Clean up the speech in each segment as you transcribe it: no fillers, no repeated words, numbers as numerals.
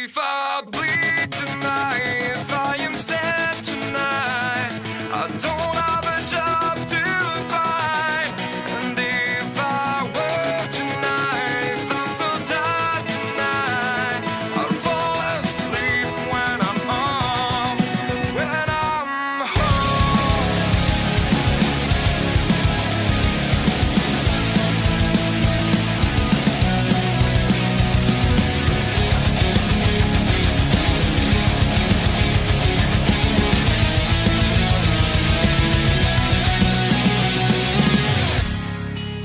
if I bleed tonight, if I am sad tonight, I don't have a job to find. And if I work tonight, if I'm so tired tonight, I'll fall asleep when I'm home, when I'm home.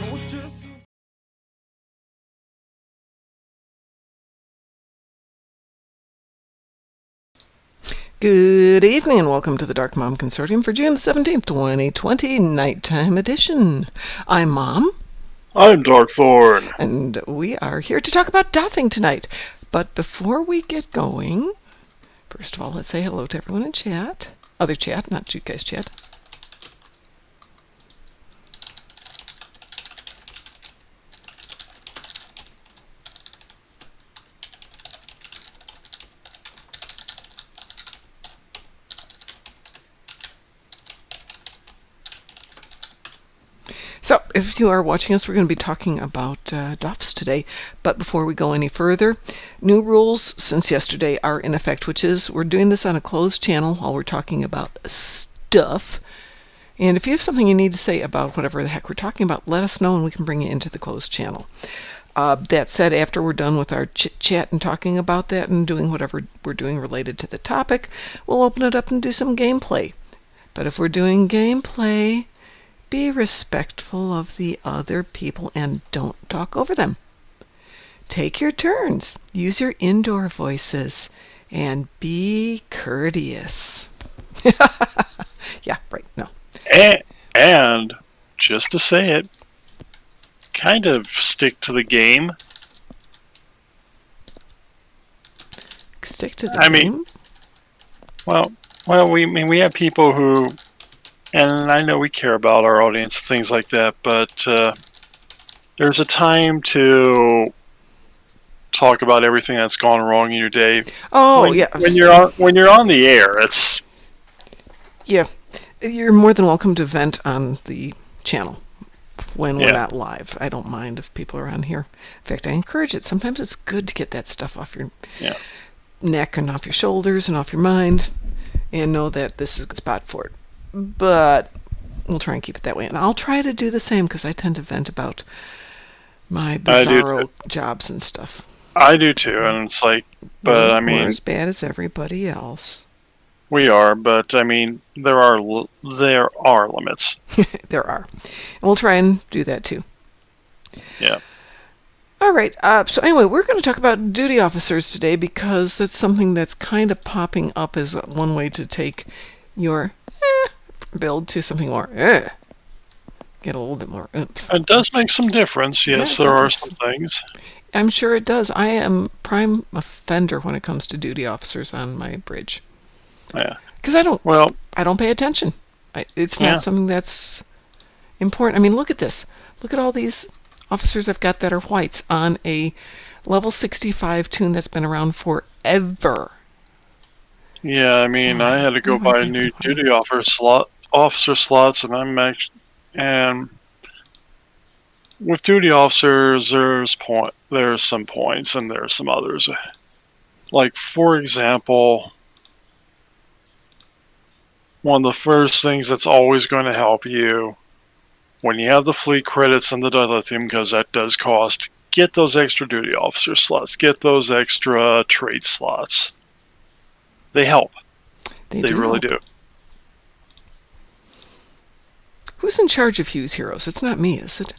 I was just Good evening and welcome to the Darkmom Consortium for June the 17th, 2020, Nighttime Edition. I'm Mom, I'm Darkthorn. and we are here to talk about Doffing tonight. But before we get going, first of all, let's say hello to everyone in chat. Other chat, not you guys' chat. So, if you are watching us, we're going to be talking about DOFFs today. But before we go any further, new rules since yesterday are in effect, which is we're doing this on a closed channel while we're talking about stuff. And if you have something you need to say about whatever the heck we're talking about, let us know and we can bring it into the closed channel. That said, after we're done with our chit-chat and talking about that and doing whatever we're doing related to the topic, we'll open it up and do some gameplay. But if we're doing gameplay, be respectful of the other people and don't talk over them. Take your turns. Use your indoor voices and be courteous. Yeah, right. No. And just to say it, kind of stick to the game. Stick to the I game. mean, well, we have people who, and I know we care about our audience, things like that, but there's a time to talk about everything that's gone wrong in your day. Oh, yeah. When you're on the air, it's Yeah. You're more than welcome to vent on the channel when we're Yeah. not live. I don't mind if people are on here. In fact, I encourage it. Sometimes it's good to get that stuff off your yeah. neck and off your shoulders and off your mind and know that this is a good spot for it. But we'll try and keep it that way. And I'll try to do the same because I tend to vent about my I do bizarro too. jobs and stuff. I do too, and it's like, but I We're mean, as bad as everybody else. we are, but I mean, there are limits. There are. And we'll try and do that too. Yeah. All right. So anyway, we're going to talk about duty officers today because that's something that's kind of popping up as one way to take your build to something more get a little bit more oomph. It does make some difference. Yes, Yeah, it there are does. some things. I'm sure it does. I am prime offender when it comes to duty officers on my bridge Yeah. because I Well, don't pay attention. It's Yeah. not something that's important. I mean, look at this. Look at all these officers I've got that are whites on a level 65 tune that's been around forever. yeah, I mean, I had to go Oh my buy God, new okay. duty officer slots, and and with duty officers, there's some points, and there's some others. Like, for example, one of the first things that's always going to help you when you have the fleet credits and the dilithium, because that does cost, get those extra duty officer slots, get those extra trade slots. They help. They do really help. do. Who's in charge of Hugh's Heroes? It's not me, is it?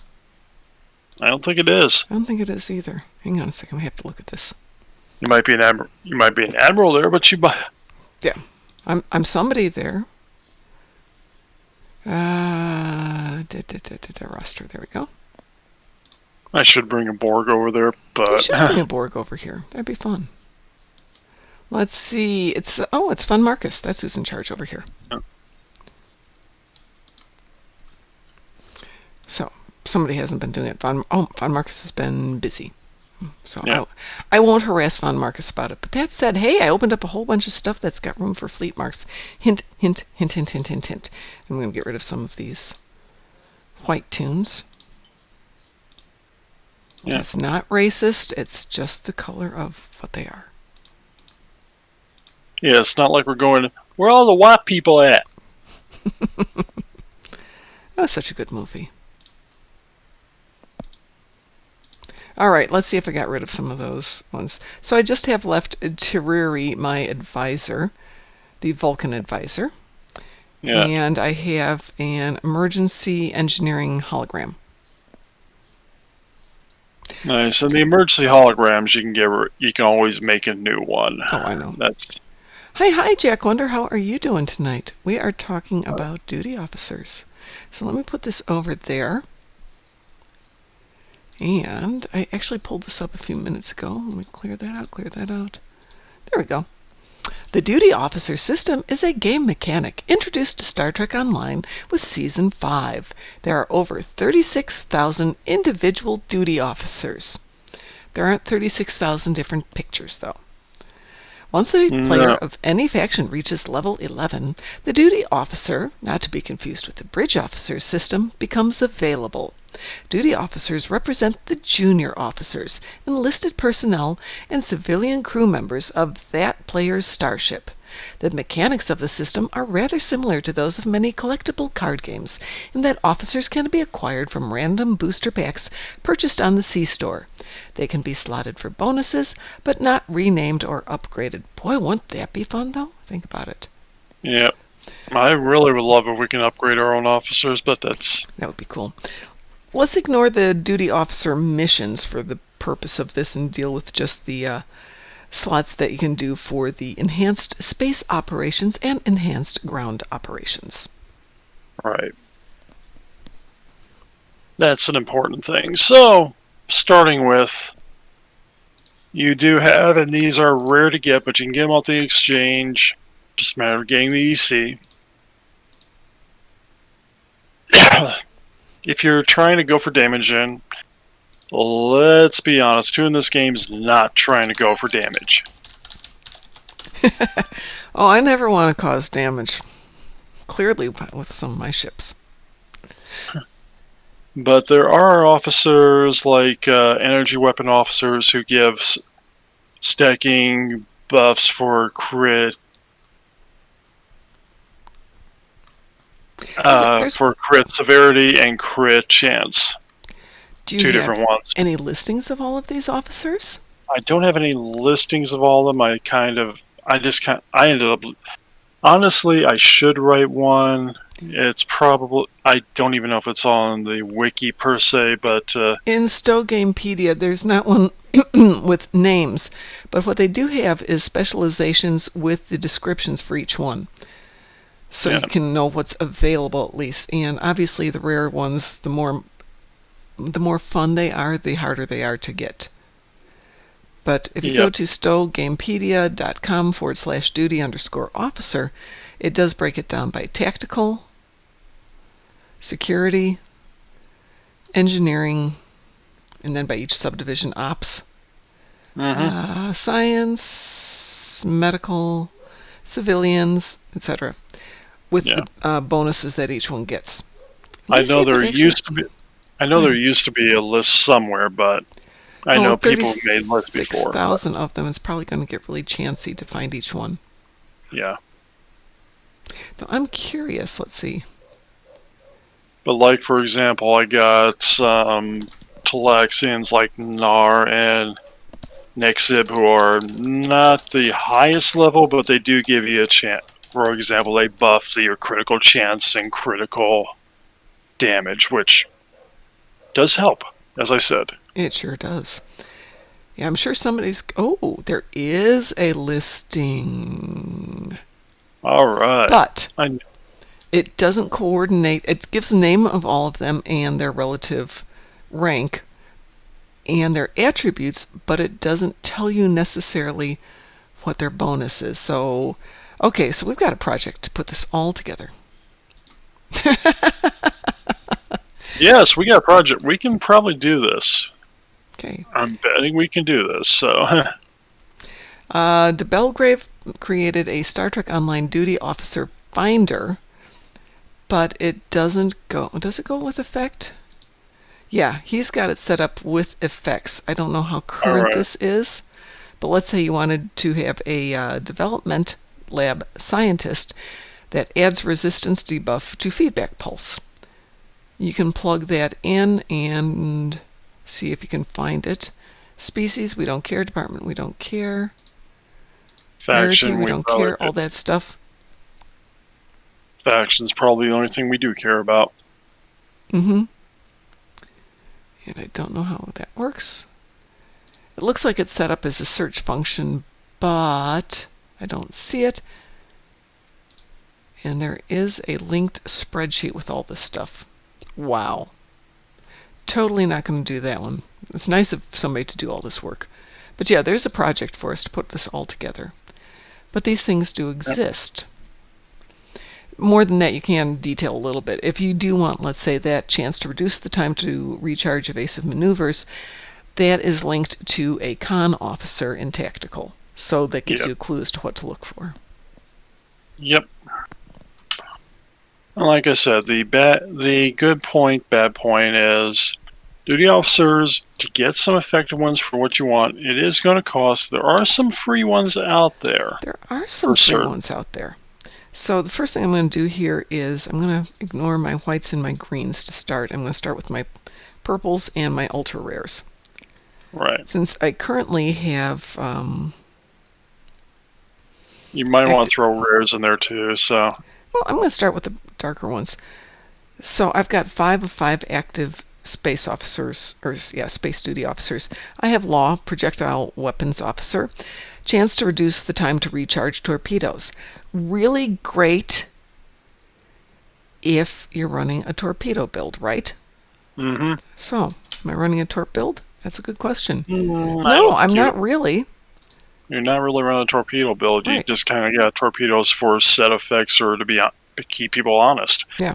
I don't think it is. I don't think it is either. Hang on a second. We have to look at this. You might be an admiral. You might be an admiral there, but you buy. Yeah, I'm somebody there. Roster. There we go. I should bring a Borg over there, You but should bring a Borg over here. That'd be fun. Let's see. It's Fun Marcus. That's who's in charge over here. Yeah. So somebody hasn't been doing it. Von Marcus has been busy. So Yeah. I won't harass Von Marcus about it. But that said, hey, I opened up a whole bunch of stuff that's got room for fleet marks. Hint, hint, hint, hint, hint, hint, hint. I'm going to get rid of some of these white tunes. Yeah. It's not racist. It's just the color of what they are. Yeah, it's not like we're going, where are all the white people at? That was such a good movie. All right, let's see if I got rid of some of those ones. So I just have left Teriri, my advisor, the Vulcan advisor. Yeah. And I have an emergency engineering hologram. Nice. And the emergency holograms, you can always make a new one. Oh, I know. That's Hi, Jack Wonder. How are you doing tonight? We are talking about duty officers. So let me put this over there. And I actually pulled this up a few minutes ago. Let me clear that out. There we go. The Duty Officer system is a game mechanic introduced to Star Trek Online with Season 5. There are over 36,000 individual duty officers. There aren't 36,000 different pictures, though. Once a player of any faction reaches level 11, the Duty Officer, not to be confused with the Bridge Officer system, becomes available. Duty officers represent the junior officers, enlisted personnel, and civilian crew members of that player's starship. The mechanics of the system are rather similar to those of many collectible card games, in that officers can be acquired from random booster packs purchased on the C-Store. They can be slotted for bonuses, but not renamed or upgraded. Boy, wouldn't that be fun, though? Think about it. yeah. I really would love if we can upgrade our own officers, but that would be cool. Let's ignore the duty officer missions for the purpose of this and deal with just the slots that you can do for the enhanced space operations and enhanced ground operations. right. That's an important thing. So, starting with, you do have, and these are rare to get, but you can get them off the exchange. Just a matter of getting the EC. If you're trying to go for damage in, let's be honest, who in this game is not trying to go for damage? Oh, I never want to cause damage. Clearly with some of my ships. But there are officers like energy weapon officers who give stacking buffs for crit. For crit severity and crit chance. Do you Two have different ones. any listings of all of these officers? I don't have any listings of all of them. I ended up, honestly, I should write one. It's probably, I don't even know if it's on the wiki per se, but in Stogamepedia, there's not one with names, but what they do have is specializations with the descriptions for each one. So you can know what's available at least. And obviously the rare ones, the more fun they are, the harder they are to get. But if you go to stogamepedia.com/duty_officer, it does break it down by tactical, security, engineering, and then by each subdivision, ops, science, medical, civilians, etc., with the bonuses that each one gets. I know there used to be a list somewhere, but I know people made lists before. 6,000 of them. It's probably going to get really chancy to find each one. Yeah. Though I'm curious. Let's see. But like, for example, I got some Talaxians like Nar and Nexib who are not the highest level, but they do give you a chance. For example, they buff your critical chance and critical damage, which does help, as I said. It sure does. Yeah, I'm sure somebody's... Oh, there is a listing. All right. But it doesn't coordinate. It gives the name of all of them and their relative rank and their attributes, but it doesn't tell you necessarily what their bonus is. So, okay, so we've got a project to put this all together. Yes, we got a project. We can probably do this. Okay. I'm betting we can do this, so... De Belgrave created a Star Trek Online Duty Officer Finder, but it doesn't go... Does it go with effect? Yeah, he's got it set up with effects. I don't know how current this is, but let's say you wanted to have a development lab scientist that adds resistance debuff to feedback pulse. You can plug that in and see if you can find it. Species, we don't care. Department, we don't care. Faction, Rarity, we don't care. All that stuff. Faction's probably the only thing we do care about. Mm-hmm. And I don't know how that works. It looks like it's set up as a search function, but I don't see it. And there is a linked spreadsheet with all this stuff. Wow. Totally not going to do that one. It's nice of somebody to do all this work. But yeah, there's a project for us to put this all together. But these things do exist. More than that, you can detail a little bit. If you do want, let's say, that chance to reduce the time to recharge evasive maneuvers, that is linked to a con officer in tactical. So that gives you a clue as to what to look for. Yep. Like I said, the good point, bad point is duty officers, to get some effective ones for what you want, it is going to cost. There are some free ones out there. There are some free ones out there. So the first thing I'm going to do here is I'm going to ignore my whites and my greens to start. I'm going to start with my purples and my ultra rares. Right. Since I currently have... you might want to throw rares in there too, so... Well, I'm going to start with the darker ones. So I've got 5 of 5 active space officers, or yeah, space duty officers. I have Law, projectile weapons officer. Chance to reduce the time to recharge torpedoes. Really great if you're running a torpedo build, right? Mm-hmm. So, am I running a torp build? That's a good question. No, I'm not really. You're not really running a torpedo build. Right. You just kind of got torpedoes for set effects or to keep people honest. Yeah.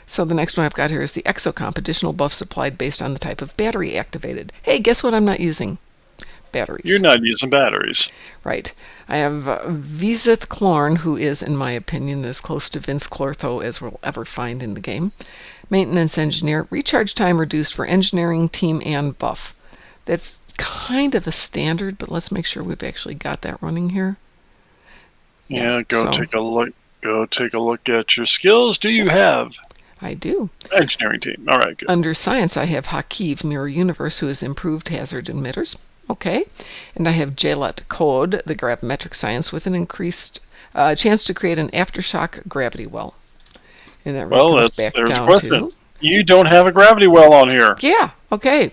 So the next one I've got here is the Exocomp, additional buffs applied based on the type of battery activated. Hey, guess what I'm not using? Batteries. You're not using batteries. Right. I have Visith Clorn, who is, in my opinion, as close to Vince Clortho as we'll ever find in the game. Maintenance engineer, recharge time reduced for engineering, team, and buff. That's kind of a standard, but let's make sure we've actually got that running here. Yeah, take a look. Go take a look at your skills. Do you have? I do. Engineering team. All right, good. Under science, I have Hakiv, Mirror Universe, who has improved hazard emitters. Okay. And I have Jalet Code, the gravimetric science, with an increased chance to create an aftershock gravity well. And that comes back down to... You don't have a gravity well on here. Yeah, okay.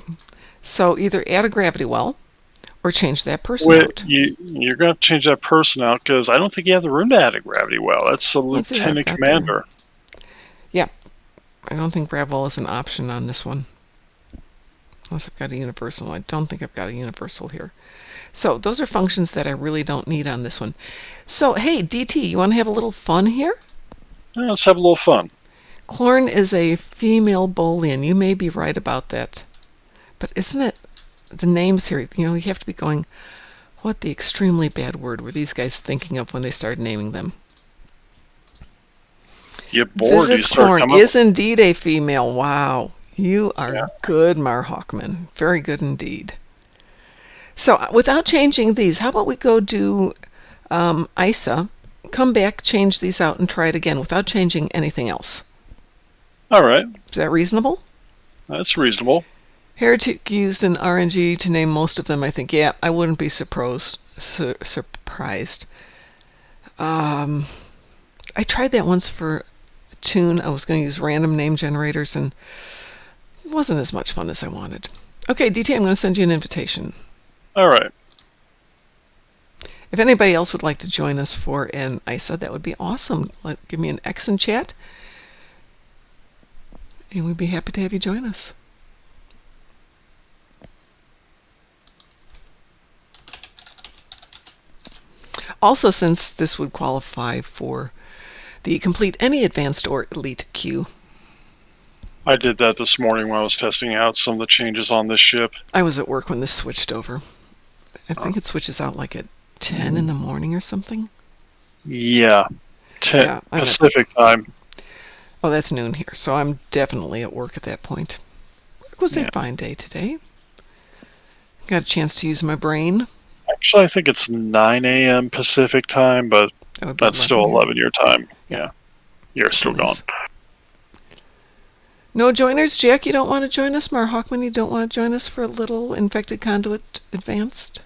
So either add a gravity well or change that person out. You're going to change that person out because I don't think you have the room to add a gravity well. That's the lieutenant commander. Yeah. I don't think gravel is an option on this one. Unless I've got a universal. I don't think I've got a universal here. So those are functions that I really don't need on this one. So, hey, DT, you want to have a little fun here? Yeah, let's have a little fun. Clorn is a female Boolean. You may be right about that. But isn't it the names here? You know, you have to be going, what the extremely bad word were these guys thinking of when they started naming them? You get bored. Visith Clorn is indeed a female. Wow. You are good, Mar Hawkman. Very good indeed. So, without changing these, how about we go do ISA, come back, change these out, and try it again without changing anything else. All right. Is that reasonable? That's reasonable. Heretic used an RNG to name most of them, I think. Yeah, I wouldn't be surprised. I tried that once for a tune. I was going to use random name generators, and it wasn't as much fun as I wanted. Okay, DT, I'm going to send you an invitation. All right. If anybody else would like to join us for an ISA, that would be awesome. Give me an X in chat, and we'd be happy to have you join us. Also, since this would qualify for the complete any advanced or elite queue. I did that this morning when I was testing out some of the changes on this ship. I was at work when this switched over. I think it switches out like at 10 in the morning or something. Yeah. Yeah, I'm Pacific time. Oh, that's noon here, so I'm definitely at work at that point. It was a fine day today. Got a chance to use my brain. Actually, I think it's 9 a.m. Pacific time, but that's still 11 your time. Yeah. You're still gone. No joiners? Jack, you don't want to join us? Mar Hawkman, you don't want to join us for a little Infected Conduit Advanced?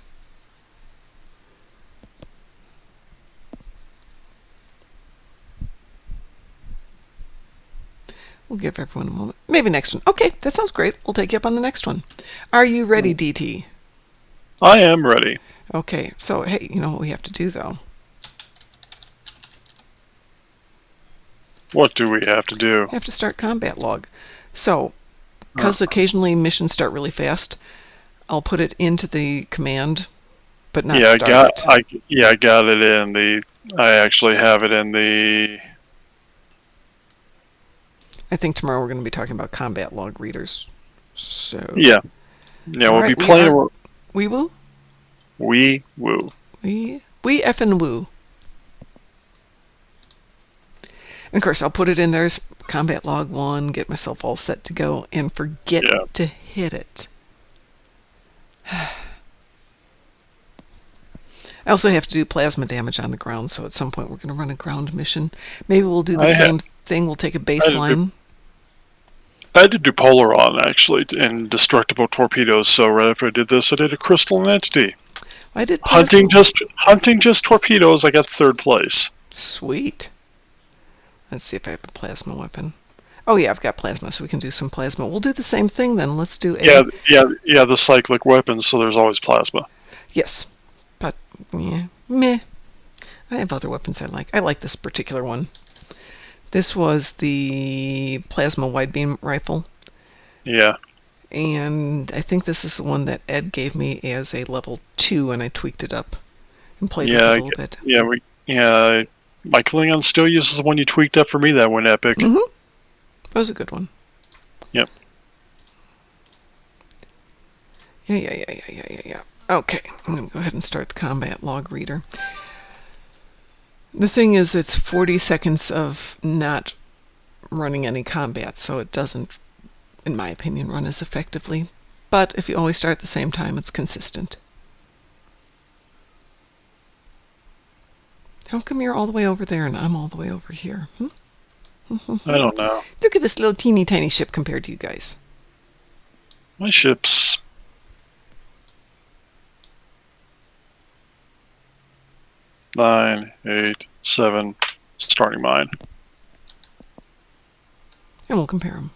We'll give everyone a moment. Maybe next one. Okay, that sounds great. We'll take you up on the next one. Are you ready, DT? I am ready. Okay, so hey, you know what we have to do, though? What do we have to do? We have to start combat log. So, because occasionally missions start really fast, I'll put it into the command, but not start it. I got it in the... I actually have it in the... I think tomorrow we're going to be talking about combat log readers. So Yeah, we'll be playing... We woo? We woo. We effing woo. And of course, I'll put it in there as combat log 1, get myself all set to go, and forget to hit it. I also have to do plasma damage on the ground, so at some point we're going to run a ground mission. Maybe we'll do the same thing. We'll take a baseline. I had to do Polaron, actually, and destructible torpedoes, so right after I did this, I did a crystalline entity. I did hunting just torpedoes. I got 3rd place. Sweet. Let's see if I have a plasma weapon. Oh yeah, I've got plasma, so we can do some plasma. We'll do the same thing then. Let's do the cyclic weapons, so there's always plasma. Yes. But meh. I have other weapons I like. I like this particular one. This was the plasma wide beam rifle. Yeah. And I think this is the one that Ed gave me as a level 2, and I tweaked it up and played with it a little bit. My Klingon still uses the one you tweaked up for me. That went epic. Mm-hmm. That was a good one. Yep. Yeah. Okay, I'm going to go ahead and start the combat log reader. The thing is, it's 40 seconds of not running any combat, so it doesn't, in my opinion, run as effectively. But if you always start at the same time, it's consistent. How come you're all the way over there and I'm all the way over here? I don't know. Look at this little teeny tiny ship compared to you guys. My ship's... 9, 8, 7, starting mine. And we'll compare them.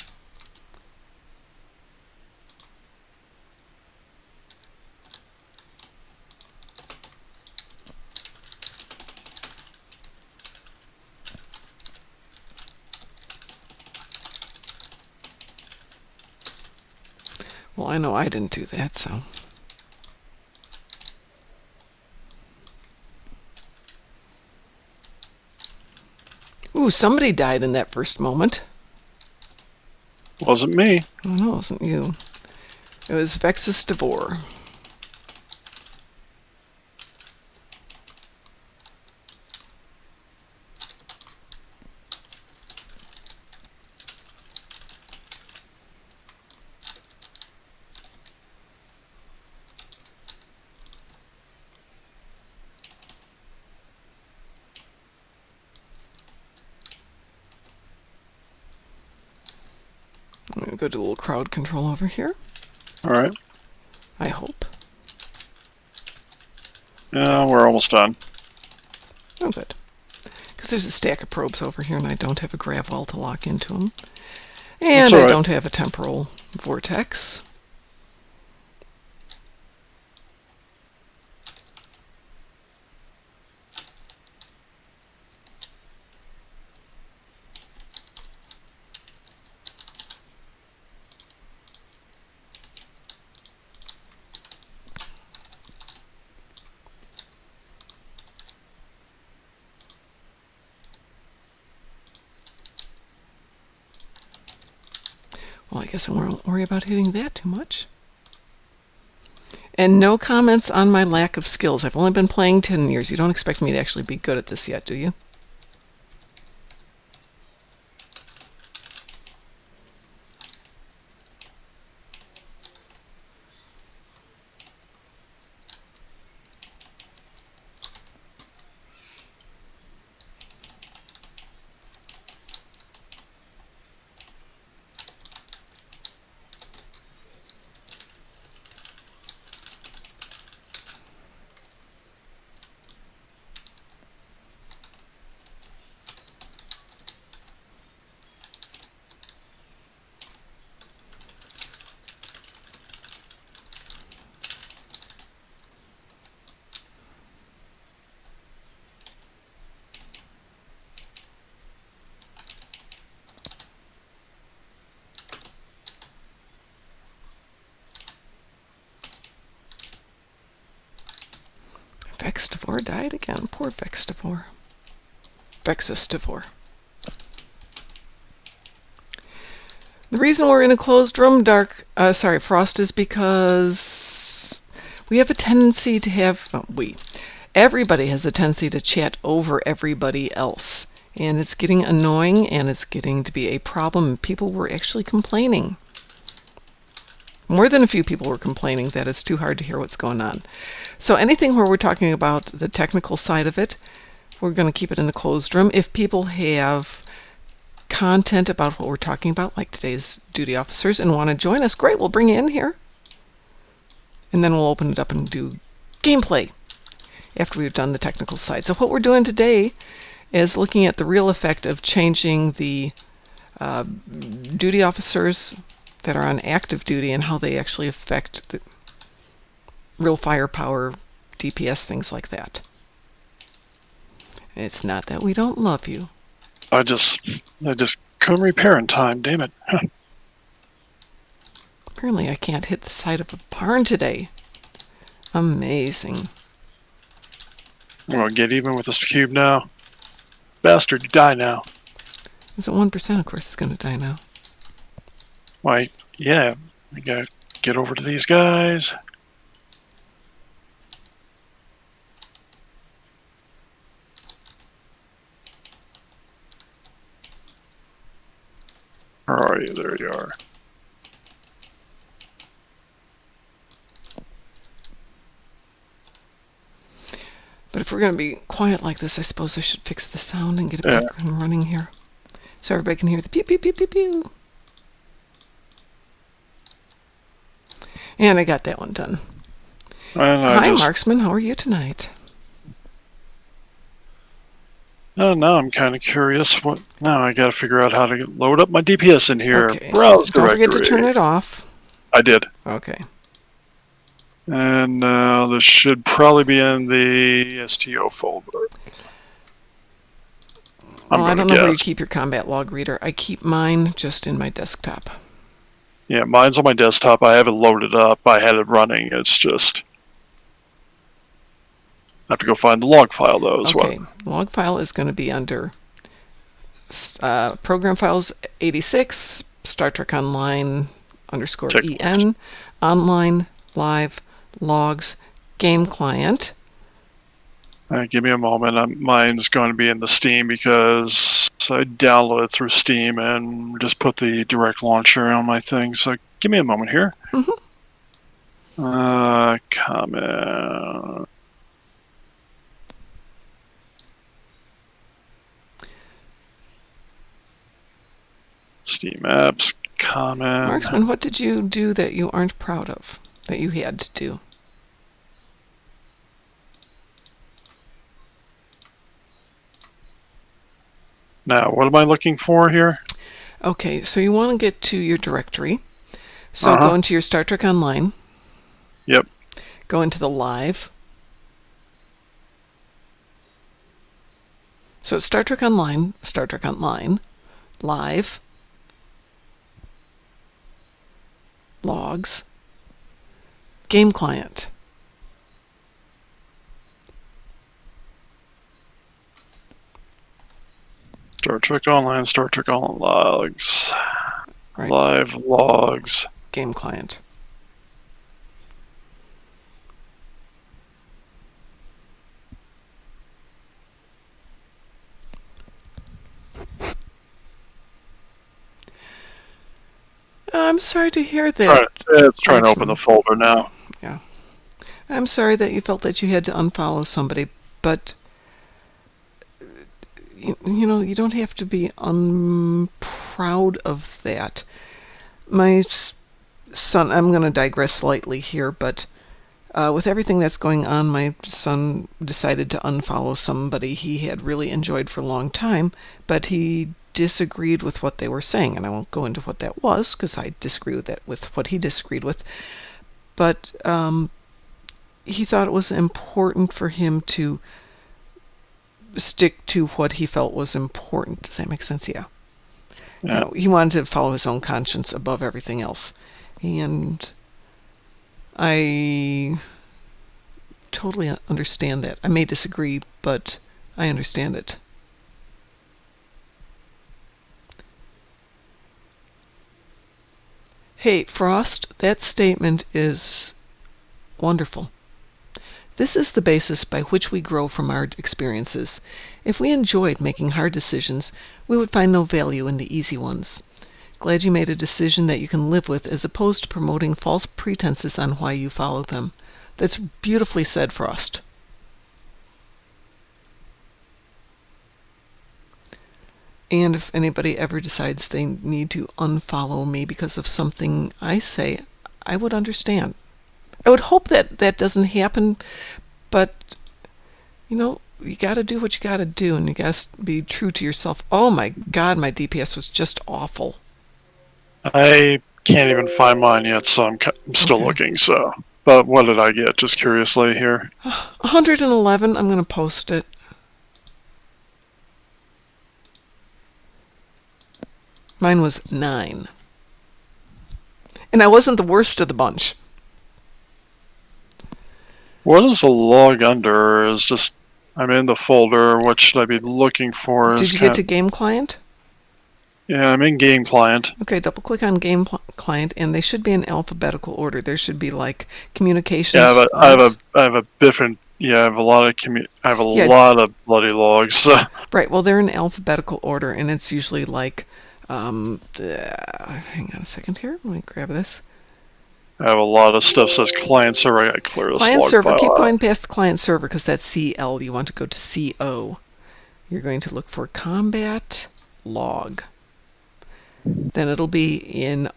Well, I know I didn't do that, so... Ooh, somebody died in that first moment. Wasn't me. Oh, no, it wasn't you. It was Vexus Devore. I'm going to go to a little crowd control over here. All right. I hope. Yeah, we're almost done. Oh, good. Because there's a stack of probes over here, and I don't have a grav well to lock into them. And I don't have a temporal vortex. Well, I guess I won't worry about hitting that too much. And no comments on my lack of skills. I've only been playing 10 years. You don't expect me to actually be good at this yet, do you? Vextivore died again. Poor Vextivore. Vexistivore. The reason we're in a closed room, Frost, is because we have a tendency to have... everybody has a tendency to chat over everybody else. And it's getting annoying, and it's getting to be a problem. People were actually complaining. More than a few people were complaining that it's too hard to hear what's going on. So anything where we're talking about the technical side of it, we're going to keep it in the closed room. If people have content about what we're talking about, like today's duty officers, and want to join us, great, we'll bring you in here. And then we'll open it up and do gameplay after we've done the technical side. So what we're doing today is looking at the real effect of changing the duty officers that are on active duty and how they actually affect the real firepower, DPS, things like that. It's not that we don't love you. I just couldn't repair in time, damn it. Huh. Apparently I can't hit the side of a barn today. Amazing. I'm gonna get even with this cube now. Bastard, you die now. Is it 1%? Of course it's going to die now. Why, yeah, we gotta get over to these guys. Where are you? There you are. But if we're going to be quiet like this, I suppose I should fix the sound and get it back and running here. So everybody can hear the pew, pew, pew, pew, pew. And I got that one done. Hi, Marksman. How are you tonight? Now I'm kind of curious. Now I got to figure out how to load up my DPS in here. Okay, Browse so don't forget to directory. turn it off. I did. Okay. And this should probably be in the STO folder. Well, I don't know where you keep your combat log reader. I keep mine just in my desktop. Yeah, mine's on my desktop. I have it loaded up. I had it running. It's just... I have to go find the log file, though, as well. Okay, log file is going to be under Program Files 86, Star Trek Online _ EN, Online, Live, Logs, Game Client. Give me a moment. Mine's going to be in the Steam because I downloaded through Steam and just put the direct launcher on my thing. So give me a moment here. Comment. Steam apps, comment. Marksman, what did you do that you aren't proud of, that you had to do? Now, what am I looking for here? Okay, so you want to get to your directory. So go into your Star Trek Online. Yep. Go into the Live. So it's Star Trek Online, Live, Logs, Game Client. Star Trek Online Logs. Right. Live logs. Game client. I'm sorry to hear that. It's trying to open Richmond. the folder now. Yeah. I'm sorry that you felt that you had to unfollow somebody, but you know, you don't have to be proud of that. My son, I'm going to digress slightly here, but with everything that's going on, my son decided to unfollow somebody he had really enjoyed for a long time, but he disagreed with what they were saying, and I won't go into what that was because I disagree with that with what he disagreed with. But he thought it was important for him to stick to what he felt was important. Does that make sense? Yeah. Yeah. You know, he wanted to follow his own conscience above everything else. And I totally understand that. I may disagree, but I understand it. Hey, Frost, that statement is wonderful. This is the basis by which we grow from our experiences. If we enjoyed making hard decisions, we would find no value in the easy ones. Glad you made a decision that you can live with as opposed to promoting false pretenses on why you follow them. That's beautifully said, Frost. And if anybody ever decides they need to unfollow me because of something I say, I would understand. I would hope that that doesn't happen, but, you know, you got to do what you got to do, and you got to be true to yourself. Oh my God, my DPS was just awful. I can't even find mine yet, so I'm still looking. So, but what did I get? Just curiously here. 111. I'm going to post it. Mine was 9. And I wasn't the worst of the bunch. What is a log under? Is just I'm in the folder. What should I be looking for? Did you get to Game Client? Yeah, I'm in Game Client. Okay, double click on Game Client, and they should be in alphabetical order. There should be like communications. Yeah, but I have a different. Yeah, I have a lot of lot of bloody logs. Right. Well, they're in alphabetical order, and it's usually like. Hang on a second here. Let me grab this. I have a lot of stuff says client server. I gotta clear this Client log server. file Keep out. going past the client server because that's CL. You want to go to CO. You're going to look for combat log. Then it'll be in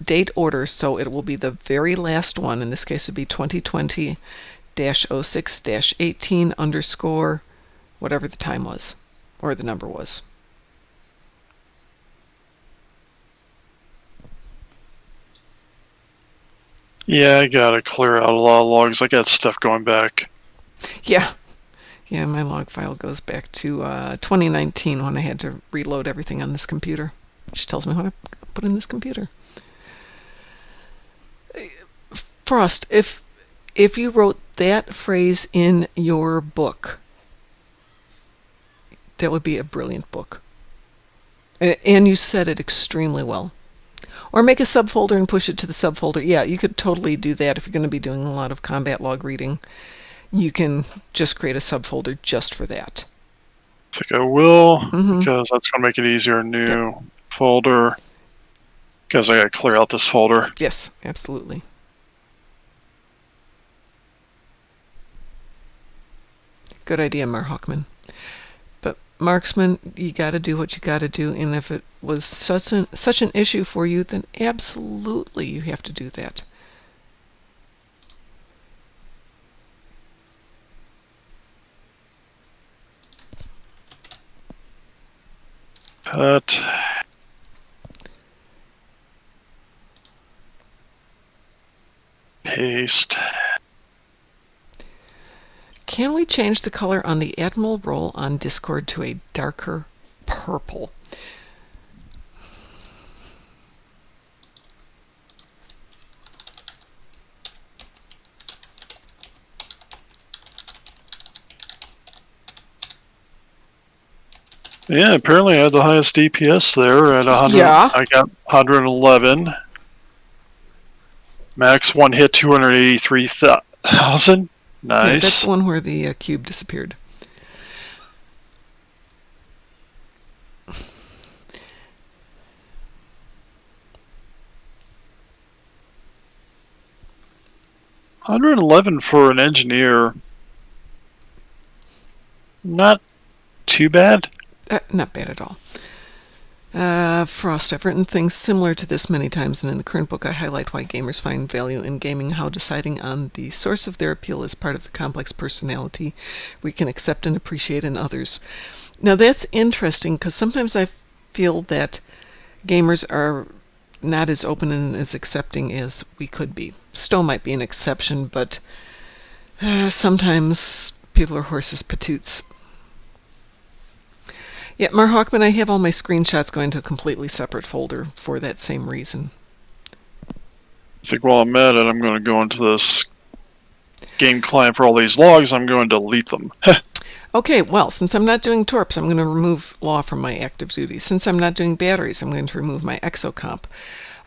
date order, so it will be the very last one. In this case, it would be 2020-06-18 underscore whatever the time was or the number was. Yeah, I gotta clear out a lot of logs. I got stuff going back. Yeah. Yeah, my log file goes back to 2019 when I had to reload everything on this computer, which tells me what I put in this computer. Frost, if you wrote that phrase in your book, that would be a brilliant book. And you said it extremely well. Or make a subfolder and push it to the subfolder. Yeah, you could totally do that if you're going to be doing a lot of combat log reading. You can just create a subfolder just for that. I think I will, because that's going to make it easier. New folder, because I got to clear out this folder. Yes, absolutely. Good idea, Marhawkman. But Marksman, you got to do what you got to do, and if it was such an issue for you, then absolutely you have to do that. Cut. Paste. Can we change the color on the Admiral role on Discord to a darker purple? Yeah, apparently I had the highest DPS there at 100. Yeah. I got 111. Max one hit 283,000. Nice. Yeah, that's the one where the cube disappeared. $111 for an engineer. Not too bad. Not bad at all. Frost, I've written things similar to this many times, and in the current book I highlight why gamers find value in gaming, how deciding on the source of their appeal is part of the complex personality we can accept and appreciate in others. Now that's interesting, because sometimes I feel that gamers are not as open and as accepting as we could be. Stowe might be an exception, but sometimes people are horses patoots. Yeah, Mar Hawkman, I have all my screenshots going to a completely separate folder for that same reason. I think while I'm at it, I'm going to go into this game client for all these logs. I'm going to delete them. Okay, well, since I'm not doing torps, I'm going to remove law from my active duties. Since I'm not doing batteries, I'm going to remove my exocomp.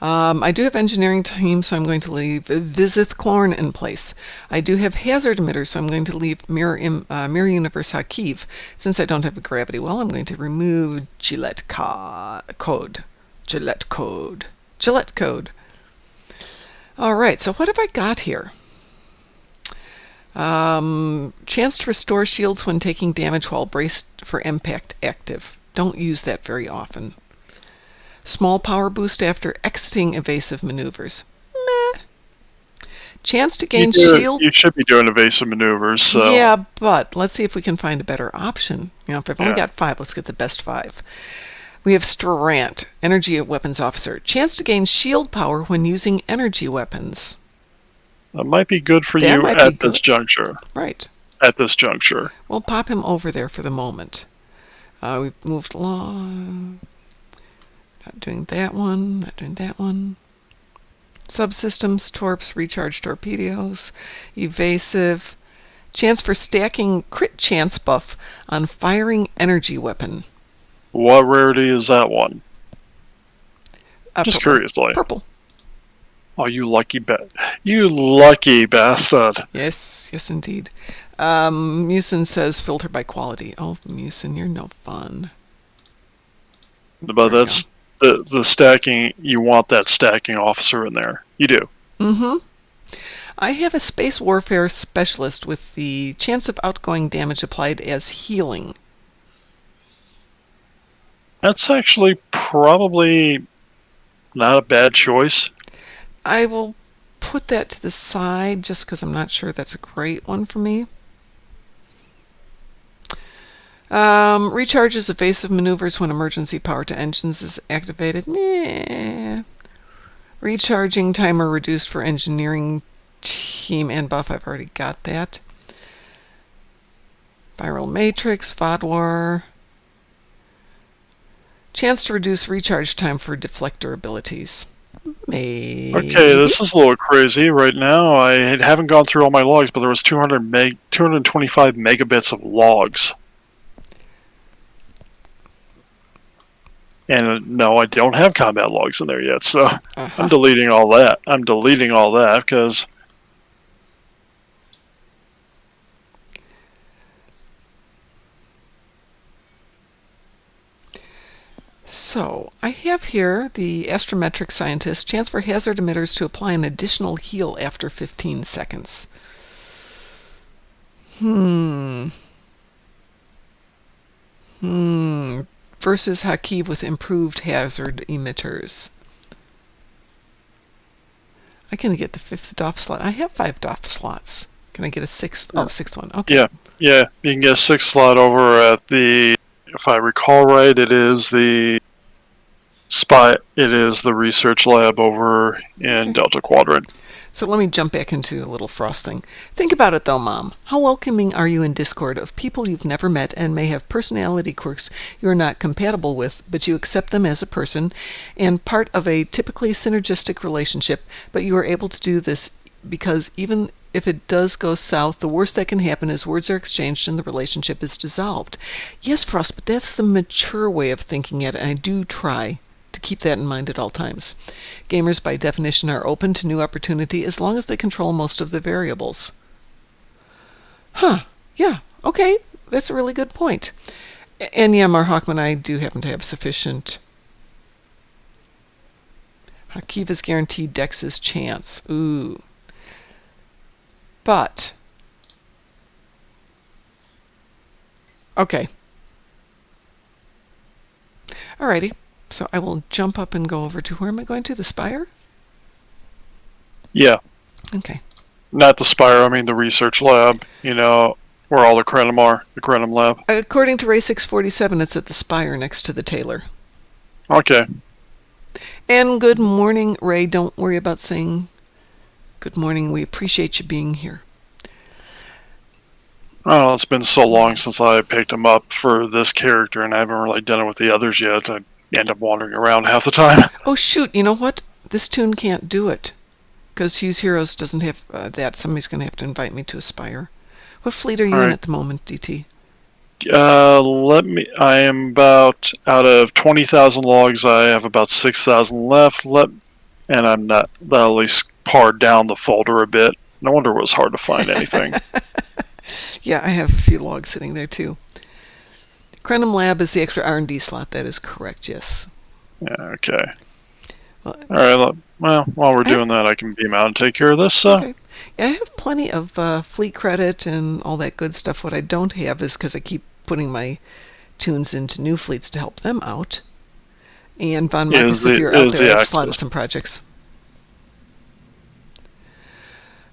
I do have engineering team, so I'm going to leave Visith Clorn in place. I do have hazard emitters, so I'm going to leave Mirror Universe Hakiv. Since I don't have a gravity well, I'm going to remove Gillette Code. Gillette Code. All right, so what have I got here? Chance to restore shields when taking damage while braced for impact active. Don't use that very often. Small power boost after exiting evasive maneuvers. Meh. Chance to gain shield. You should be doing evasive maneuvers. So. Yeah, but let's see if we can find a better option. If I've only got 5, let's get the best 5. We have Strant, Energy Weapons Officer. Chance to gain shield power when using energy weapons. That might be good for you at this juncture. Right. At this juncture. We'll pop him over there for the moment. We've moved along. Not doing that one. Subsystems, torps, recharge torpedoes, evasive. Chance for stacking crit chance buff on firing energy weapon. What rarity is that one? Just purple. curiously. Purple. Oh, you lucky bastard. Yes, indeed. Musin says filter by quality. Oh, Musin, you're no fun. But that's the stacking. You want that stacking officer in there. You do. Mm-hmm. I have a space warfare specialist with the chance of outgoing damage applied as healing. That's actually probably not a bad choice. I will put that to the side just because I'm not sure that's a great one for me. Recharges evasive maneuvers when emergency power to engines is activated. Meh. Recharging timer reduced for engineering team and buff. I've already got that. Viral matrix, Vodwar. Chance to reduce recharge time for deflector abilities. Maybe. Okay, this is a little crazy. Right now, I haven't gone through all my logs, but there was 225 megabits of logs. And no, I don't have combat logs in there yet, so I'm deleting all that. Because so, I have here the astrometric scientist, chance for hazard emitters to apply an additional heal after 15 seconds. Versus Hakiv with improved hazard emitters. I can get the 5th DOFF slot. I have 5 DOFF slots. Can I get a 6th? Oh, 6th one. Okay. Yeah. You can get a 6th slot over at the, if I recall right, it is the research lab over in Delta Quadrant. So let me jump back into a little Frost thing. Think about it though, Mom. How welcoming are you in Discord of people you've never met and may have personality quirks you are not compatible with, but you accept them as a person and part of a typically synergistic relationship, but you are able to do this because even if it does go south, the worst that can happen is words are exchanged and the relationship is dissolved. Yes, Frost, but that's the mature way of thinking it, and I do try to keep that in mind at all times. Gamers, by definition, are open to new opportunity as long as they control most of the variables. Huh. Yeah. Okay. That's a really good point. And yeah, Mar Hawkman, I do happen to have sufficient. Hakiva's guaranteed Dex's chance. Ooh. But. Okay. Alrighty. So I will jump up and go over to, where am I going to? The Spire? Yeah. Okay. Not the Spire, I mean the research lab, you know, where all the Krenim are, the Krenim lab. According to Ray 647, it's at the Spire next to the Taylor. Okay. And good morning, Ray. Don't worry about saying good morning. We appreciate you being here. Oh, it's been so long since I picked him up for this character, and I haven't really done it with the others yet. I end up wandering around half the time. Oh, shoot. You know what? This tune can't do it. Because Hughes Heroes doesn't have that. Somebody's going to have to invite me to Aspire. What fleet are you in at the moment, DT? I am about, out of 20,000 logs, I have about 6,000 left, and I'm not, that at least pared down the folder a bit. No wonder it was hard to find anything. Yeah, I have a few logs sitting there too. Krenim Lab is the extra R&D slot. That is correct, yes. Yeah, okay. Well, Alright, well, while we're doing that, I can beam out and take care of this. Okay. Yeah, I have plenty of fleet credit and all that good stuff. What I don't have is because I keep putting my tunes into new fleets to help them out. And Von Marcus, if you're out there, I've slotted some projects.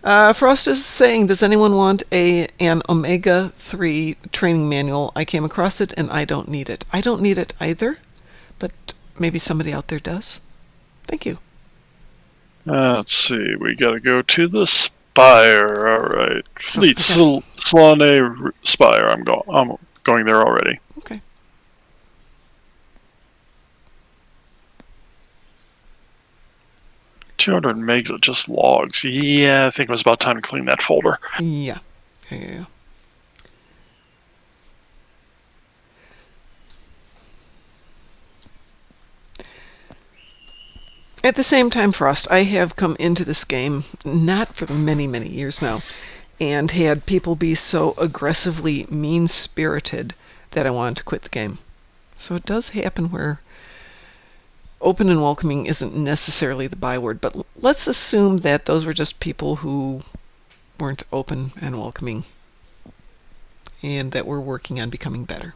Frost is saying, does anyone want an Omega 3 training manual? I came across it and I don't need it. I don't need it either, but maybe somebody out there does. Thank you. Let's see, we gotta go to the Spire. Alright. Fleet Slane Spire. I'm going there already. Okay. $200 megs of just logs. Yeah, I think it was about time to clean that folder. Yeah. Yeah. At the same time, Frost, I have come into this game, not for many, many years now, and had people be so aggressively mean-spirited that I wanted to quit the game. So it does happen where open and welcoming isn't necessarily the byword, but let's assume that those were just people who weren't open and welcoming and that we're working on becoming better.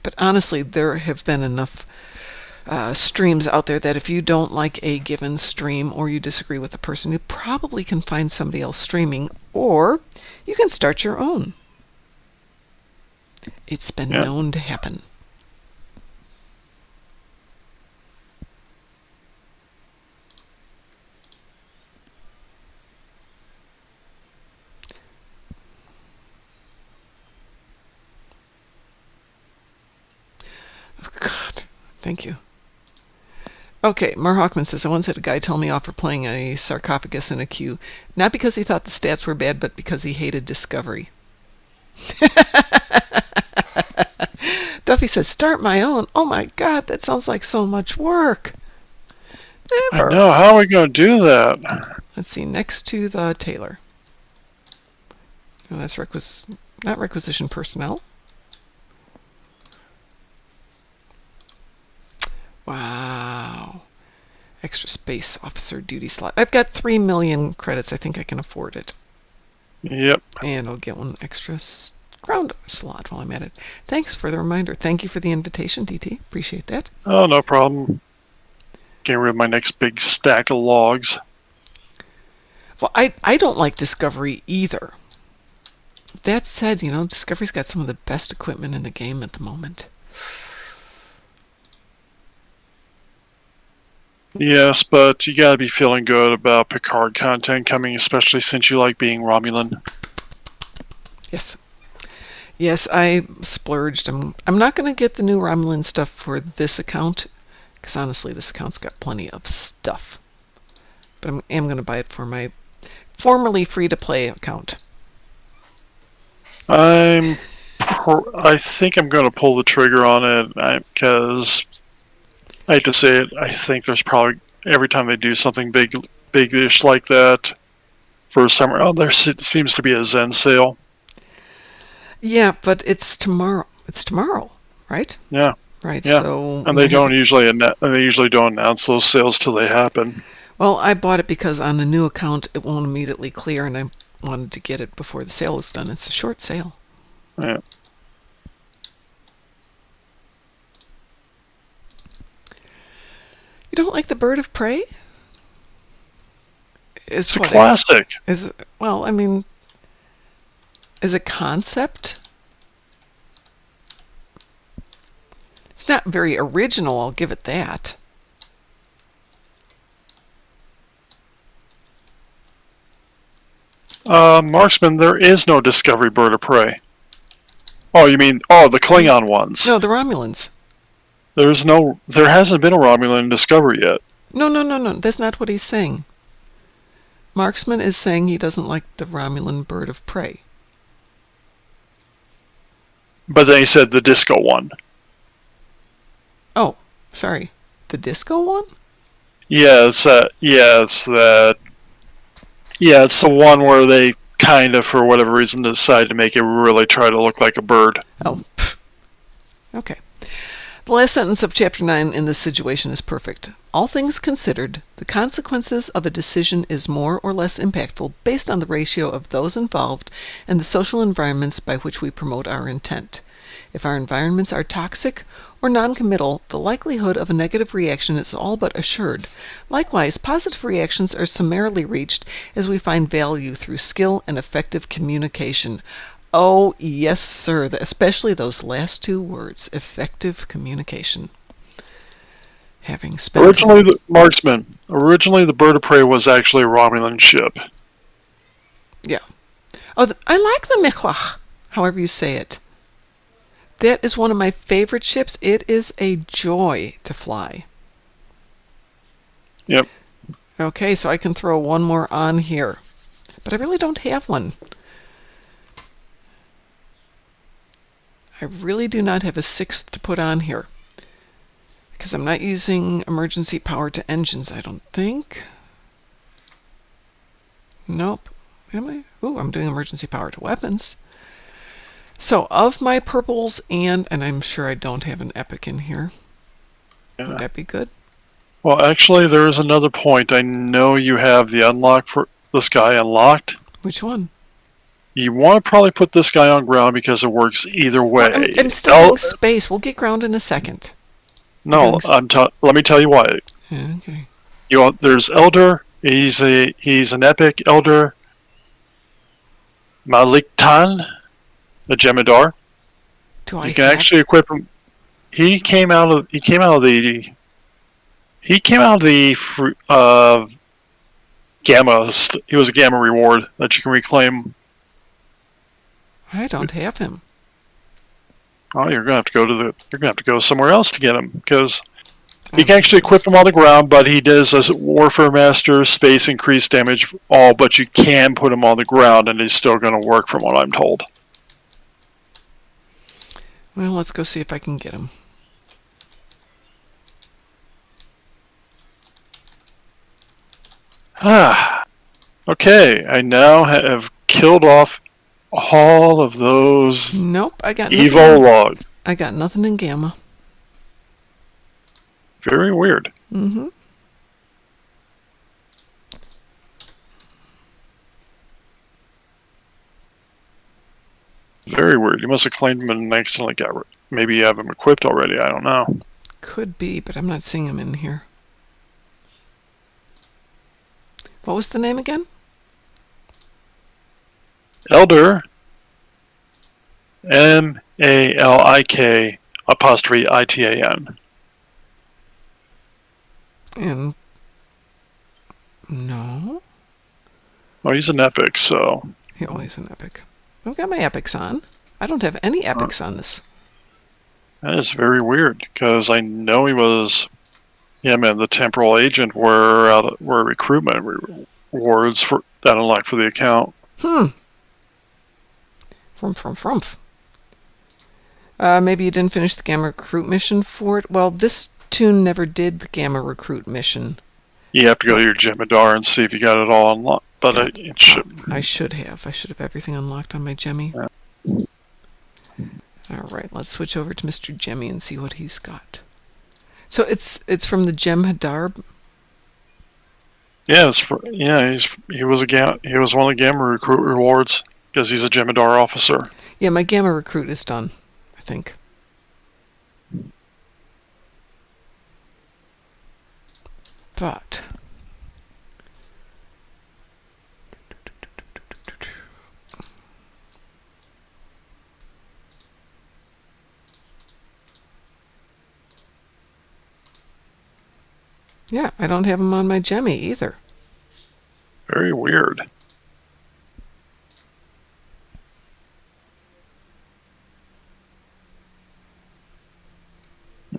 But honestly, there have been enough streams out there that if you don't like a given stream or you disagree with the person, you probably can find somebody else streaming, or you can start your own. It's been known to happen. Oh, God. Thank you. Okay, Mar Hawkman says, I once had a guy tell me off for playing a sarcophagus in a queue, not because he thought the stats were bad, but because he hated Discovery. Duffy says, start my own. Oh my God, that sounds like so much work. Never. I know, how are we going to do that? Let's see, next to the Taylor. Oh, that's not requisition personnel. Wow. Extra space officer duty slot. I've got 3 million credits. I think I can afford it. Yep. And I'll get one extra ground slot while I'm at it. Thanks for the reminder. Thank you for the invitation, DT. Appreciate that. Oh, no problem. Getting rid of my next big stack of logs. Well, I don't like Discovery either. That said, you know, Discovery's got some of the best equipment in the game at the moment. Yes, but you gotta be feeling good about Picard content coming, especially since you like being Romulan. Yes. Yes, I splurged. I'm not going to get the new Romulan stuff for this account, because honestly, this account's got plenty of stuff. but I am going to buy it for my formerly free-to-play account. I think I'm going to pull the trigger on it because I hate to say it. I think there's probably every time they do something big-ish like that, first time around, there seems to be a Zen sale. Yeah, but it's tomorrow. It's tomorrow, right? Yeah. Right. Yeah. So And they usually don't announce those sales till they happen. Well, I bought it because on a new account it won't immediately clear, and I wanted to get it before the sale was done. It's a short sale. Yeah. You don't like the Bird of Prey? It's a classic. Is it, well, I mean, as a concept, it's not very original, I'll give it that. Marksman, there is no Discovery Bird of Prey. Oh, you mean, the Klingon ones. No, the Romulans. There hasn't been a Romulan Discovery yet. No, that's not what he's saying. Marksman is saying he doesn't like the Romulan Bird of Prey. But then he said the disco one. Oh, sorry. The disco one? Yeah, it's that. Yeah, it's the one where they kind of, for whatever reason, decide to make it really try to look like a bird. Oh, okay. The last sentence of Chapter 9 in this situation is perfect. All things considered, the consequences of a decision is more or less impactful based on the ratio of those involved and the social environments by which we promote our intent. If our environments are toxic or non-committal, the likelihood of a negative reaction is all but assured. Likewise, positive reactions are summarily reached as we find value through skill and effective communication. Oh, yes, sir, especially those last two words, effective communication. Having spent... Originally, the Bird of Prey was actually a Romulan ship. Yeah. Oh, I like the Michwach, however you say it. That is one of my favorite ships. It is a joy to fly. Yep. Okay, so I can throw one more on here. But I really don't have one. I really do not have a sixth to put on here. Because I'm not using emergency power to engines, I don't think. Nope. Am I? Ooh, I'm doing emergency power to weapons. So, of my purples, and I'm sure I don't have an epic in here. Yeah. Would that be good? Well, actually, there is another point. I know you have the unlock for this guy unlocked. Which one? You want to probably put this guy on ground because it works either way. Well, I'm still in space. We'll get ground in a second. No, let me tell you why. Yeah, okay. There's Elder. He's an epic Elder. Malik Tan. The Jemadar. You can actually equip him. He came out of the Gamma. He was a Gamma reward that you can reclaim. I don't have him. Oh, you're gonna have to go somewhere else to get him because you can actually equip him on the ground, but he does as Warfare Master, space increased damage, all. But you can put him on the ground, and he's still going to work, from what I'm told. Well, let's go see if I can get him. Okay, I now have killed off all of those I got Evo logs. I got nothing in Gamma. Very weird. Mm-hmm. Very weird. You must have claimed him and accidentally got maybe you have him equipped already. I don't know. Could be, but I'm not seeing him in here. What was the name again? Elder. MALIK''ITAN. And no. Well, he's an epic, so. He always an epic. I've got my epics on. I don't have any epics on this. That is very weird, because I know he was Yeah, man, the temporal agent were recruitment rewards for that unlocked for the account. Frumph. Maybe you didn't finish the Gamma Recruit mission for it. Well, this tune never did the Gamma Recruit mission. You have to go to your Jem'Hadar and see if you got it all unlocked. But it should. I should have. I should have everything unlocked on my Jemmy. Yeah. All right, let's switch over to Mr. Jemmy and see what he's got. So it's from the Jem'Hadar. Yeah, he was one of the Gamma Recruit rewards because he's a Jem'Hadar officer. Yeah, my Gamma Recruit is done, I think. But yeah, I don't have him on my Jemmy either. Very weird.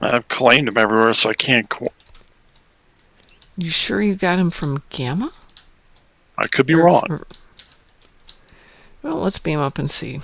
I've claimed him everywhere, so I can't. You sure you got him from Gamma? I could be wrong. Well, let's beam up and see.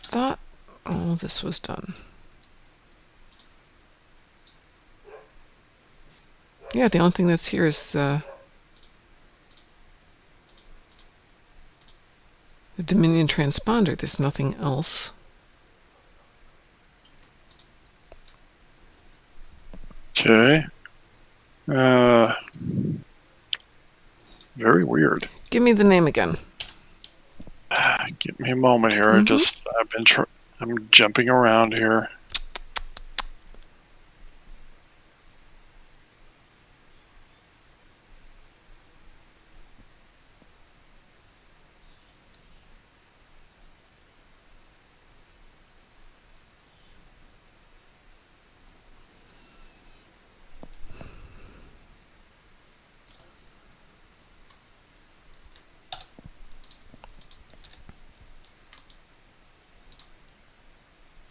Thought all this was done. Yeah, the only thing that's here is the Dominion transponder. There's nothing else. Okay. Very weird. Give me the name again. Give me a moment here. I'm jumping around here.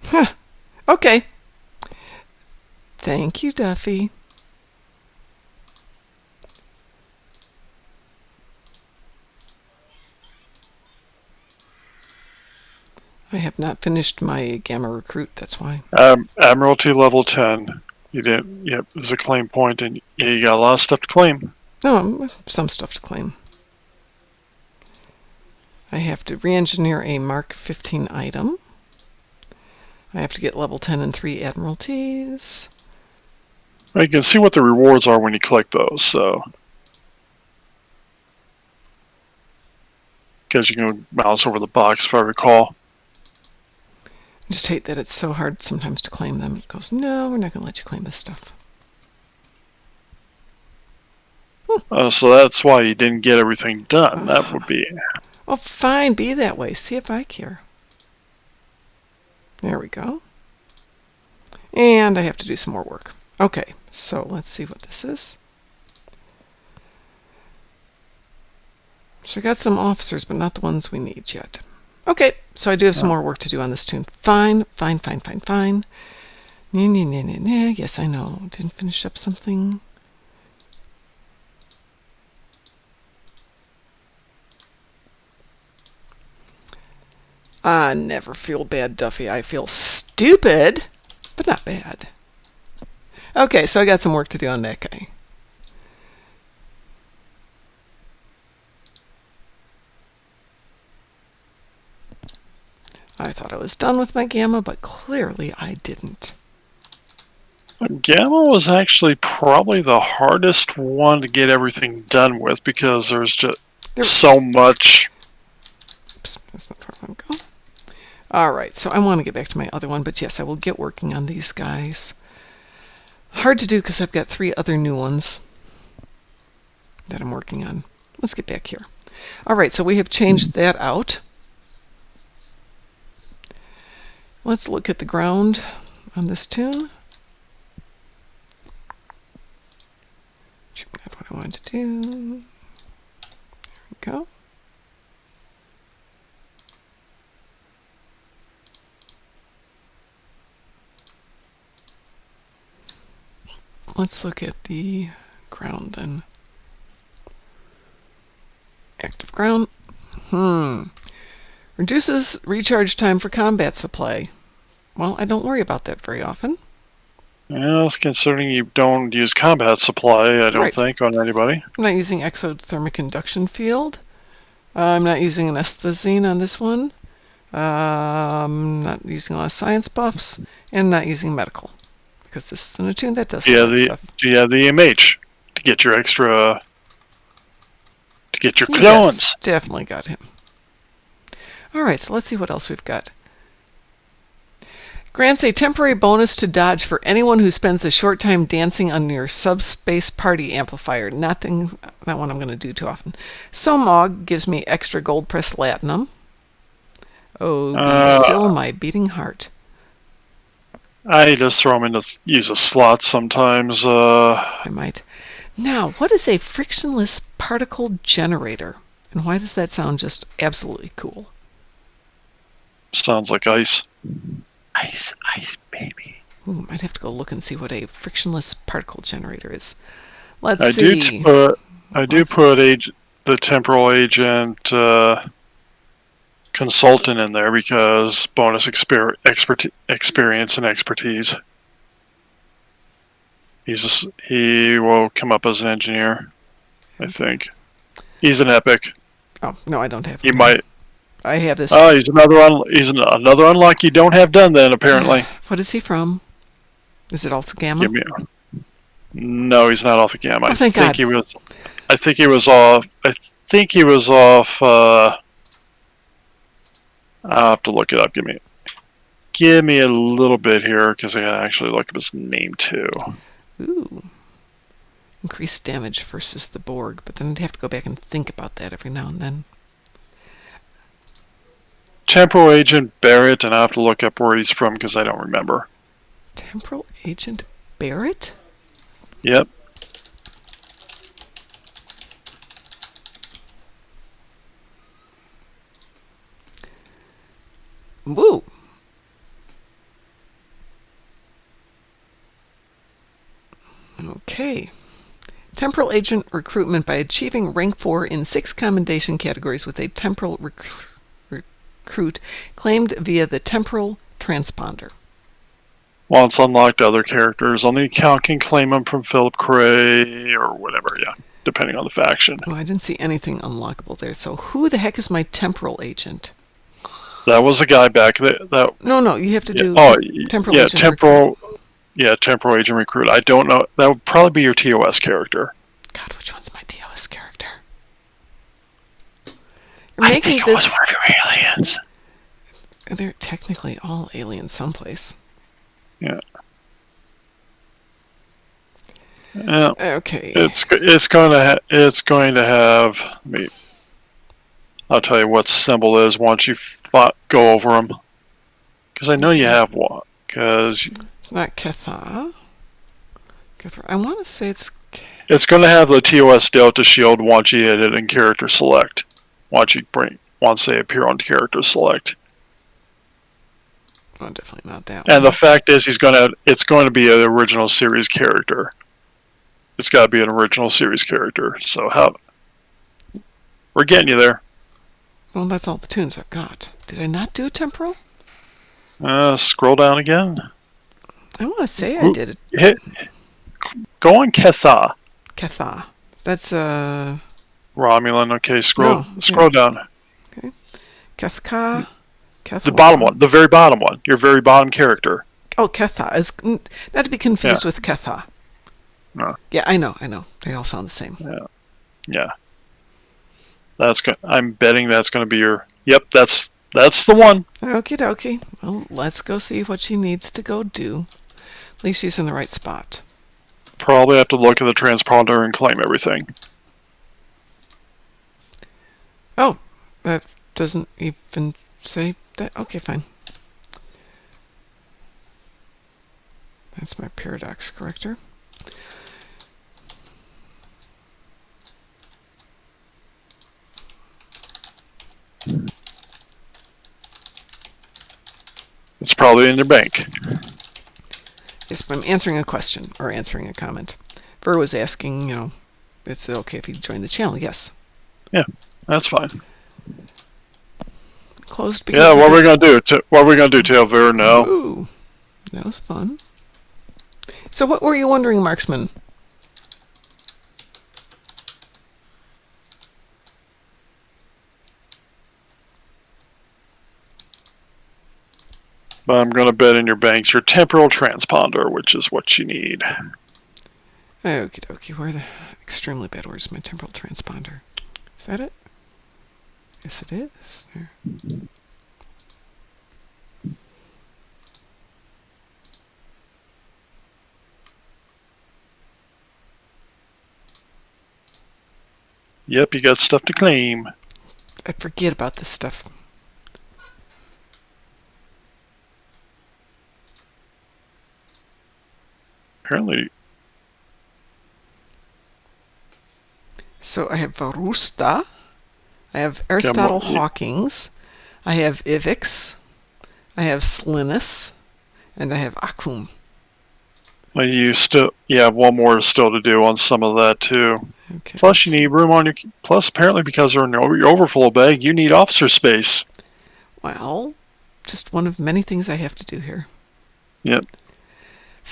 Huh. Okay. Thank you, Duffy. I have not finished my Gamma Recruit, that's why. Admiralty level 10. You didn't. Yep, there's a claim point, and you got a lot of stuff to claim. No, some stuff to claim. I have to re-engineer a Mark 15 item. I have to get level 10 and 3 Admiralties. Well, you can see what the rewards are when you collect those, so. Because you can mouse over the box, if I recall. I just hate that it's so hard sometimes to claim them. It goes, no, we're not going to let you claim this stuff. So that's why you didn't get everything done. That would be. Well, fine, be that way. See if I care. There we go. And I have to do some more work. Okay, so let's see what this is. So I got some officers, but not the ones we need yet. Okay, so I do have some more work to do on this tune. Fine. Yes, I know. Didn't finish up something. I never feel bad, Duffy. I feel stupid, but not bad. Okay, so I got some work to do on that guy. I thought I was done with my Gamma, but clearly I didn't. Gamma was actually probably the hardest one to get everything done with because there's just so much. Oops, that's not where I want to go. Alright, so I want to get back to my other one, but yes, I will get working on these guys. Hard to do because I've got 3 other new ones that I'm working on. Let's get back here. Alright, so we have changed that out. Let's look at the ground on this tune. That's what I wanted to do. There we go. Let's look at the ground then. Active ground. Reduces recharge time for combat supply. Well, I don't worry about that very often. Yes, considering you don't use combat supply, I don't think, on anybody. I'm not using exothermic induction field. I'm not using anesthetizine on this one. I'm not using a lot of science buffs, and not using medical. Because this is an attune that does stuff. Do you have the EMH to get your extra... to get your clones? Yes, definitely got him. Alright, so let's see what else we've got. Grants a temporary bonus to dodge for anyone who spends a short time dancing on your subspace party amplifier. Not one I'm going to do too often. Somog gives me extra gold press latinum. Oh, be still my beating heart. I just throw them in to use a slot sometimes. I might. Now, what is a frictionless particle generator? And why does that sound just absolutely cool? Sounds like ice. Ice, ice, baby. Ooh, might have to go look and see what a frictionless particle generator is. Let's see. I do put the temporal agent consultant in there because bonus experience and expertise. He will come up as an engineer, I think. He's an epic. Oh no, I don't have. He might. I have this. Oh, he's another unlock you don't have done then, apparently. What is he from? Is it also Gamma? No, he's not Alpha Gamma. Oh, thank God. I think he was off. I'll have to look it up. Give me a little bit here because I gotta actually look up his name too. Ooh. Increased damage versus the Borg, but then I'd have to go back and think about that every now and then. Temporal Agent Barrett, and I have to look up where he's from because I don't remember. Temporal Agent Barrett? Yep. Woo! Okay. Temporal Agent recruitment by achieving rank 4 in 6 commendation categories with a temporal recruit claimed via the temporal transponder. Once unlocked, other characters on the account can claim them from Philip Cray or whatever, yeah, depending on the faction. Oh, I didn't see anything unlockable there. So who the heck is my temporal agent? That was a guy back there. No, you have to do temporal agent. Temporal agent recruit. I don't know. That would probably be your TOS character. God, which one's my TOS character? I think it was one of your aliens. They're technically all aliens someplace. Yeah. Okay. It's going to have. I'll tell you what symbol is once you go over them, because I know you have one. Because it's not Ketha. I want to say it's. It's going to have the TOS Delta shield once you hit it in character select. Once they appear on character select. Oh, definitely not that one. And the fact is, it's going to be an original series character. It's got to be an original series character. So we're getting you there. Well, that's all the tunes I've got. Did I not do a temporal? Scroll down again. I want to say I did it. Go on Ketha. Ketha. That's Romulan. Okay, scroll down. Okay. Kethka. The bottom one, the very bottom one, your very bottom character. Oh, Ketha is not to be confused with Ketha. No. Yeah, I know. They all sound the same. Yeah. I'm betting that's going to be your. Yep, that's the one. Okie dokie. Well, let's go see what she needs to go do. At least she's in the right spot. Probably have to look at the transponder and claim everything. Oh, that doesn't even say that. Okay, fine. That's my paradox corrector. It's probably in your bank. Yes, but I'm answering a question or answering a comment. Ver was asking, it's okay if you join the channel. Yes. Yeah, that's fine. Closed because Yeah, what are we gonna do? What are we gonna do? Tell Ver no. Ooh, that was fun. So what were you wondering, Marksman? But I'm gonna bet in your bank's your temporal transponder, which is what you need. Okie dokie, where the extremely bad words, my temporal transponder. Is that it? Yes, it is. There. Yep, you got stuff to claim. I forget about this stuff. Apparently. So I have Varusta, I have Aristotle Hawkins, I have Ivix, I have Slinus, and I have Akum. Well, you have one more still to do on some of that too. Okay. Plus, you need room on your. Plus, apparently, because they're in your overflow bag, you need officer space. Well, just one of many things I have to do here. Yep.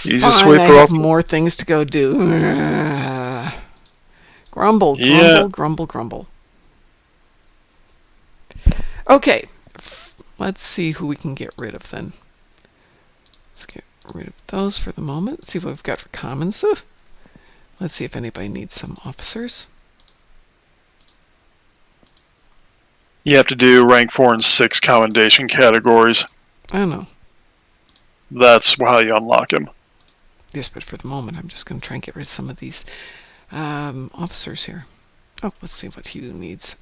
Easiest way for more things to go do. Grumble, grumble, grumble, grumble. Okay, let's see who we can get rid of then. Let's get rid of those for the moment. See what we've got for commons. Let's see if anybody needs some officers. You have to do rank 4 and 6 commendation categories. I don't know. That's how you unlock them. Yes, but for the moment, I'm just going to try and get rid of some of these officers here. Oh, let's see what Hugh needs.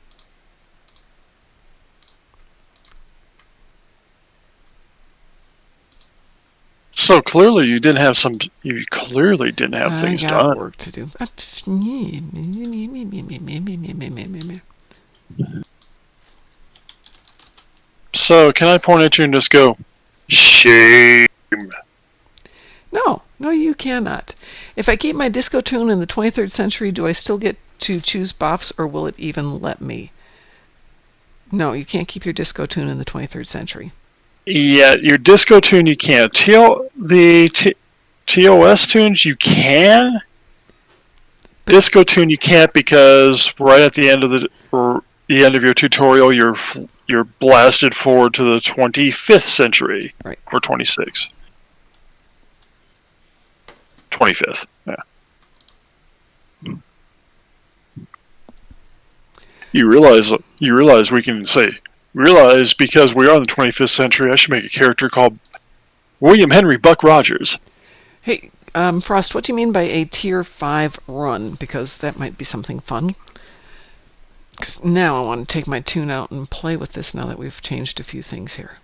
So clearly, you didn't have some. You clearly didn't have things I got done. work to do. So can I point at you and just go, shame? No, you cannot. If I keep my disco tune in the 23rd century, do I still get to choose buffs, or will it even let me? No, you can't keep your disco tune in the 23rd century. Yeah, your disco tune you can't. TOS tunes you can. But disco tune you can't, because right at the end of the end of your tutorial, you're blasted forward to the 25th century, right, or 26th. 25th. Yeah. You realize we can say, because we are in the 25th century, I should make a character called William Henry Buck Rogers. Hey, Frost, what do you mean by a tier 5 run? Because that might be something fun. Because now I want to take my tune out and play with this now that we've changed a few things here.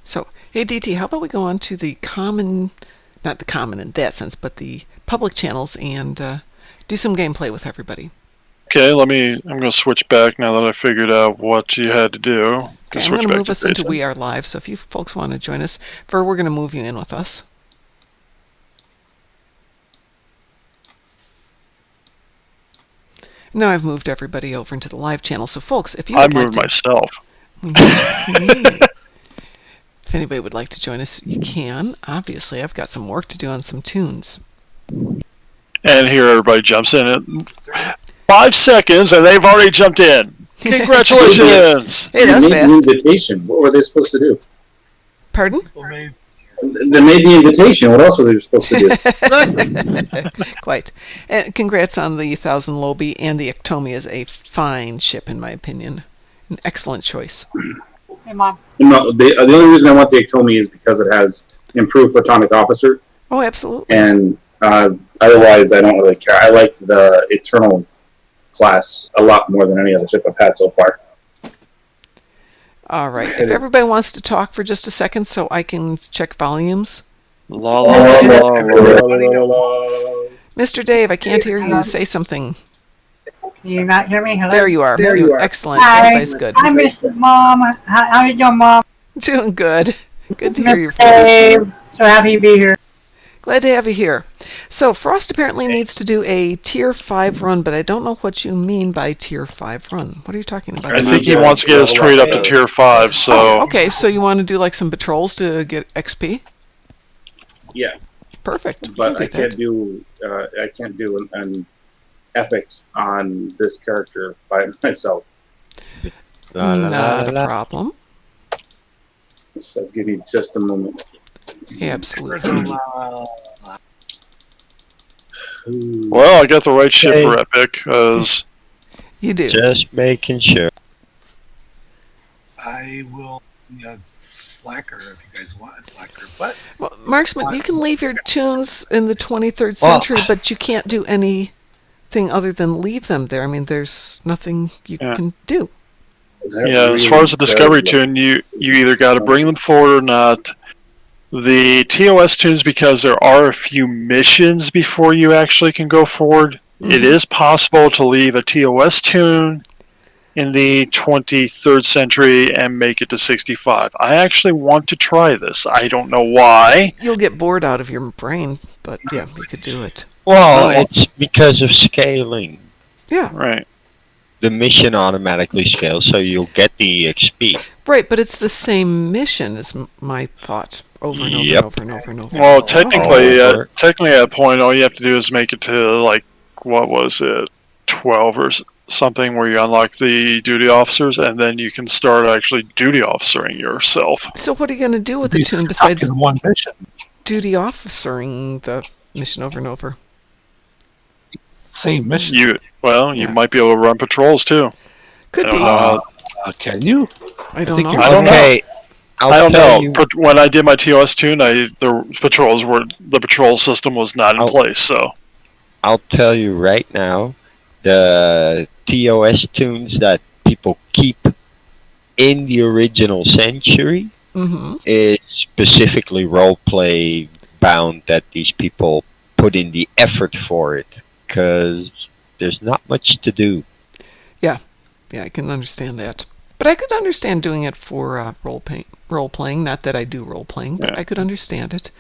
So, hey DT, how about we go on to the common, not the common in that sense, but the public channels and do some gameplay with everybody. Okay, I'm going to switch back now that I figured out what you had to do. Okay, I'm going to move us into We Are Live, so if you folks want to join us, we're going to move you in with us. Now I've moved everybody over into the live channel, so folks, if you would I moved myself. If anybody would like to join us, you can. Obviously, I've got some work to do on some tunes. And here everybody jumps in at 5 seconds, and they've already jumped in. Congratulations! Hey, that's made fast. the invitation. What were they supposed to do? Pardon? They made the invitation. What else were they supposed to do? Quite. And congrats on the 1000 Lobby, and the Ectomi is a fine ship, in my opinion. An excellent choice. Hey, Mom. No, the only reason I want the Ectomi is because it has improved photonic officer. Oh, absolutely. And otherwise, I don't really care. I like the Eternal class a lot more than any other ship I've had so far. All right. If everybody wants to talk for just a second so I can check volumes. La la la la la la. Mr. Dave, I can't hear you. Say something. Can you not hear me? Hello? There you are. There you are. Excellent. Hi. Everybody's good. I miss Mom. How you doing, Mom? Doing good. Good to hear your Mr. voice. Dave. So happy to be here. Glad to have you here. So Frost apparently needs to do a tier 5 run, but I don't know what you mean by tier 5 run. What are you talking about? I think he wants to get his trade up to tier 5, so... Oh, okay, so you want to do like some patrols to get XP? Yeah, Perfect. but You I can do can't do an epic on this character by myself. that. Not a problem. So give me just a moment. Absolutely. Well, I got the right ship for epic, because... You do. Just making sure. I will be a slacker if you guys want a slacker, but Well, Marksman, you can leave your tunes in the 23rd century, but you can't do anything other than leave them there. I mean, there's nothing you can do. Yeah, as far as the Discovery tune, you either got to bring them forward or not. The TOS tunes, because there are a few missions before you actually can go forward, it is possible to leave a TOS tune in the 23rd century and make it to 65. I actually want to try this. I don't know why. You'll get bored out of your brain, but yeah, you could do it. Well, it's because of scaling. Yeah. Right. The mission automatically scales, so you'll get the XP. Right, but it's the same mission, is my thought. Over and over Yep. and over and over and over. Well, technically Oh. at that point, all you have to do is make it to, like, what was it, 12 or something, where you unlock the duty officers, and then you can start actually duty officering yourself. So what are you going to do with the be tune stuck besides in one mission. duty officering the mission over and over? Same mission. You Yeah. might be able to run patrols too. Could I be. don't know. Can you? I don't think know. you're I don't know. Okay, I I'll don't tell know. you. When I did my TOS tune, the patrol system was not in place. So I'll tell you right now, the TOS tunes that people keep in the original century Mm-hmm. is specifically roleplay bound, that these people put in the effort for it, because there's not much to do. Yeah, I can understand that. But I could understand doing it for role playing. Not that I do role playing, but I could understand it.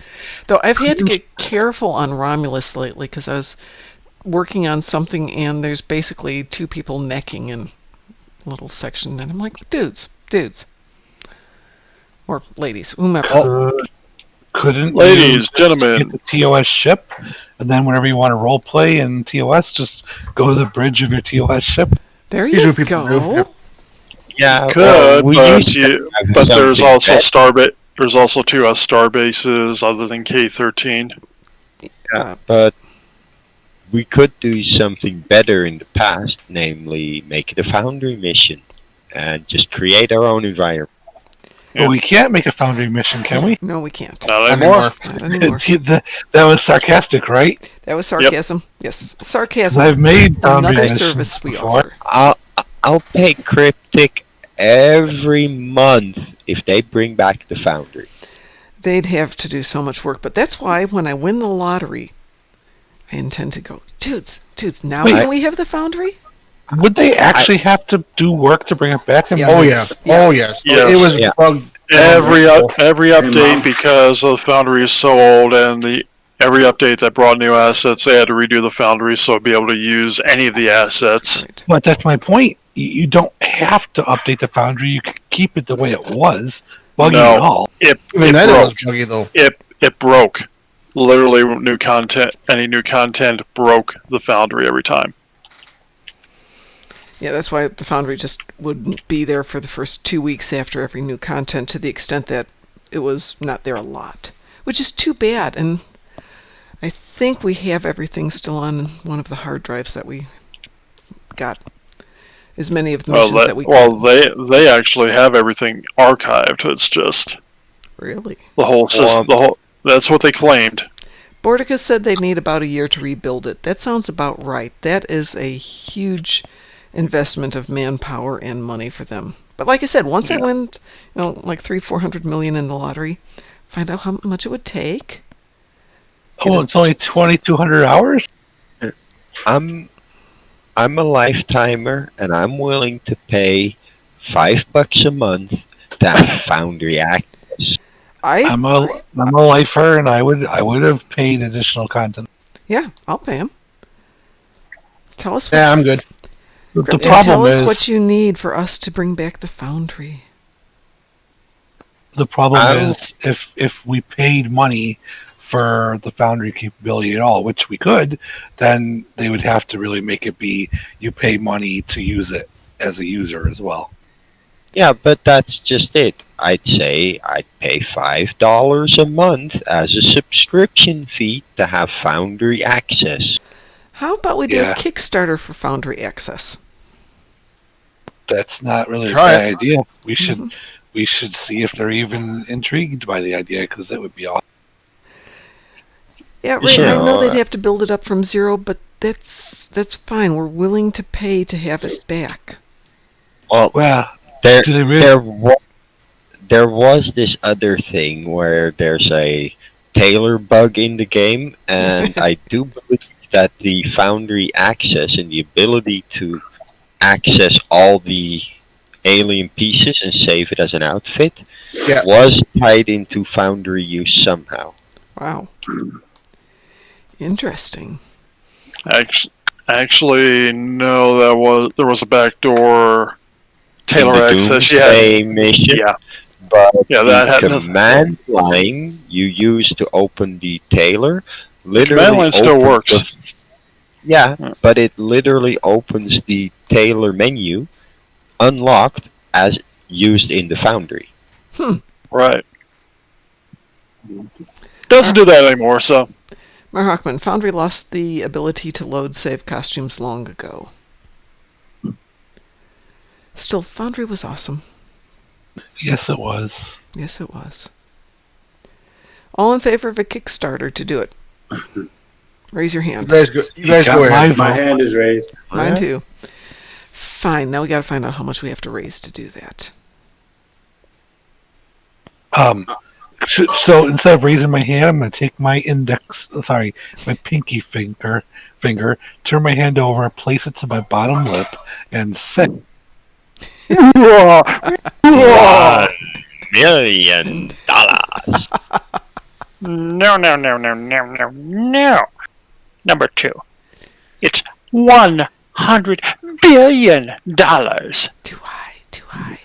Though I've had to get careful on Romulus lately because I was working on something and there's basically two people necking in a little section, and I'm like, dudes, or ladies, whomever. Couldn't Ladies, you just gentlemen. get the TOS ship, and then whenever you want to role play in TOS, just go to the bridge of your TOS ship? There Usually you people go. do. Yeah, could, we but used to have but there's something also that- there's also 2 star bases other than K13. but we could do something better in the past, namely make it a Foundry mission and just create our own environment. But we can't make a Foundry mission, can we? No, we can't. Not anymore. Not anymore. That was sarcastic, right? That was sarcasm. Yes, 'Cause sarcasm. I've made Foundry Another missions service we before. offer. I'll pay Cryptic every month if they bring back the Foundry. They'd have to do so much work, but that's why when I win the lottery, I intend to go, dudes, now Wait. can we have the Foundry? Would they actually have to do work to bring it back? Yeah. Oh yes. Yeah. Oh yes. Yes. It was Yeah. bugged. Every update, Mom. because the Foundry is so old, and every update that brought new assets, they had to redo the Foundry so be able to use any of the assets. Right. But that's my point. You don't have to update the Foundry. You can keep it the way it was, buggy No. and all. Even then, it was broke. buggy though. It broke. Literally, any new content broke the Foundry every time. Yeah, that's why the Foundry just wouldn't be there for the first 2 weeks after every new content, to the extent that it was not there a lot, which is too bad. And I think we have everything still on one of the hard drives that we got. As many of the missions that we they actually have everything archived. It's just really. the whole system. That's what they claimed. Bordicus said they'd need about a year to rebuild it. That sounds about right. That is a huge investment of manpower and money for them. But like I said, once I win, like 300-400 million in the lottery, find out how much it would take. Oh, it's only 2,200 hours? I'm a lifetimer, and I'm willing to pay $5 a month to have Foundry access. I'm a lifer, and I would have paid additional content. Yeah, I'll pay him. Tell us. Yeah, I'm good. The Cryptic, problem tell us is what you need for us to bring back the Foundry. the problem is if we paid money for the Foundry capability at all, which we could, then they would have to really make it be you pay money to use it as a user as well. Yeah, but that's just it. I'd say I'd pay $5 a month as a subscription fee to have Foundry access. How about we do a Kickstarter for Foundry access? That's not really Try a bad it. idea. We should see if they're even intrigued by the idea, because that would be awesome. Yeah, right. I know they'd have to build it up from zero, but that's fine. We're willing to pay to have it back. Well, Do they really? there was this other thing where there's a Taylor bug in the game, and I do believe that the Foundry access and the ability to access all the alien pieces and save it as an outfit was tied into Foundry use somehow. Wow. Interesting. Actually, no, there was a backdoor Taylor in the access. Doomsday mission, Yeah. but that had the nothing. command line you use to open the Taylor literally command line still opens works. but it literally opens the Taylor menu unlocked as used in the Foundry. Right. Doesn't do that anymore, so. Marhockman, Foundry lost the ability to load save costumes long ago. Still, Foundry was awesome. Yes, it was. Yes, it was. All in favor of a Kickstarter to do it? Raise your hand. You guys got go my ahead. vote. My hand is raised. Mine too. Fine, now we gotta find out how much we have to raise to do that. So instead of raising my hand, I'm going to take my my pinky finger, turn my hand over, place it to my bottom lip, and say, $1 million. No. Number 2. It's $100 billion. Too high, too high.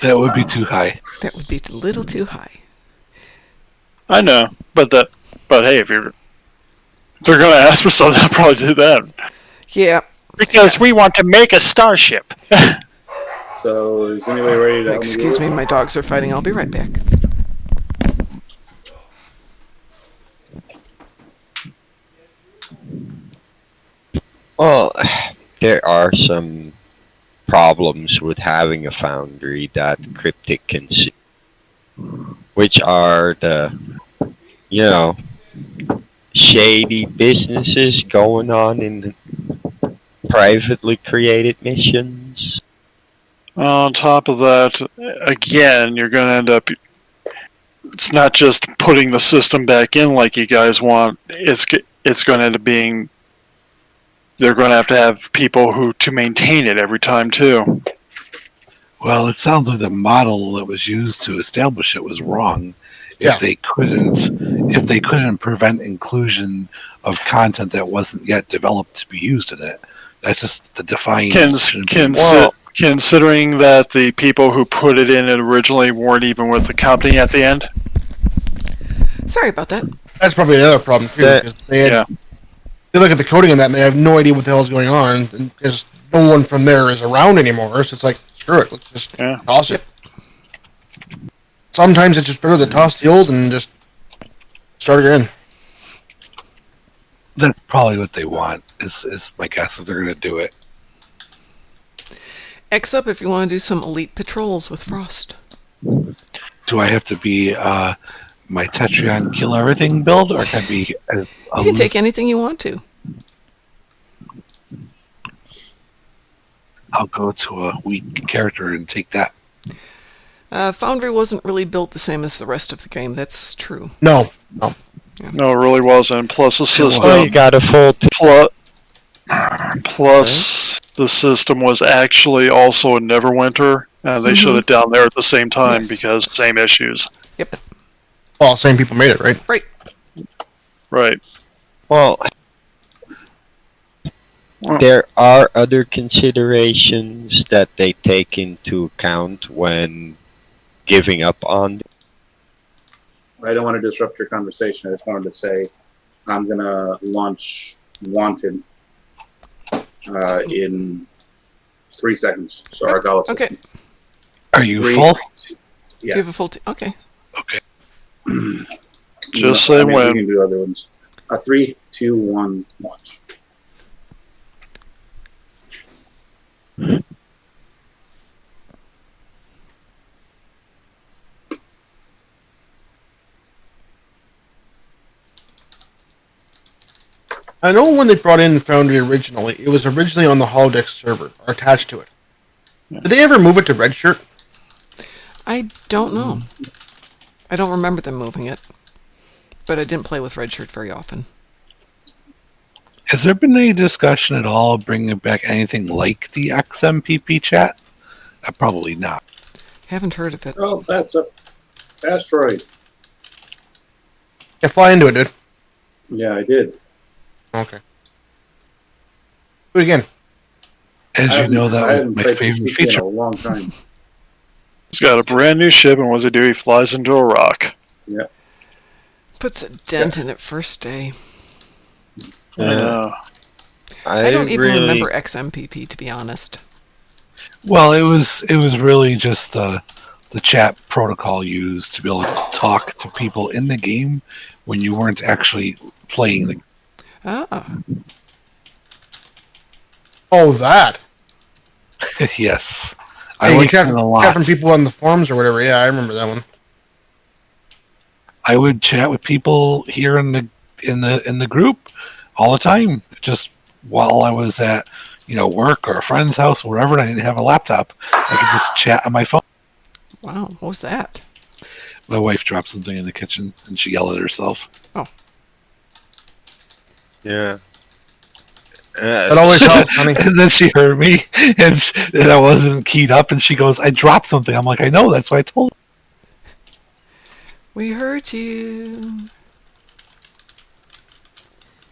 that would be too high. That would be a little too high. I know, but hey, if they're going to ask for something, I'll probably do that. Yeah. Because we want to make a starship. So is anybody ready to help me? Excuse me, my dogs are fighting. I'll be right back. Well, there are some problems with having a Foundry that Cryptic can see, which are the, shady businesses going on in privately created missions. On top of that, again, you're going to end up. It's not just putting the system back in like you guys want. It's going to end up being. They're going to have people to maintain it every time too. Well, it sounds like the model that was used to establish it was wrong. If they couldn't prevent inclusion of content that wasn't yet developed to be used in it, that's just the defying. Considering that the people who put it in originally weren't even with the company at the end. Sorry about that. That's probably another problem too. Because they look at the coding on that and they have no idea what the hell is going on, because no one from there is around anymore. So it's like, screw it, let's just toss it. Sometimes it's just better to toss the old and just start again. That's probably what they want. Is my guess if they're going to do it. X up if you want to do some elite patrols with Frost. Do I have to be my Tetrion kill everything build, or can I be? You can take anything you want to. I'll go to a weak character and take that. Foundry wasn't really built the same as the rest of the game. That's true. No. No, it really wasn't. Plus the Well, system. you got a full. Plus the system was actually also in Neverwinter, and they shut it down there at the same time because same issues. Yep. Well, same people made it, right? Right. Well, there are other considerations that they take into account when giving up on. I don't want to disrupt your conversation. I just wanted to say I'm going to launch Wanted in 3 seconds. So our Gala Okay. system. Are you 3, full? Do Yeah. you have a full team? Okay. Okay. Just say We when. can do other ones. 3, 2, 1, launch. I know when they brought in Foundry originally, it was originally on the holodeck server, or attached to it. Did they ever move it to Redshirt? I don't know. I don't remember them moving it. But I didn't play with Redshirt very often. Has there been any discussion at all of bringing back anything like the XMPP chat? Probably not. Haven't heard of it. Oh, that's a asteroid. Yeah, fly into it, dude. Yeah, I did. Okay. Do it again. As you know, I that was haven't my played favorite this feature. in a long time. He's got a brand new ship, and what does he do? He flies into a rock. Yeah. Puts a dent in it first day. I know. I don't even remember XMPP, to be honest. Well, it was really just the chat protocol used to be able to talk to people in the game when you weren't actually playing the. Ah. Oh, that. Yes, I I like chat it a from lot. people on the forums or whatever. Yeah, I remember that one. I would chat with people here in the group all the time, just while I was at work or a friend's house or wherever, and I didn't have a laptop. I could just chat on my phone. Wow, what was that? My wife dropped something in the kitchen and she yelled at herself. Oh. Yeah. That always helps, honey. And then she heard me and I wasn't keyed up, and she goes, "I dropped something." I'm like, "I know, that's why I told her." We heard you.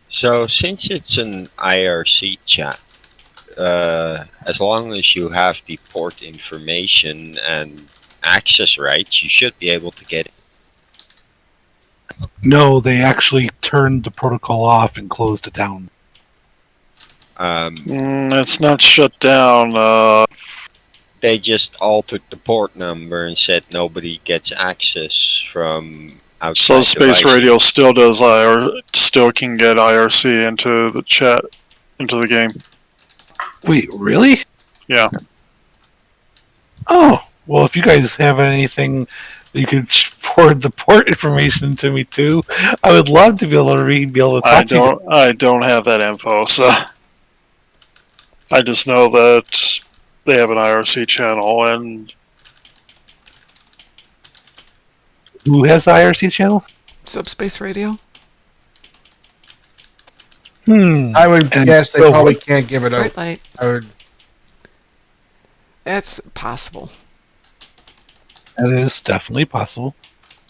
So since it's an IRC chat, as long as you have the port information and access rights, you should be able to get it. No, they actually turned the protocol off and closed it down. It's not shut down. They just altered the port number and said nobody gets access from outside. Subspace devices. Radio still can get IRC into the chat, into the game. Wait, really? Yeah. Oh, well, if you guys have anything that you could forward the port information to me too, I would love to be able to read, be able to talk to you. I don't have that info, so I just know that they have an IRC channel, and Who has the IRC channel? Subspace Radio? I would And guess they so probably what- can't give it Bright out. light. I would. That's possible. That is definitely possible.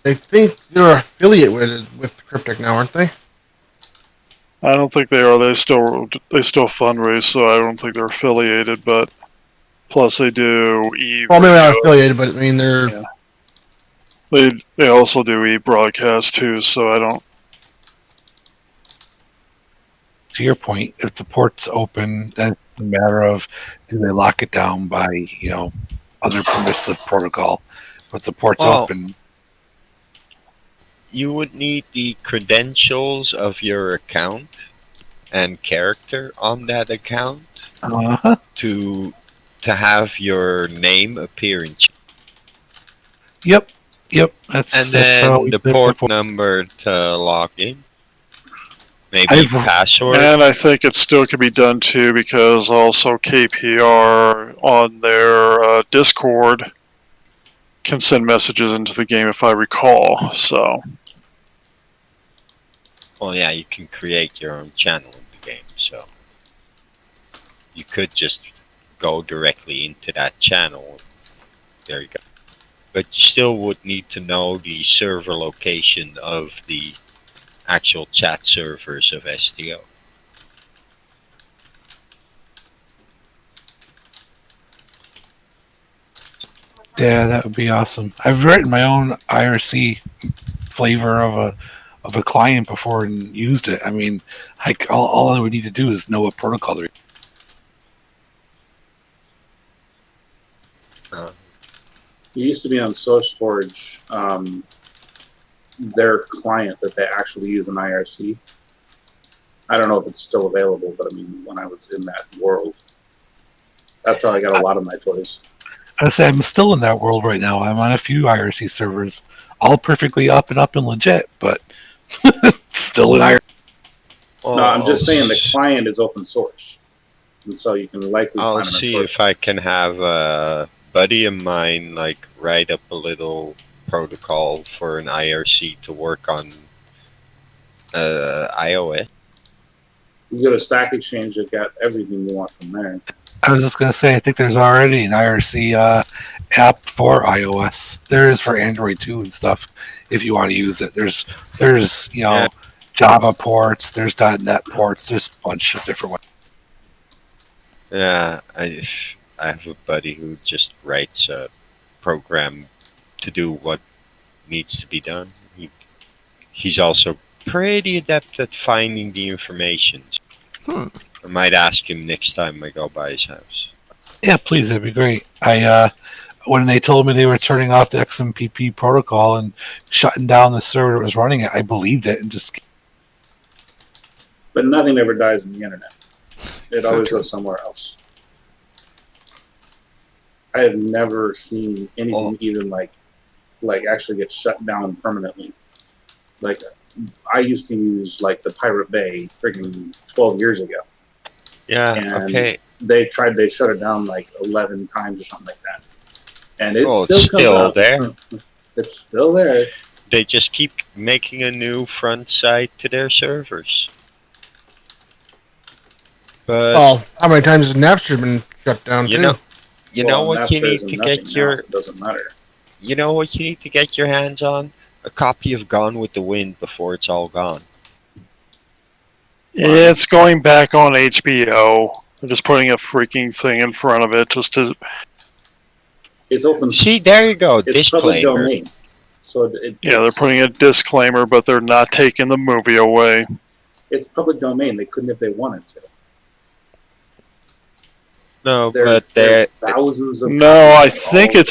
They think they're affiliate with Cryptic now, aren't they? I don't think they are. They still fundraise, so I don't think they're affiliated. But plus, they do Well, maybe not affiliated, but I mean they're. Yeah. They also do e-broadcast too. So I don't. To your point, if the port's open, then it's a matter of do they lock it down by other permissive protocol. But the port's Well, open. You would need the credentials of your account and character on that account Uh-huh. to have your name appear in chat. Yep. That's And that's how then we the did it port before. number to log in. Maybe I've- password. And I think it still can be done too, because also KPR on their Discord can send messages into the game, if I recall. So, Well, yeah, you can create your own channel in the game, so you could just go directly into that channel. There you go. But you still would need to know the server location of the actual chat servers of STO. Yeah, that would be awesome. I've written my own IRC flavor of a client before and used it. I mean, all I would need to do is know what protocol they're. It used to be on SourceForge, their client that they actually use in IRC. I don't know if it's still available, but I mean, when I was in that world, that's how I got a lot of my toys. I say I'm still in that world right now. I'm on a few IRC servers, all perfectly up and legit, but still in IRC. Oh, No, I'm just saying the client is open source, and so you can likely I'll find it on see source. if I can have a buddy of mine like write up a little protocol for an IRC to work on iOS. You go to Stack Exchange, you've got everything you want from there. I was just gonna say, I think there's already an IRC app for iOS. There is for Android too and stuff. If you want to use it, there's Yeah. Java ports, there's .NET ports, there's a bunch of different ones. Yeah, I have a buddy who just writes a program to do what needs to be done. He's also pretty adept at finding the information. I might ask him next time I go by his house. Yeah, please, that'd be great. When they told me they were turning off the XMPP protocol and shutting down the server that was running it, I believed it and just. But nothing ever dies on the internet. It So always true. goes somewhere else. I have never seen anything even like actually get shut down permanently. Like I used to use like the Pirate Bay friggin' 12 years ago. Yeah, And okay. They shut it down like 11 times or something like that. And it Oh, still it's comes still up. there. It's still there. They just keep making a new front side to their servers. But Well, how many times has Napster been shut down you too? know, you know Well, what you Napster need isn't to nothing get now, your so it doesn't matter. you know what you need to get your hands on? A copy of Gone with the Wind before it's all gone. it's going back on HBO. They're just putting a freaking thing in front of it just to. It's open. See, there you go. It's public Disclaimer. domain. So Yeah, they're putting a disclaimer, but they're not taking the movie away. it's public domain. They couldn't if they wanted to. No, There's but they're thousands of. No, I copies of think all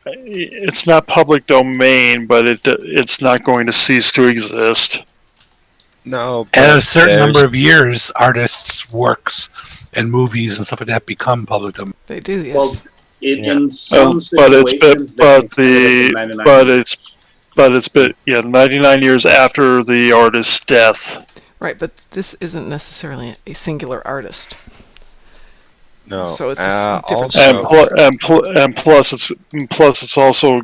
it's not public domain, but it's not going to cease to exist. no. At a but certain there's- number of years, artists' works and movies and stuff like that become public domain. They do, yes. Well, Yeah. in some But it's situations, they but consider it the 99 but years. it's been 99 years after the artist's death. Right, but this isn't necessarily a singular artist. No. So it's a different also, And plus it's also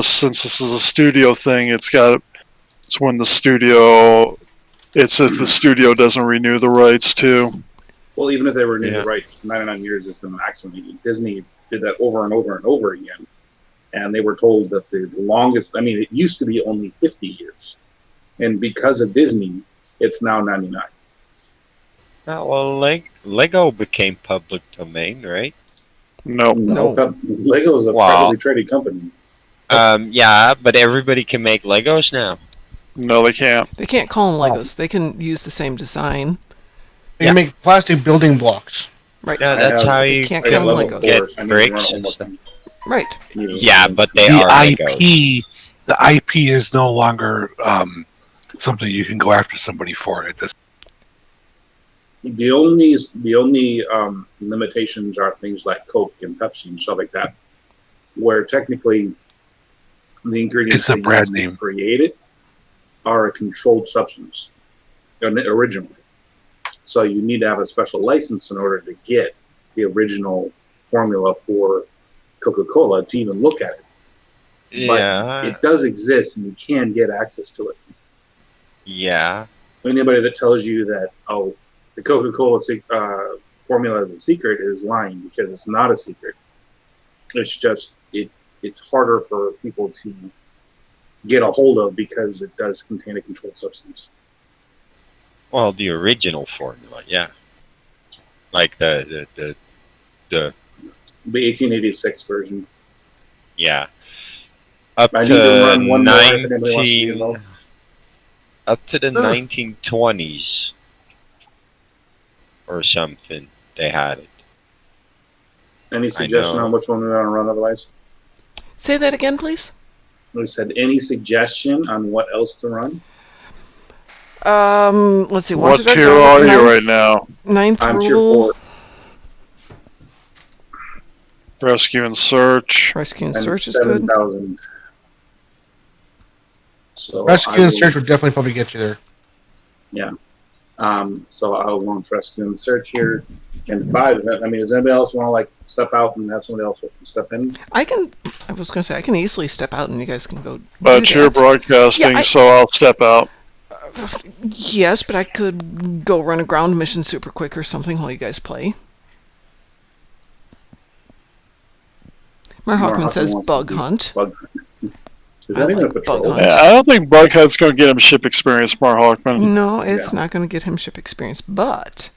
since this is a studio thing, it's when the studio it's if the studio doesn't renew the rights too. Well, even if they renew Yeah. the rights, 99 years is the maximum. Disney did that over and over and over again. And they were told that the longest, it used to be only 50 years. And because of Disney, it's now 99. well, Lego became public domain, right? No. No. Lego is a Wow. privately traded company. Yeah, but everybody can make Legos now. No, they can't. They can't call them Legos. They can use the same design. They can make plastic building blocks. Right. Yeah, that's how you can't I got call them level Legos. get 4, so I need to bricks run and almost stuff. Right. Yeah, but they The are IP, Legos. the IP is no longer something you can go after somebody for at this. The only limitations are things like Coke and Pepsi and stuff like that, where technically the ingredients It's a they brand use to name. create it are a controlled substance. originally. So you need to have a special license in order to get the original formula for Coca-Cola to even look at it. Yeah. But it does exist, and you can get access to it. Yeah. Anybody that tells you that, oh, the Coca-Cola formula is a secret is lying, because it's not a secret. It's just it's harder for people to get a hold of because it does contain a controlled substance. Well, the original formula, yeah. Like the 1886 version. yeah. Up I need to to run one more if anybody wants to be 19 involved. up to the 1920s or something, they had it. Any suggestion know. on which one we want to run otherwise? Say that again, please. We said any suggestion on what else to run? Let's see. What Wanted Dark tier Dawn, are you ninth- right now? Ninth I'm tier rule. 4. Rescue and search. Rescue and And search is good. 7,000. So Rescue and search would definitely probably get you there. Yeah. So I'll launch rescue and search here. And 5. I mean, does anybody else want to step out and have somebody else step in? I was going to say I can easily step out and you guys can go. But do you're that. broadcasting, Yeah, so I'll step out. Yes, but I could go run a ground mission super quick or something while you guys play. Mar Hockman says wants to bug do hunt. Bug hunt. Is that I even a like bug patrol? hunt. Yeah, I don't think Bughead's going to get him ship experience, Mar Hockman. No, it's Yeah. not going to get him ship experience, but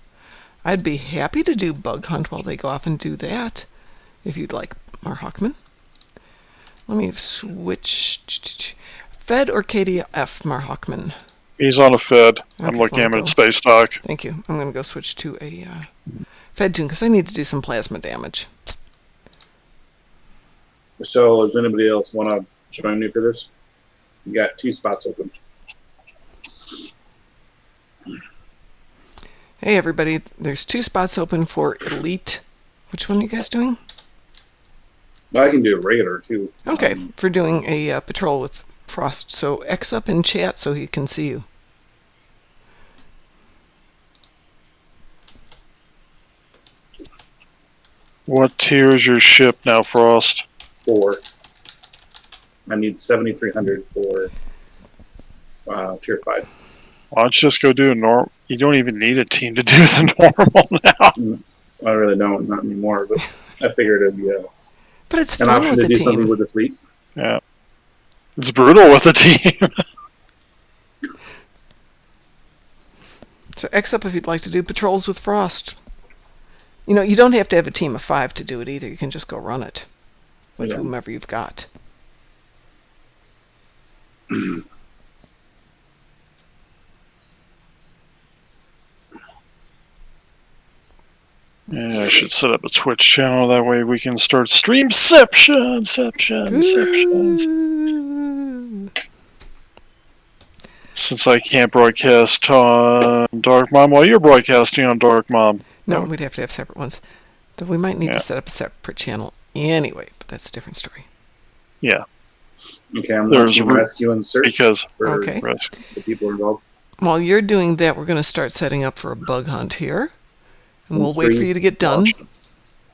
I'd be happy to do bug hunt while they go off and do that, if you'd like, Mar Hockman. Let me switch. Fed or KDF, Mar Hockman? He's on a Fed. I'm Okay, looking at him I'll at go. Space Dock. Thank you. I'm going to go switch to a Fed tune because I need to do some plasma damage. So does anybody else want to join me for this? You got 2 spots open. Hey, everybody. There's 2 spots open for Elite. Which one are you guys doing? Well, I can do a regular too. Okay, for doing a patrol with Frost. So X up in chat so he can see you. What tier is your ship now, Frost? 4. I need 7,300 for tier 5. Why don't you just go do a normal? You don't even need a team to do the normal now. I really don't, not anymore. But I figured it'd be But it's an fun option with to the do something team. with the fleet. Yeah. It's brutal with a team. So X up if you'd like to do patrols with Frost. You know, you don't have to have a team of 5 to do it either. You can just go run it with Yeah. whomever you've got. Yeah, I should set up a Twitch channel. That way we can start streamception. Since I can't broadcast on Darkmom, well, you're broadcasting on Darkmom. No, we'd have to have separate ones. Though we might need Yeah. to set up a separate channel anyway, but that's a different story. Yeah, Okay, I'm There's launching room- rescue and search because for Okay. rest. the people involved. While you're doing that, we're going to start setting up for a bug hunt here. And we'll wait for 3, you to get done.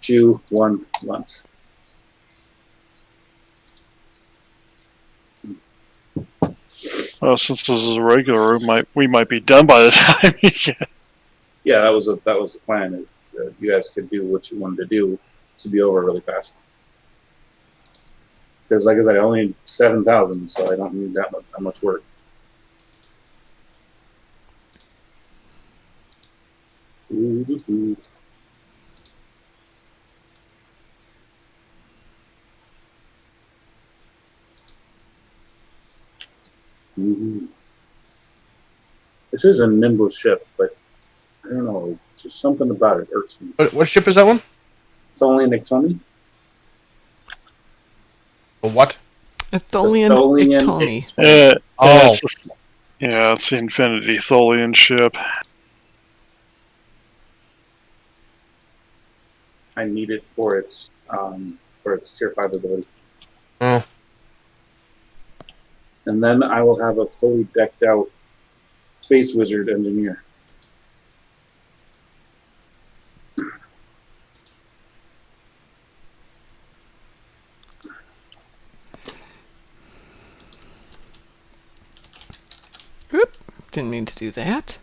2, 1, launch. Well, since this is a regular, we might be done by the time you get. Yeah, that was the plan. Is you guys could do what you wanted to do to be over really fast. Because, like I said, I only need 7,000, so I don't need that much work. Ooh. This is a nimble ship, but I don't know. Just something about it irks me. What ship is that one? It's only an Ictomi. The what? Atholian Atholian Ictomi. Oh. It's the Infinity Tholian ship. I need it for its tier 5 ability. Oh. And then I will have a fully decked out Space Wizard engineer. Oop, didn't mean to do that.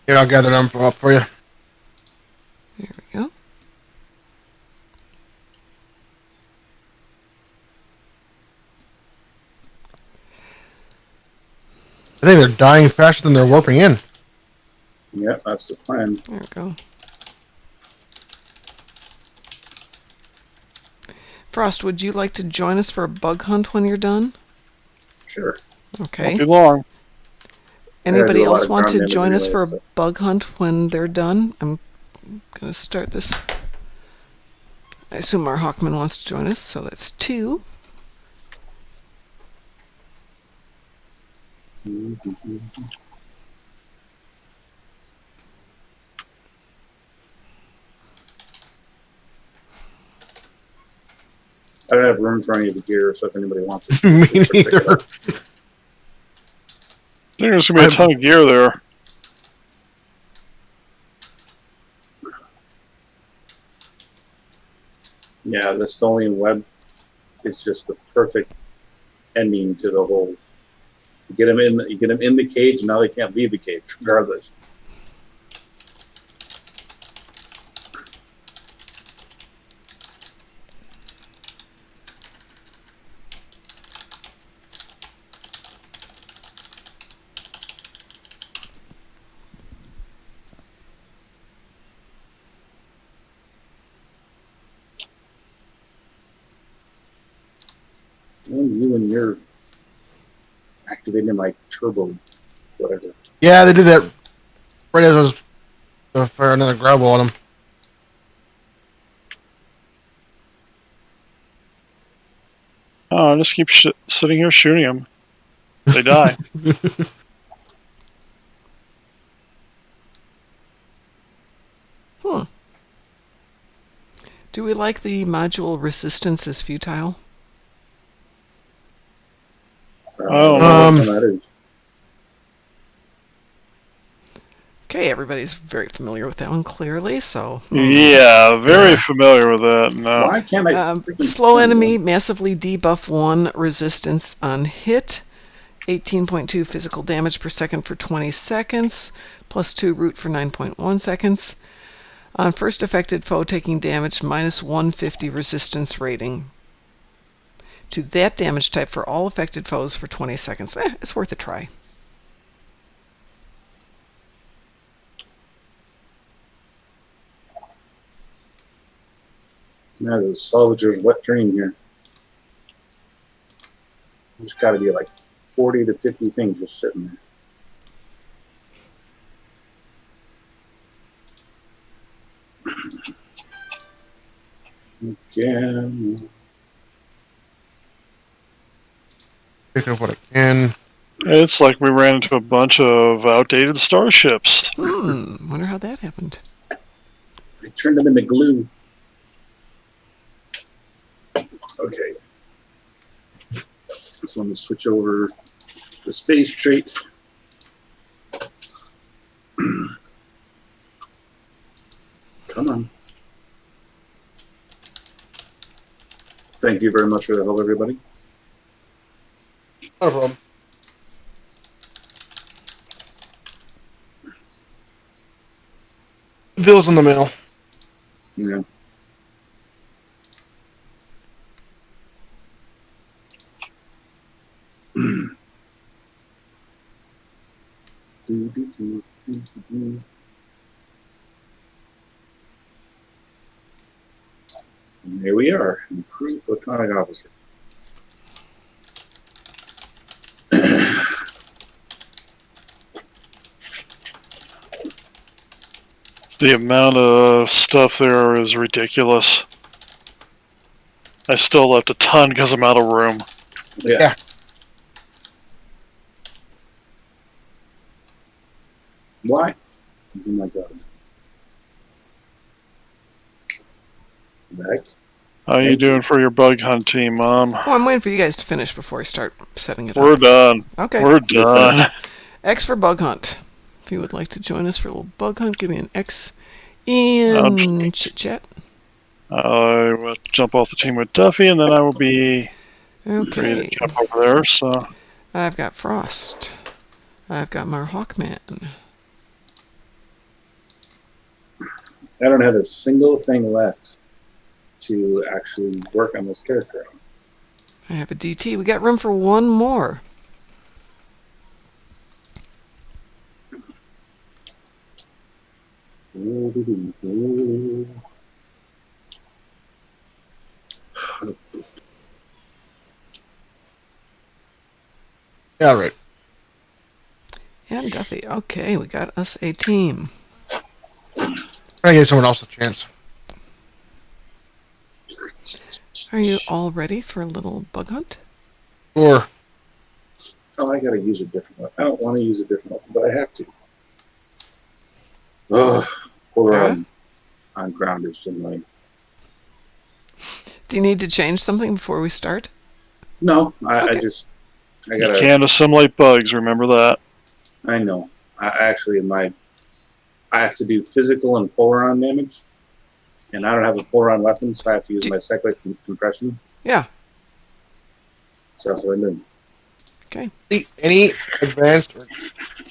Here, I'll gather them up for you. There we go. I think they're dying faster than they're warping in. Yep, that's the plan. There we go. Frost, would you like to join us for a bug hunt when you're done? Sure. Okay. Won't be long. Anybody do a lot else of want to ground join us damage for a anyways, bug hunt when they're done? I'm going to start this. I assume our Hawkman wants to join us, so that's 2. I don't have room for any of the gear, so if anybody wants it, Me pick it neither. up. I think there's going to be a ton of gear there. Yeah, the Stolian web is just the perfect ending to the whole. You get them in the cage, and now they can't leave the cage, regardless. Well, you and your activating my turbo, whatever. Yeah, they did that right as I was for another gravel on them. Oh, I just keep sitting here shooting them. They die. Do we like the module resistance as futile? That is. Okay, everybody's very familiar with that one, clearly, so... Yeah, very familiar with that. No. Why can't I freaking slow turn enemy, them? massively debuff 1 resistance on hit, 18.2 physical damage per second for 20 seconds, plus 2 root for 9.1 seconds. On first affected foe taking damage, minus 150 resistance rating to that damage type for all affected foes for 20 seconds. It's worth a try. Now the salvager's wet dream here. There's got to be like 40 to 50 things just sitting there. Again. Pick up what I can. It's like we ran into a bunch of outdated starships. Wonder how that happened. I turned them into glue. Okay. So let me switch over the space trait. Come on. Thank you very much for the help, everybody. No problem. Bill's in the mail. Yeah. And here we are, improved photonic officer. The amount of stuff there is ridiculous. I still left a ton because I'm out of room. Yeah. Why? Oh my god. Back. How you doing for your bug hunt team, Mom? Oh, I'm waiting for you guys to finish before I start setting it We're up. done. Okay. We're done. X for bug hunt. If you would like to join us for a little bug hunt, give me an X in chit chat. I will jump off the team with Duffy, and then I will be ready Okay. to jump over there. So I've got Frost. I've got my Hawkman. I don't have a single thing left to actually work on this character. I have a DT. We got room for one more. Yeah, right. And Duffy. Okay, we got us a team. Try to give someone else a chance. Are you all ready for a little bug hunt? Or Oh, I gotta use a different one. I don't want to use a different one, but I have to. Ugh. Or on ground is annoying. Do you need to change something before we start? No, I Okay. I you gotta. can't assimilate bugs. Remember that. I know. I actually I have to do physical and polaron damage, and I don't have a polaron weapon, so I have to use my cyclic compression. Yeah. So that's what I did. Okay. any advanced or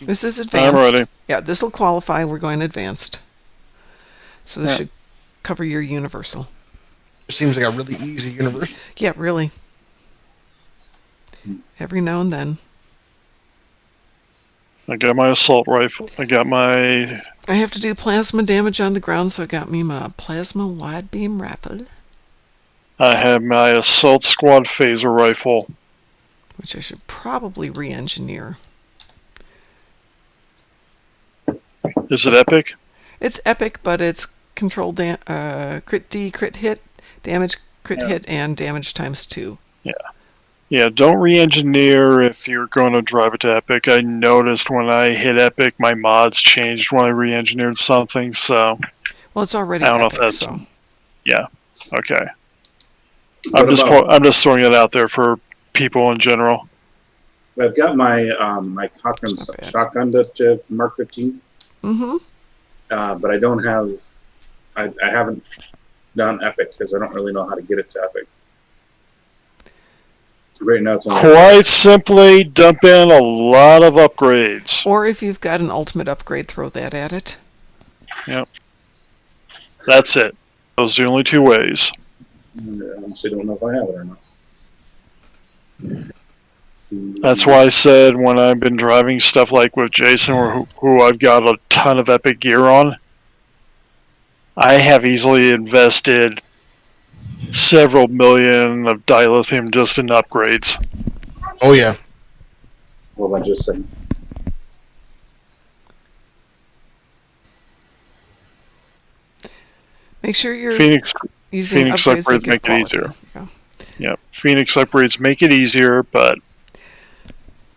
This is advanced. I'm ready. Yeah, this will qualify. We're going advanced. So this Yeah. should cover your universal. it seems like a really easy universe. Yeah, really. Every now and then. I got my assault rifle. I got my. I have to do plasma damage on the ground, so I got me my plasma wide beam rifle, I have my assault squad phaser rifle. which I should probably re-engineer. Is it epic? It's epic, but it's control crit D, crit hit, damage, crit hit, and damage times 2. Yeah, don't re-engineer if you're going to drive it to epic. I noticed when I hit epic, my mods changed when I re-engineered something. So Well, it's already I don't know epic, if that's. so. Yeah. Okay. What I'm just throwing it out there for people in general. I've got my my Cochrane Not bad. shotgun to Mark 15, Mm-hmm. but I don't have. I haven't done epic because I don't really know how to get it to epic. Right now, it's only Quite simply, dump in a lot of upgrades. Or if you've got an ultimate upgrade, throw that at it. That's it. Those are the only two ways. I honestly don't know if I have it or not. That's why I said when I've been driving stuff like with Jason, or who I've got a ton of epic gear on, I have easily invested several million of dilithium just in upgrades. Oh yeah. What am I just saying? Make sure you're Phoenix using Phoenix upgrades that upgrades give make it quality. easier. Yeah. Yeah, Phoenix upgrades make it easier, but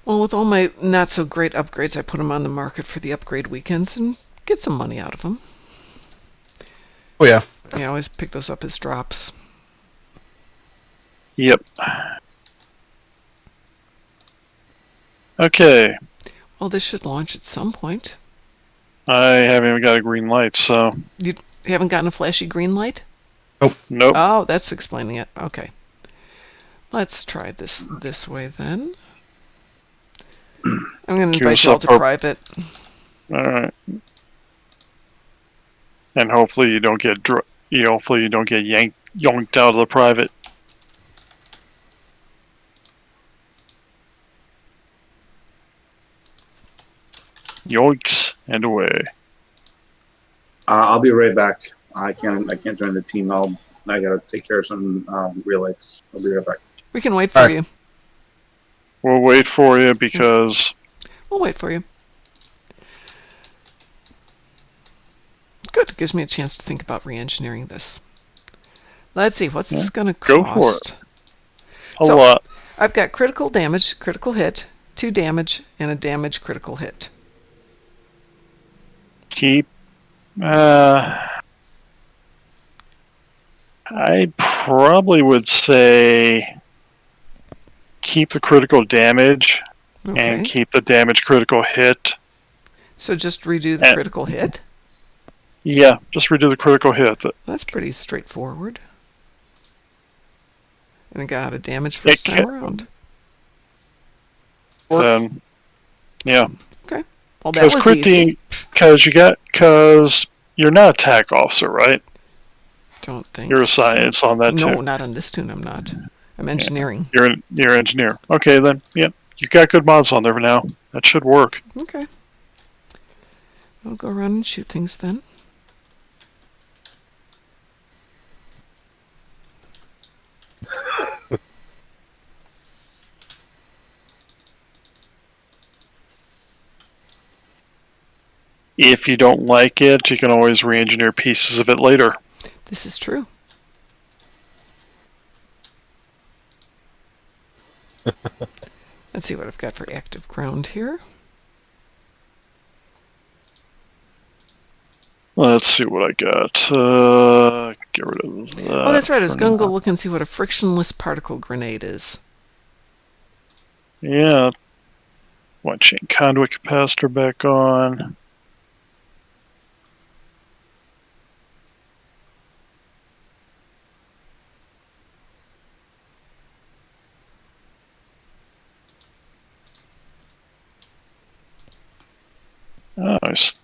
Well, with all my not so great upgrades, I put them on the market for the upgrade weekends and get some money out of them. Oh yeah. I always pick those up as drops. yep. Okay, Well, this should launch at some point. I haven't even got a green light, so You haven't gotten a flashy green light? nope. Oh, that's explaining it. Okay. Let's try this way then. I'm going to Give invite you all yourself to a- private. All right. And hopefully you don't get yanked out of the private. Yoinks and away. I'll be right back. I can't join the team. I gotta take care of some real life. I'll be right back. We can wait for Alright. you. We'll wait for you because We'll wait for you. Good. Gives me a chance to think about re-engineering this. Let's see. What's this going to go cost? for it. A So- lot. I've got critical damage, critical hit, 2 damage, and a damage critical hit. Keep. I probably would say keep the critical damage Okay. and keep the damage critical hit. So just redo the critical hit? Yeah, just redo the critical hit. That's pretty straightforward. And it got a damage first time around. Then, yeah. Okay. Well, that was easy. Because you're not a attack officer, right? Don't think. You're a science on that too. No, not on this tune. I'm not. I'm engineering. Yeah. You're an engineer. Okay, then. Yep. You got good mods on there for now. That should work. Okay. I'll go around and shoot things then. If you don't like it, you can always re-engineer pieces of it later. This is true. Let's see what I've got for active ground here. Let's see what I got. Get rid of that. Oh, that's right. I was going to go look and see what a frictionless particle grenade is. Yeah. Chain conduit capacitor back on. Nice.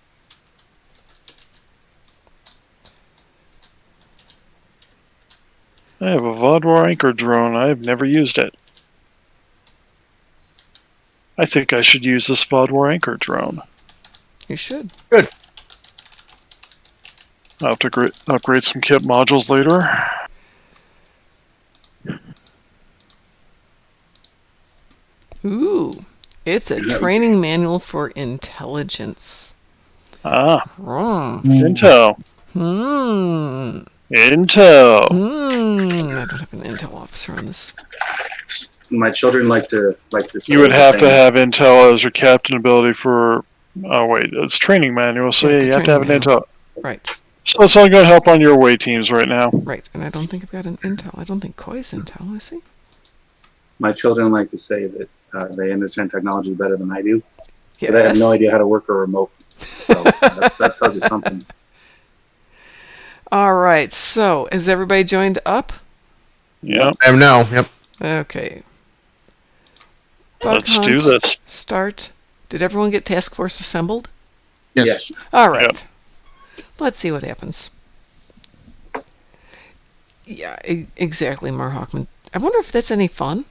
I have a Vodwar anchor drone. I've never used it. I think I should use this Vodwar anchor drone. You should. Good. I'll have to upgrade some kit modules later. Ooh. It's a training manual for intelligence. Ah. Intel. Intel. I don't have an Intel officer on this. My children like to say You would have to have Intel as your captain ability for. Oh wait, it's training manual, so yeah, you have to have an Intel. Right. So it's only going to help on your away teams right now. Right, and I don't think I've got an Intel. I don't think Koi's Intel, is he? My children like to say that they understand technology better than I do. Yes. But I have no idea how to work a remote. So that tells you something. All right, so has everybody joined up? Yep. I am now. Yep. Okay. Let's do this. Start. Did everyone get task force assembled? Yes. All right. Yep. Let's see what happens. Yeah, exactly, Marhawkman. I wonder if that's any fun.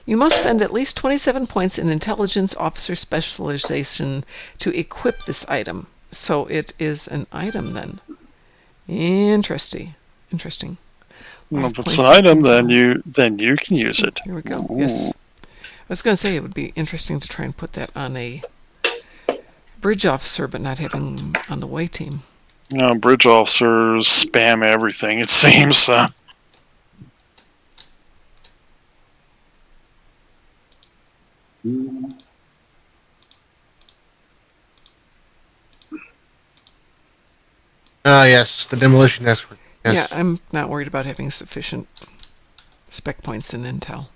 You must spend at least 27 points in intelligence officer specialization to equip this item. So it is an item then. Interesting. Well, if it's an item, then you can use it. Here we go. Ooh. Yes. I was going to say it would be interesting to try and put that on a bridge officer, but not having him on the way team. No, bridge officers spam everything, it seems. Yes, the demolition expert. Yes. Yeah, I'm not worried about having sufficient spec points in Intel.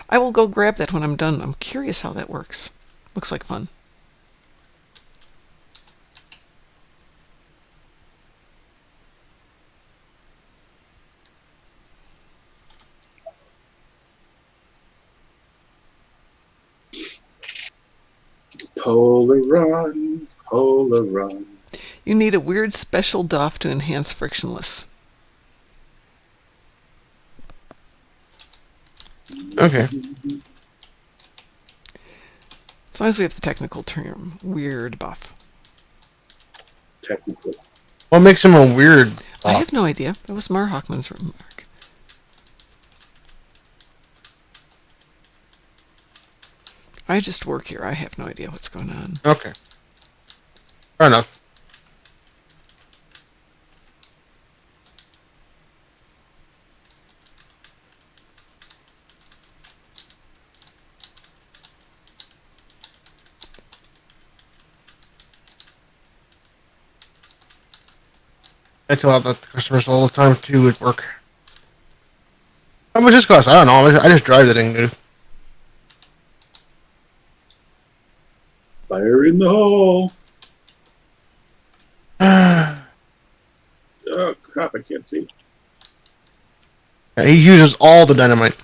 I will go grab that when I'm done. I'm curious how that works. Looks like fun. Polar run. You need a weird special doff to enhance frictionless. Okay. As long as we have the technical term, weird buff. Technically. What makes him a weird I have no idea. That was Marhawkman's remark. I just work here. I have no idea what's going on. Okay. Fair enough. I tell that to customers all the time too at work. How much this cost? I don't know. I just drive the thing, dude. Fire in the hole. Oh crap! I can't see. He uses all the dynamite.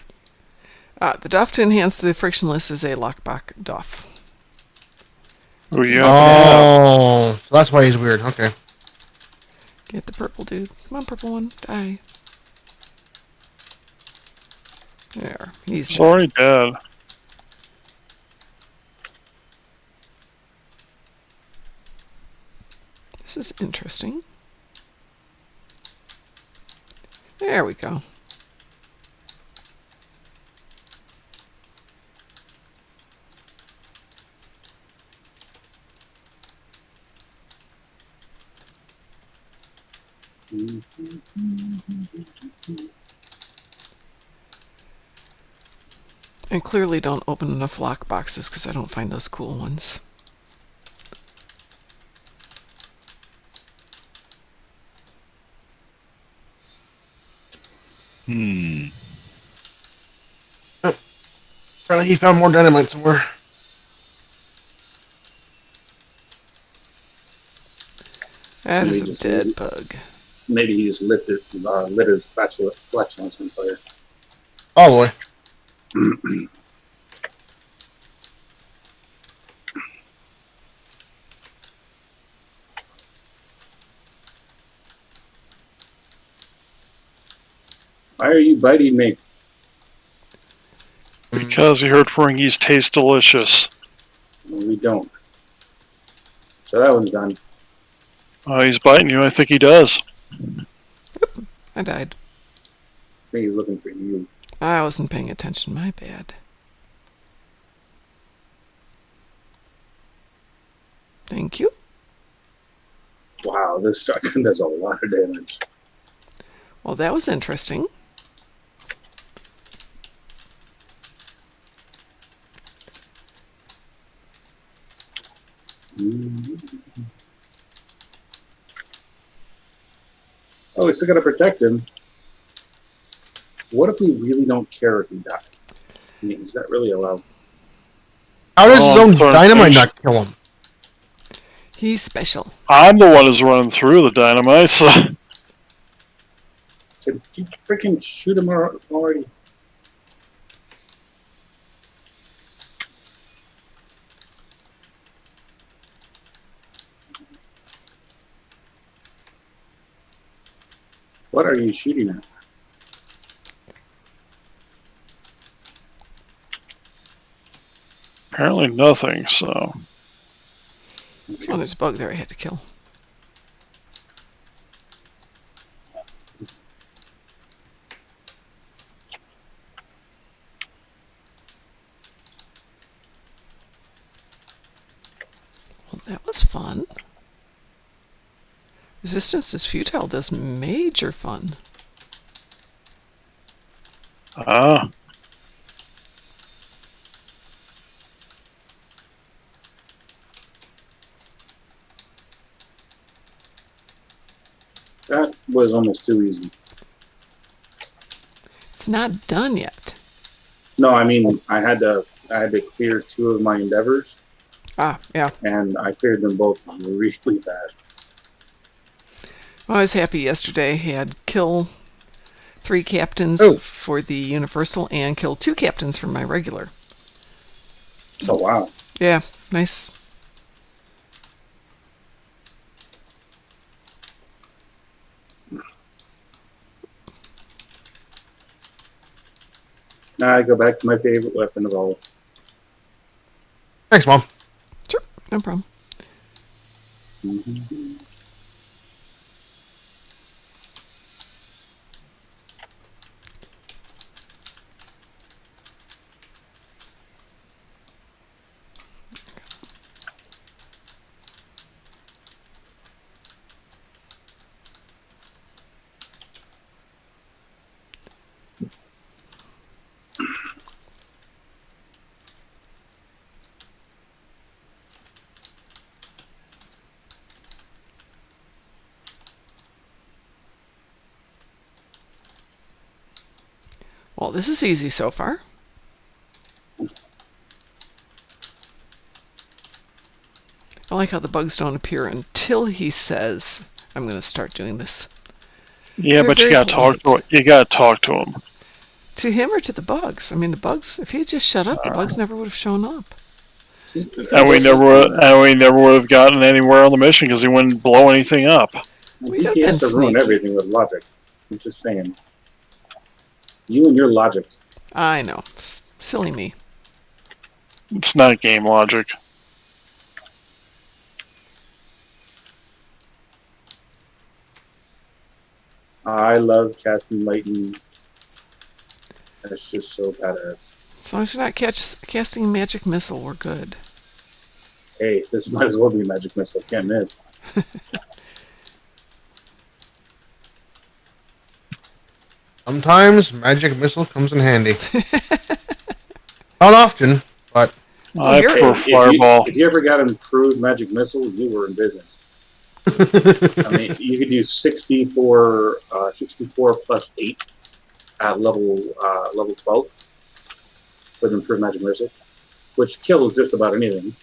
The Doff to enhance the frictionless is a lockback Doff. Who you Oh, so that's why he's weird. Okay. Get the purple dude. Come on, purple one. Die. There. He's dead. Sorry, Dad. This is interesting. There we go. And clearly don't open enough lock boxes because I don't find those cool ones. Apparently he found more dynamite somewhere. That Maybe is a just dead leave it. bug. Maybe he just lit his flatulence on fire. Oh boy. Why are you biting me? Because he heard Fringies taste delicious. No, we don't. So that one's done. He's biting you. I think he does. I died. I think he's looking for you. I wasn't paying attention. My bad. Thank you. Wow, this shotgun does a lot of damage. Well, that was interesting. Oh, we still gotta protect him. What if we really don't care if he dies? I mean, is that really allowed? How does his own turn dynamite page. not kill him? He's special. I'm the one who's running through the dynamite, so Could you freaking shoot him already? What are you shooting at? apparently nothing, so. Oh, there's a bug there I had to kill. Well, that was fun. Resistance is futile does major fun. Ah. That was almost too easy. It's not done yet. No, I mean I had to clear 2 of my endeavors, Ah, yeah. and I cleared them both really fast. I was happy yesterday. He had kill 3 captains for the Universal and kill 2 captains for my regular. Oh wow! Yeah, nice. Now I go back to my favorite weapon of all. Thanks, Mom. Sure, no problem. Well, this is easy so far. I like how the bugs don't appear until he says, I'm going to start doing this. Yeah, They're but you very gotta talk polite. to. You gotta talk to him. To him or to the bugs? I mean, the bugs, if he had just shut up, the bugs never would have shown up. See, And we never would have gotten anywhere on the mission because he wouldn't blow anything up. We DT has to been ruin sneaky. everything with logic. I'm just saying. You and your logic. I know. Silly me. It's not game logic. I love casting lightning. That's just so badass. As long as you're not casting a magic missile, we're good. Hey, this might as well be a magic missile. Can't miss. Sometimes magic missile comes in handy. Not often, but I here- prefer fireball. If you ever got an improved magic missile, you were in business. I mean, you could do 64 plus 8 at level 12 with improved magic missile, which kills just about anything.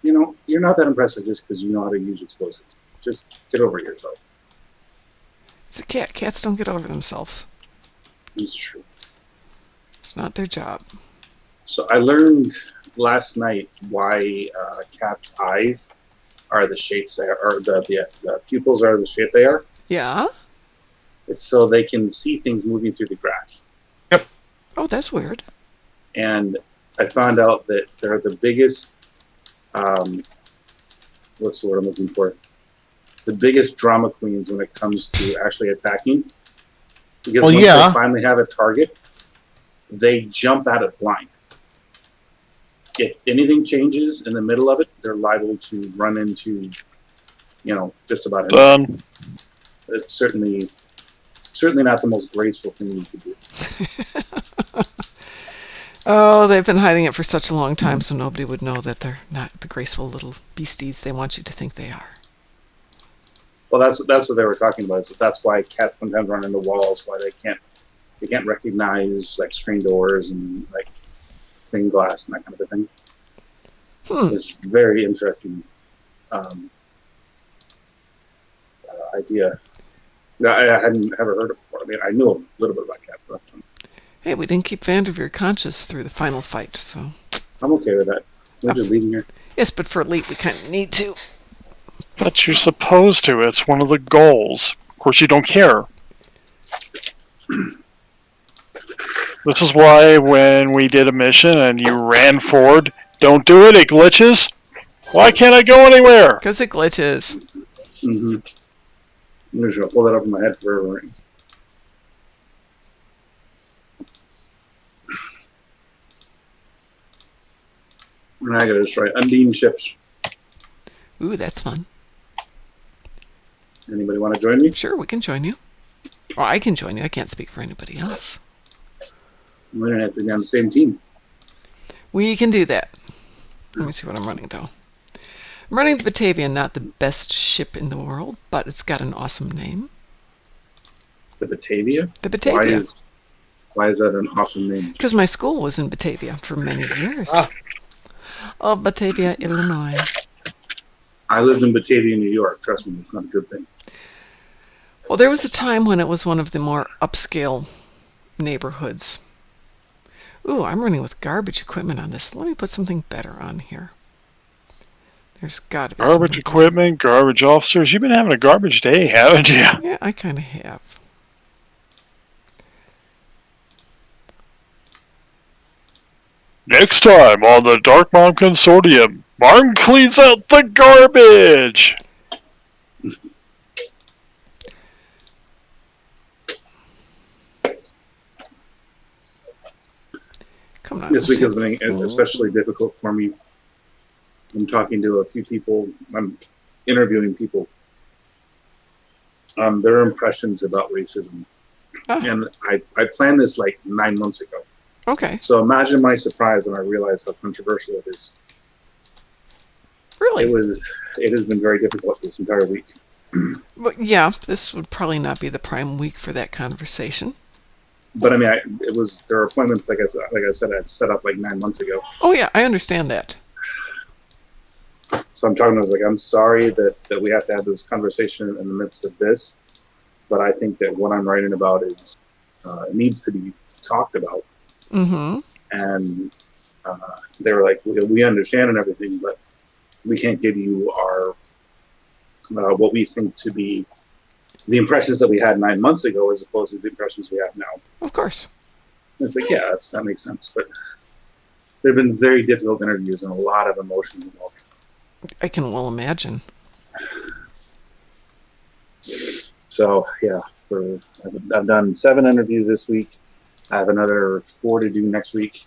You know, you're not that impressive just because you know how to use explosives. Just get over yourself. It's a cat. Cats don't get over themselves. It's true. It's not their job. So I learned last night why cats' eyes are the shapes they are, or the pupils are the shape they are. Yeah? It's so they can see things moving through the grass. Oh, that's weird. And I found out that they're the biggest, what's the word I'm looking for? The biggest drama queens when it comes to actually attacking. Because once they finally have a target, they jump at it blind. If anything changes in the middle of it, they're liable to run into, just about anything. It's certainly not the most graceful thing you could do. Oh, they've been hiding it for such a long time, so nobody would know that they're not the graceful little beasties they want you to think they are. Well, that's what they were talking about. Is that's why cats sometimes run into walls. Why they can't recognize like screen doors and like clean glass and that kind of a thing. It's very interesting idea. I hadn't ever heard it before. I mean, I knew a little bit about cats, but Hey, we didn't keep Vander conscious through the final fight, so... I'm okay with that. We're just leaving here. Yes, but for Elite, we kind of need to. But you're supposed to. It's one of the goals. Of course, you don't care. This is why when we did a mission and you ran forward, don't do it, it glitches. Why can't I go anywhere? Because it glitches. Mm-hmm. I'm just going to pull that up in my head forever. And I got to destroy Undine ships. Ooh, that's fun. Anybody want to join me? Sure, we can join you. Or I can join you. I can't speak for anybody else. We're going to have to be on the same team. We can do that. Let me see what I'm running, though. I'm running the Batavia, not the best ship in the world, but it's got an awesome name. The Batavia? The Batavia. Why is that an awesome name? Because my school was in Batavia for many years. Oh, Batavia, Illinois. I lived in Batavia, New York. Trust me, it's not a good thing. Well, there was a time when it was one of the more upscale neighborhoods. Ooh, I'm running with garbage equipment on this. Let me put something better on here. There's got to be Garbage equipment, garbage officers. You've been having a garbage day, haven't you? Yeah, I kind of have. Next time on the Darkmom Consortium, Martin cleans out the garbage! Come on. This week has been especially difficult for me. I'm talking to a few people. I'm interviewing people. Their impressions about racism. And I planned this like 9 months ago. Okay. So imagine my surprise when I realized how controversial it is. Really? It has been very difficult this entire week. But yeah, this would probably not be the prime week for that conversation. But I mean, there are appointments like I said, I set up like 9 months ago. Oh yeah, I understand that. So I'm talking to them, like, I'm sorry that we have to have this conversation in the midst of this, but I think that what I'm writing about is it needs to be talked about. Mm-hmm. And they were like, we understand and everything, but we can't give you our what we think to be the impressions that we had 9 months ago as opposed to the impressions we have now. Of course. And it's like, yeah, that makes sense. But there have been very difficult interviews and a lot of emotion involved. I can well imagine. So yeah, I've done 7 interviews this week. I have another 4 to do next week.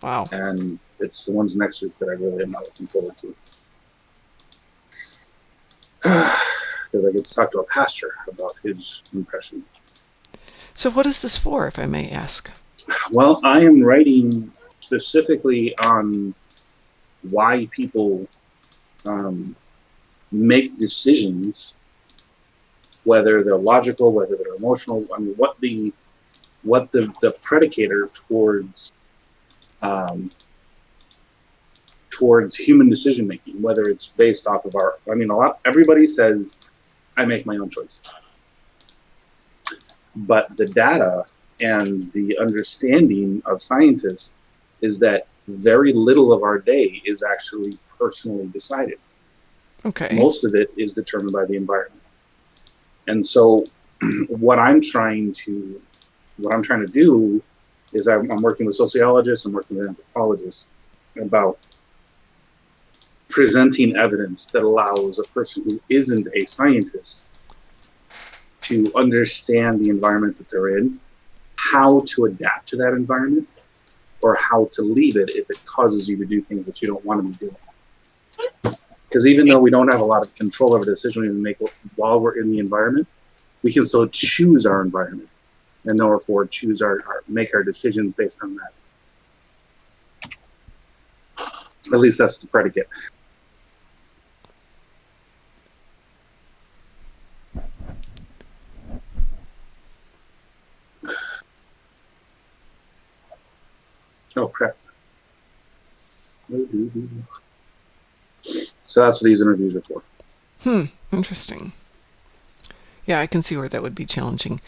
Wow. And it's the ones next week that I really am not looking forward to. Because I get to talk to a pastor about his impression. So what is this for, if I may ask? Well, I am writing specifically on why people make decisions, whether they're logical, whether they're emotional. I mean, what the predicator towards human decision making, whether it's based off of everybody says I make my own choices, but the data and the understanding of scientists is that very little of our day is actually personally decided. Okay. Most of it is determined by the environment. And so what I'm trying to do is I'm working with sociologists, I'm working with anthropologists about presenting evidence that allows a person who isn't a scientist to understand the environment that they're in, how to adapt to that environment, or how to leave it if it causes you to do things that you don't want to be doing. Because even though we don't have a lot of control over the decision we make while we're in the environment, we can still choose our environment and therefore make our decisions based on that. At least that's the predicate. Oh crap. So that's what these interviews are for. Interesting. Yeah, I can see where that would be challenging.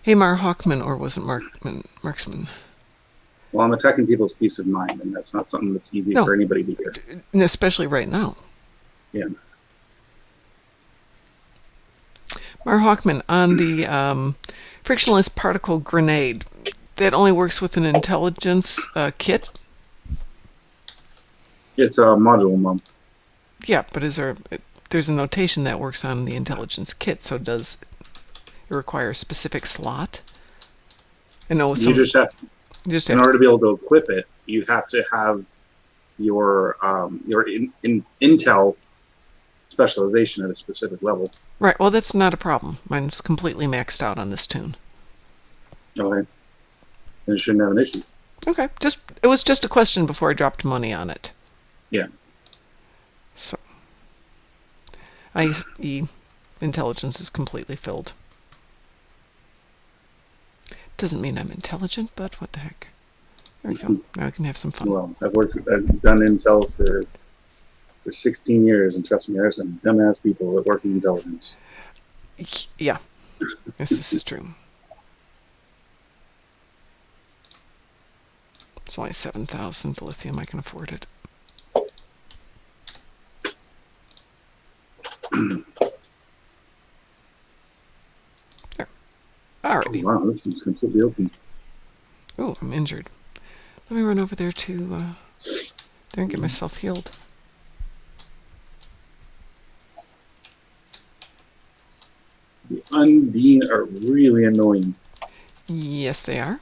Hey, Mar Hawkman, or was it Marksman? Well, I'm attacking people's peace of mind, and that's not something that's easy for anybody to hear. Especially right now. Yeah. Mar Hawkman, on the frictionless particle grenade, that only works with an intelligence kit? It's a module, Mom. Yeah, but there's a notation that works on the intelligence kit, so does it require a specific slot? I know In order to be able to equip it, you have to have your intel specialization at a specific level. Right, well that's not a problem. Mine's completely maxed out on this tune. Okay. Then it shouldn't have an issue. Okay, it was just a question before I dropped money on it. Yeah. So, IE intelligence is completely filled. Doesn't mean I'm intelligent, but what the heck. There we go. Now I can have some fun. Well, I've done intel for 16 years, and trust me, there's some dumbass people that work in intelligence. Yeah. Yes, this is true. It's only 7,000 lithium. I can afford it. There. Alrighty. Oh, wow, this is completely open. Oh, I'm injured. Let me run over there to there and get myself healed. The Undine are really annoying. Yes, they are.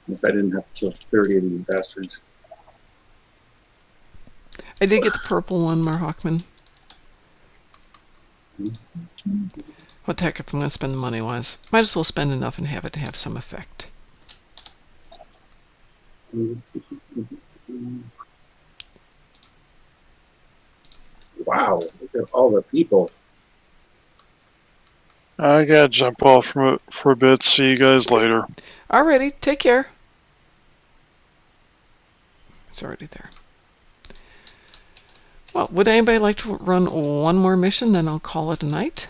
If I didn't have to kill 30 of these bastards. I did get the purple one, Mar Hawkman. What the heck if I'm going to spend the money wise? Might as well spend enough and have it to have some effect. Why Wow, look at all the people. I gotta jump off from it for a bit. See you guys later. Alrighty, take care. It's already there. Well, would anybody like to run one more mission? Then I'll call it a night.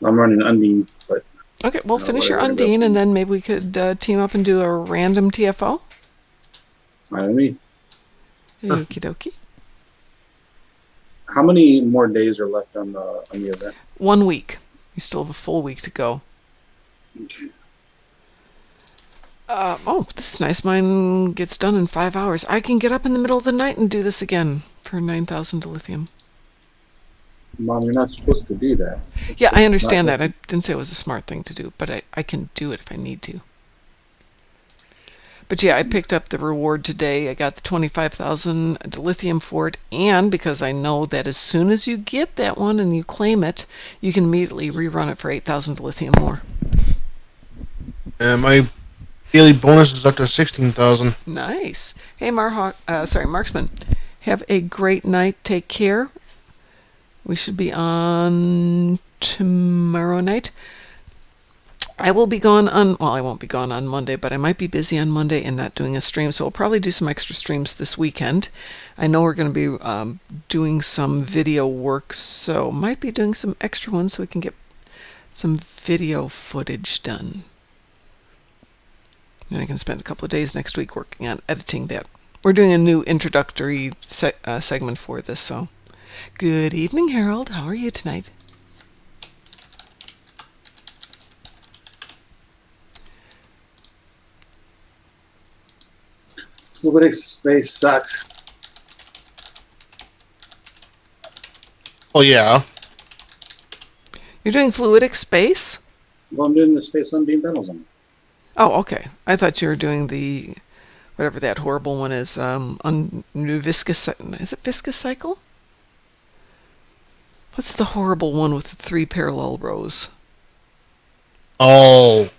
I'm running Undine, but Okay, we'll finish your whatever Undine, goes. and then maybe we could team up and do a random TFO. I mean, Okie dokie. how many more days are left on the event? 1 week. You still have a full week to go. Oh, this is nice. Mine gets done in 5 hours. I can get up in the middle of the night and do this again for 9,000 dilithium. Mom, you're not supposed to do that. Yeah, I It's understand not- that. I didn't say it was a smart thing to do, but I can do it if I need to. But yeah, I picked up the reward today. I got the 25,000 dilithium for it, and because I know that as soon as you get that one and you claim it, you can immediately rerun it for 8,000 dilithium more. And my daily bonus is up to 16,000. Nice. Hey, Marksman. Have a great night. Take care. We should be on tomorrow night. I will be gone on, well, I won't be gone on Monday, but I might be busy on Monday and not doing a stream, so we'll probably do some extra streams this weekend. I know we're going to be doing some video work, so might be doing some extra ones so we can get some video footage done. And I can spend a couple of days next week working on editing that. We're doing a new introductory segment for this, so. Good evening, Harold. How are you tonight? Fluidic space sucks. Oh, yeah. You're doing fluidic space? Well, I'm doing the Space Undine Battle Zone. Oh, okay. I thought you were doing the, whatever that horrible one is, viscous, is it viscous cycle? What's the horrible one with the 3 parallel rows? Oh.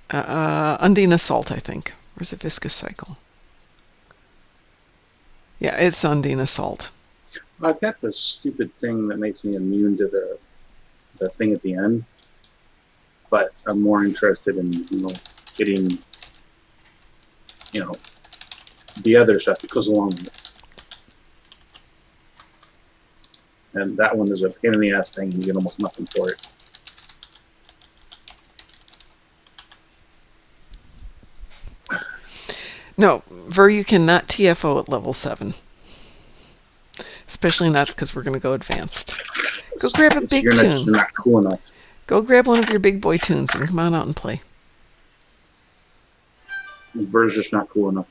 Undine Assault, I think. Or is it viscous cycle? Yeah, it's Undine Assault. I've got this stupid thing that makes me immune to the thing at the end, but I'm more interested in getting the other stuff that goes along with it. And that one is a pain in the ass thing. You get almost nothing for it. No, Ver, you cannot TFO at level 7. Especially not because we're going to go advanced. Go grab a big You're tune. not cool enough. Go grab one of your big boy tunes and come on out and play. Ver's just not cool enough.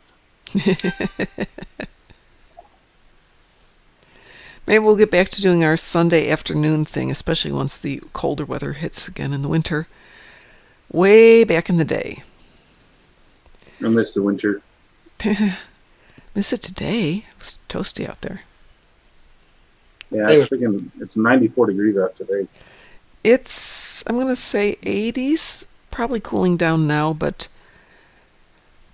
Maybe we'll get back to doing our Sunday afternoon thing, especially once the colder weather hits again in the winter. Way back in the day. I miss the winter. Miss it today. It was toasty out there. Yeah, it's 94 degrees out today. It's, I'm going to say 80s. Probably cooling down now, but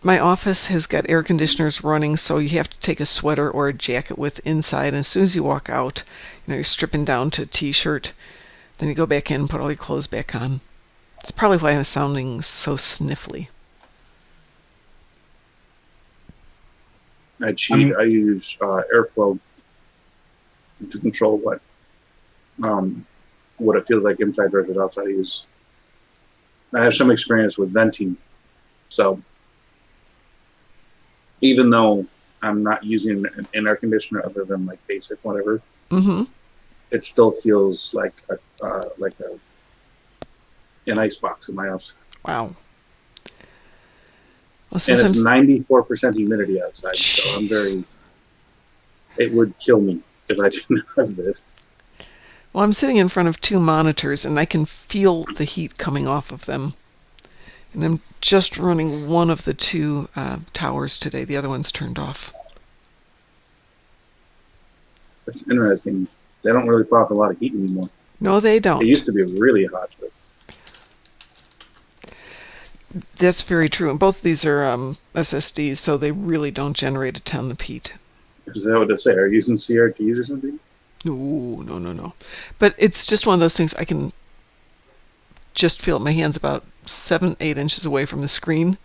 my office has got air conditioners running, so you have to take a sweater or a jacket with inside. And as soon as you walk out, you're stripping down to a t-shirt. Then you go back in and put all your clothes back on. It's probably why I'm sounding so sniffly. I cheat. I use airflow to control what it feels like inside versus outside. I have some experience with venting, so even though I'm not using an air conditioner other than like basic whatever, it still feels like an ice box in my house. Wow. Well, And it's 94% humidity outside, so I'm very. It would kill me if I didn't have this. Well, I'm sitting in front of 2 monitors, and I can feel the heat coming off of them. And I'm just running one of the 2 towers today. The other one's turned off. It's interesting. They don't really put off a lot of heat anymore. No, they don't. It used to be really hot. But That's very true. And both of these are SSDs, so they really don't generate a ton of heat. Is that what they say? Are you using CRTs or something? No. But it's just one of those things I can just feel it. My hand's about 7-8 inches away from the screen.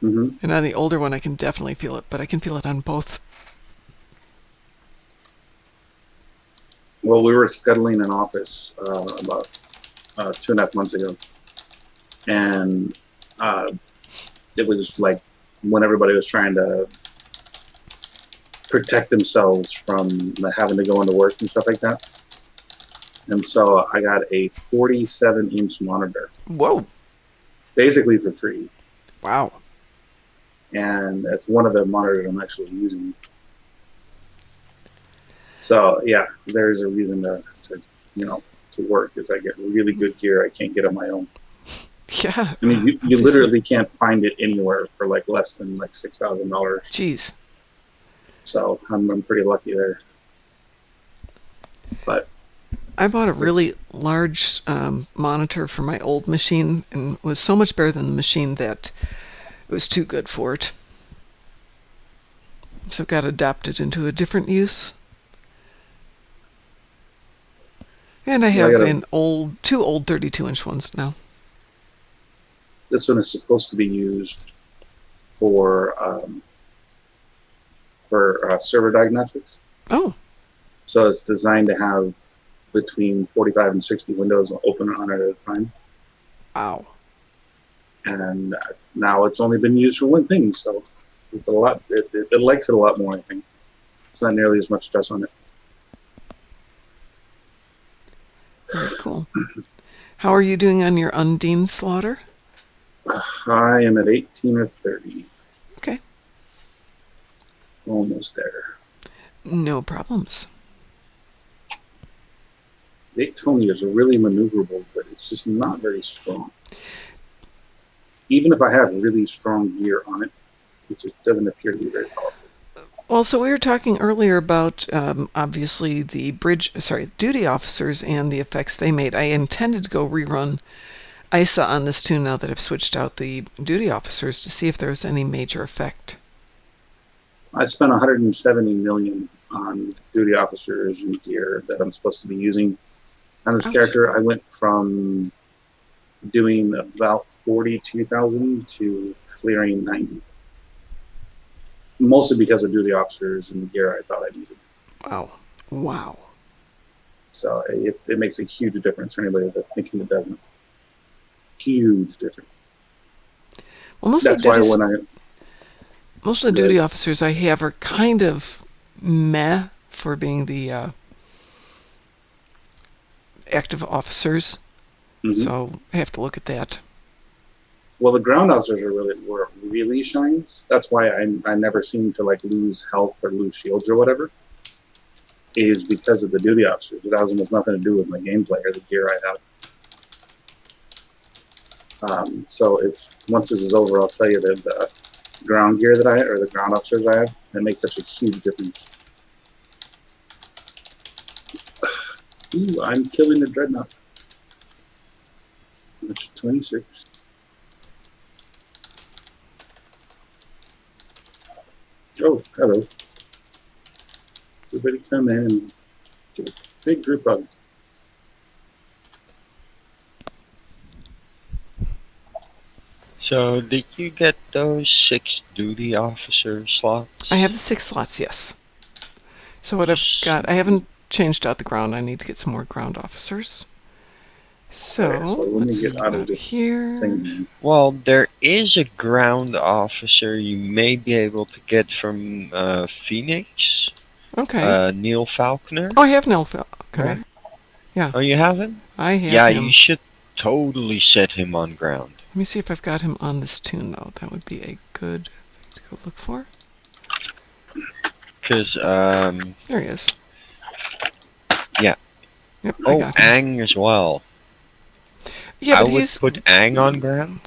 Mm-hmm. And on the older one, I can definitely feel it, but I can feel it on both. Well, we were scheduling an office about 2.5 months ago, and it was like when everybody was trying to protect themselves from having to go into work and stuff like that. And so I got a 47-inch monitor. Whoa! Basically for free. Wow. And it's one of the monitors I'm actually using. So yeah, there's a reason to work, is I get really good gear I can't get on my own. Yeah. I mean, you literally can't find it anywhere for like less than like $6,000. Jeez. So I'm pretty lucky there. But I bought a really large monitor for my old machine, and it was so much better than the machine that it was too good for it. So it got adapted into a different use. And I have two old 32-inch ones now. This one is supposed to be used for server diagnostics. Oh. So it's designed to have between 45 and 60 windows open on it at a time. Wow. And now it's only been used for one thing, so it's a lot. It likes it a lot more, I think. It's not nearly as much stress on it. Very cool. How are you doing on your Undine slaughter? I am at 18 or 30. Okay. Almost there. No problems. Daytona is really maneuverable, but it's just not very strong. Even if I have really strong gear on it, it just doesn't appear to be very powerful. Well, so we were talking earlier about obviously the duty officers and the effects they made. I intended to go rerun ISA on this tune now that I've switched out the duty officers to see if there's any major effect. I spent 170 million on duty officers and gear that I'm supposed to be using on this character. I went from doing about 42,000 to clearing 90. Mostly because of duty officers and the gear I thought I needed. Wow. So it makes a huge difference for anybody that's thinking it doesn't. Huge difference. Well, most of the duty officers I have are kind of meh for being the active officers. Mm-hmm. So I have to look at that. Well, the ground officers were really shines. That's why I never seem to like lose health or lose shields or whatever. Is because of the duty officers. It has almost nothing to do with my gameplay or the gear I have. So if once this is over, I'll tell you that the ground gear that I or the ground officers I have, that makes such a huge difference. Ooh, I'm killing the dreadnought. That's 26. Oh, hello. Everybody come in and get a big group hug. So, did you get those 6 duty officer slots? I have the 6 slots, yes. So what I've got, I haven't changed out the ground. I need to get some more ground officers. So, okay, so let me get out of this thing. Well, there is a ground officer you may be able to get from Phoenix. Okay. Neil Falconer. Oh, I have Neil Falconer. Okay. Yeah. Oh, you have him? I have him. Yeah, you should totally set him on ground. Let me see if I've got him on this tune, though. That would be a good thing to go look for. Because, there he is. Yeah. Yep, oh, Aang as well. Yeah, I would put Aang on ground.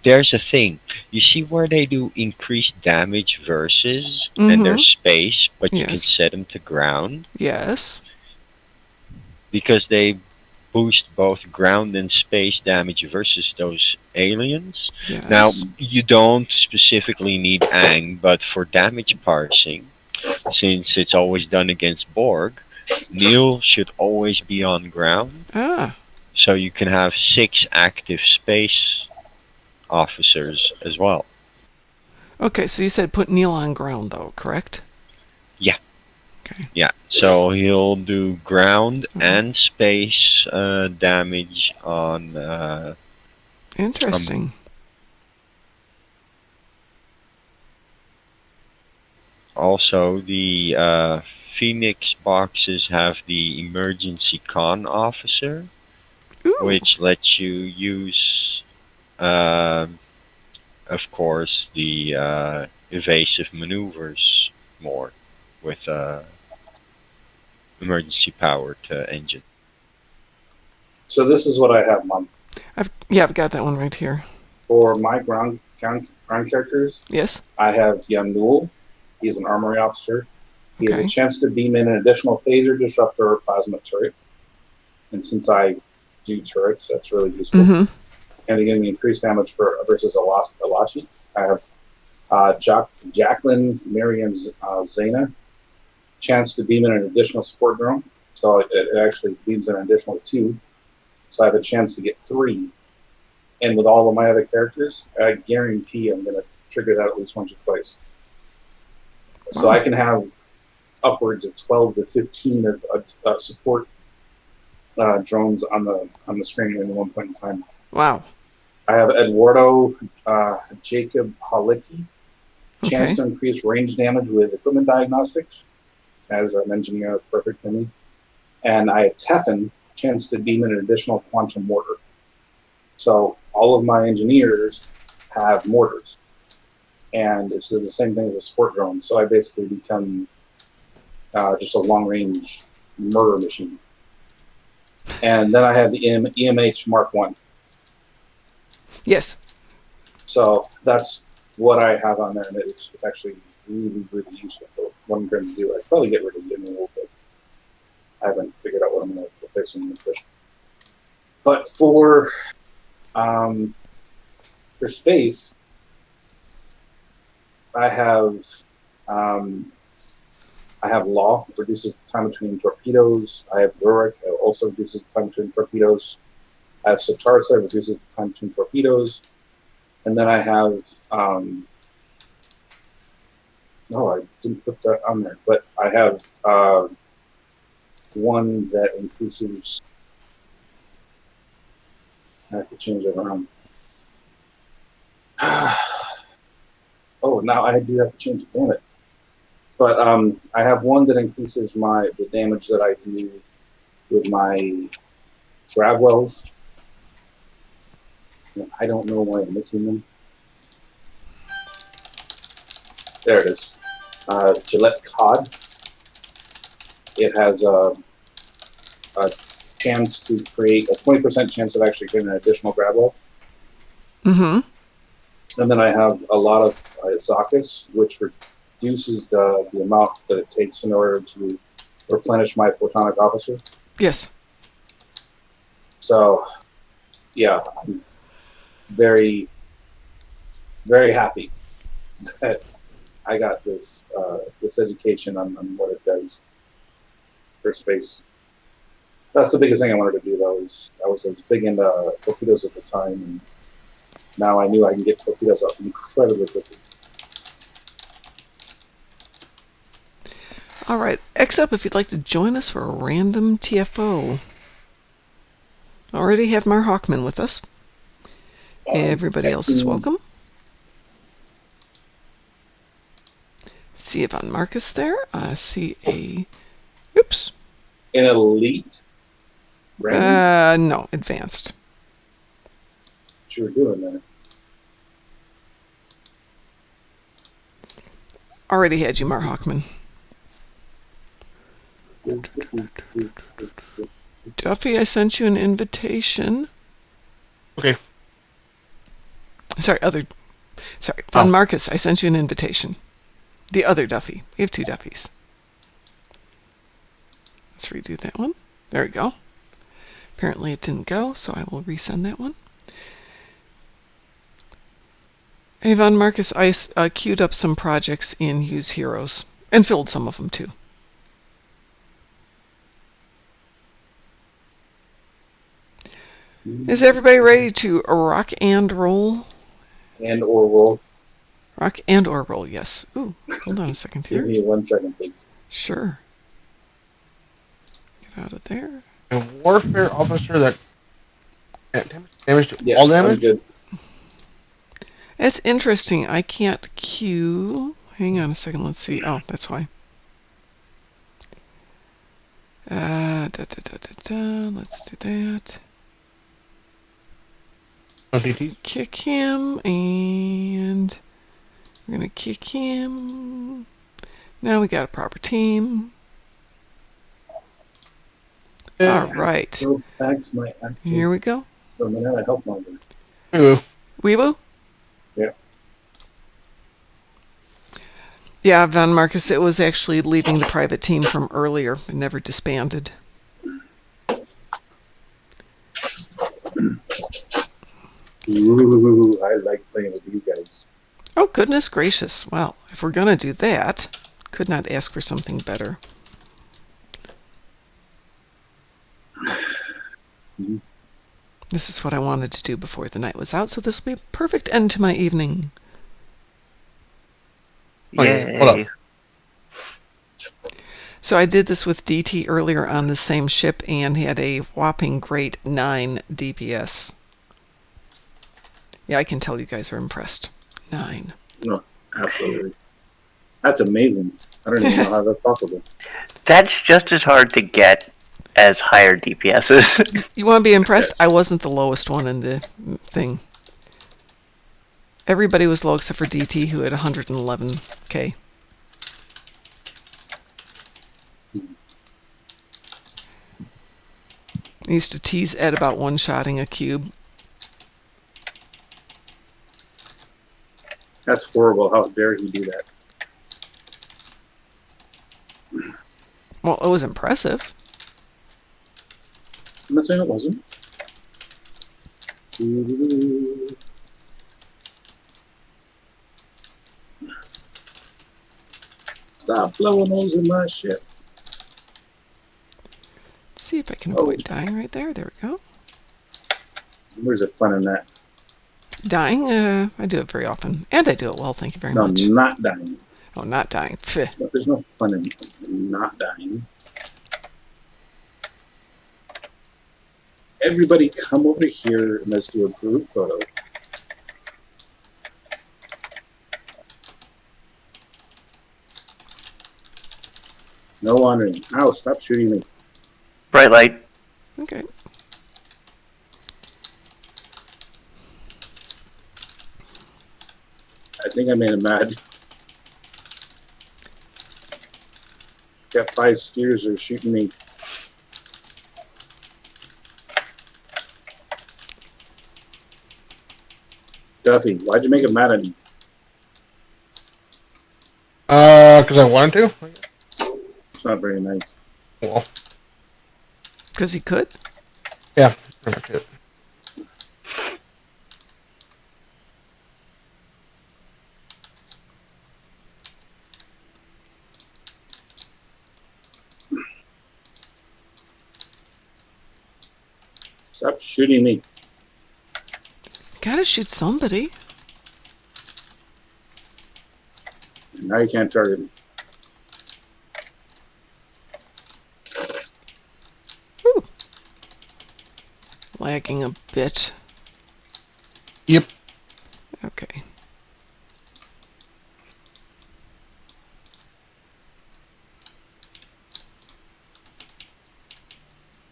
There's a thing. You see where they do increased damage versus, and there's space, but you can set them to ground? Yes. Because they boost both ground and space damage versus those aliens. Yes. Now, you don't specifically need Aang, but for damage parsing, since it's always done against Borg, Neil should always be on ground. Ah. So you can have 6 active space officers as well. Okay, so you said put Neil on ground, though, correct? Yeah. Okay. Yeah, so he'll do ground and space damage on. Interesting. Also, the Phoenix boxes have the emergency con officer, Ooh. which lets you use, of course, the evasive maneuvers more with emergency power to engine. So this is what I have, Mom. I've got that one right here. For my ground characters, Yes. I have Yandul. He's an armory officer. He has Okay. a chance to beam in an additional phaser, disruptor, or plasma turret. And since I do turrets, that's really useful. Mm-hmm. And they give me increased damage versus Alashi. I have Jacqueline Miriam Zena. Chance to beam in an additional support drone. So it actually beams in an additional 2. So I have a chance to get 3. And with all of my other characters, I guarantee I'm going to trigger that at least once or twice. So I can have upwards of 12 to 15 of support drones on the screen at one point in time. Wow. I have Eduardo Jacob Halicki. Chance Okay. to increase range damage with equipment diagnostics. As an engineer, that's perfect for me. And I have Tefan. Chance to beam in an additional quantum mortar. So all of my engineers have mortars. And it's the same thing as a support drone. So I basically become just a long-range murder machine. And then I have the EMH Mark 1. Yes. So that's what I have on there. And it's actually really, really useful for what I'm going to do. I'd probably get rid of it in a little bit. I haven't figured out what I'm going to replace them with. But for space, I have Law, reduces the time between torpedoes. I have Rurik, also reduces the time between torpedoes. I have Satarsa, reduces the time between torpedoes. And then I have I didn't put that on there, but I have one that increases. I have to change it around. Oh, now I do have to change it. Damn it! But I have one that increases the damage that I do with my grab wells. And I don't know why I'm missing them. There it is. Gillette Cod. It has a chance to create a 20% chance of actually getting an additional grab well. Mm-hmm. And then I have a lot of Zakis, which reduces the amount that it takes in order to replenish my photonic officer. Yes. So, yeah, I'm very, very happy that I got this education on what it does for space. That's the biggest thing I wanted to do, though. I was big into torpedoes at the time, and now I knew I can get torpedoes up incredibly quickly. All right. X up if you'd like to join us for a random TFO. Already have Mar Hawkman with us. Everybody else is welcome. See Yvonne Marcus there. See a... Oops. An elite? Random? No. Advanced. What you were doing there? Already had you, Mar Hawkman. Duffy, I sent you an invitation. Okay. Sorry, Von Marcus, I sent you an invitation. The other Duffy. We have 2 Duffys. Let's redo that one. There we go. Apparently it didn't go, so I will resend that one. Hey, Von Marcus, I queued up some projects in Use Heroes And filled some of them too. Is everybody ready to rock and roll? And or roll. Rock and or roll, yes. Ooh, hold on a second Give here. me 1 second, please. Sure. Get out of there. A warfare officer that damage to Yeah, all I'm damage? good. It's interesting. I can't queue. Hang on a second. Let's see. Oh, that's why. Let's do that. No DT? Kick him, and we're gonna kick him. Now we got a proper team. All right. Go back to my active. Here we go. I'm gonna have a health monitor. Ooh. Weebo? Yeah. Yeah, Von Marcus, it was actually leaving the private team from earlier. It never disbanded. Ooh, I like playing with these guys. Oh, goodness gracious. Well, if we're going to do that, could not ask for something better. This is what I wanted to do before the night was out, so this will be a perfect end to my evening. Okay, hold up. So I did this with DT earlier on the same ship, and he had a whopping great 9 DPS. Yeah, I can tell you guys are impressed. 9. No, absolutely. That's amazing. I don't even know how that's possible. That's just as hard to get as higher DPSs. You want to be impressed? Yes. I wasn't the lowest one in the thing. Everybody was low except for DT, who had 111k. I used to tease Ed about one-shotting a cube. That's horrible. How dare he do that? Well, it was impressive. I'm not saying it wasn't. Ooh. Stop blowing holes in my ship. Let's see if I can avoid dying right there. There we go. Where's the fun in that? Dying? I do it very often. And I do it well, thank you very No, much. not dying. Oh, not dying. Pfft. There's no fun in not dying. Everybody come over here and let's do a group photo. No wandering. Ow, stop shooting me. Bright light. Okay. I think I made him mad. Got 5 spheres that are shooting me. Duffy, why'd you make him mad at me? Because I wanted to. It's not very nice. Well, Because he could? yeah, pretty much it. Stop shooting me. Gotta shoot somebody. Now you can't target me. Whew. Lagging a bit. Yep. Okay.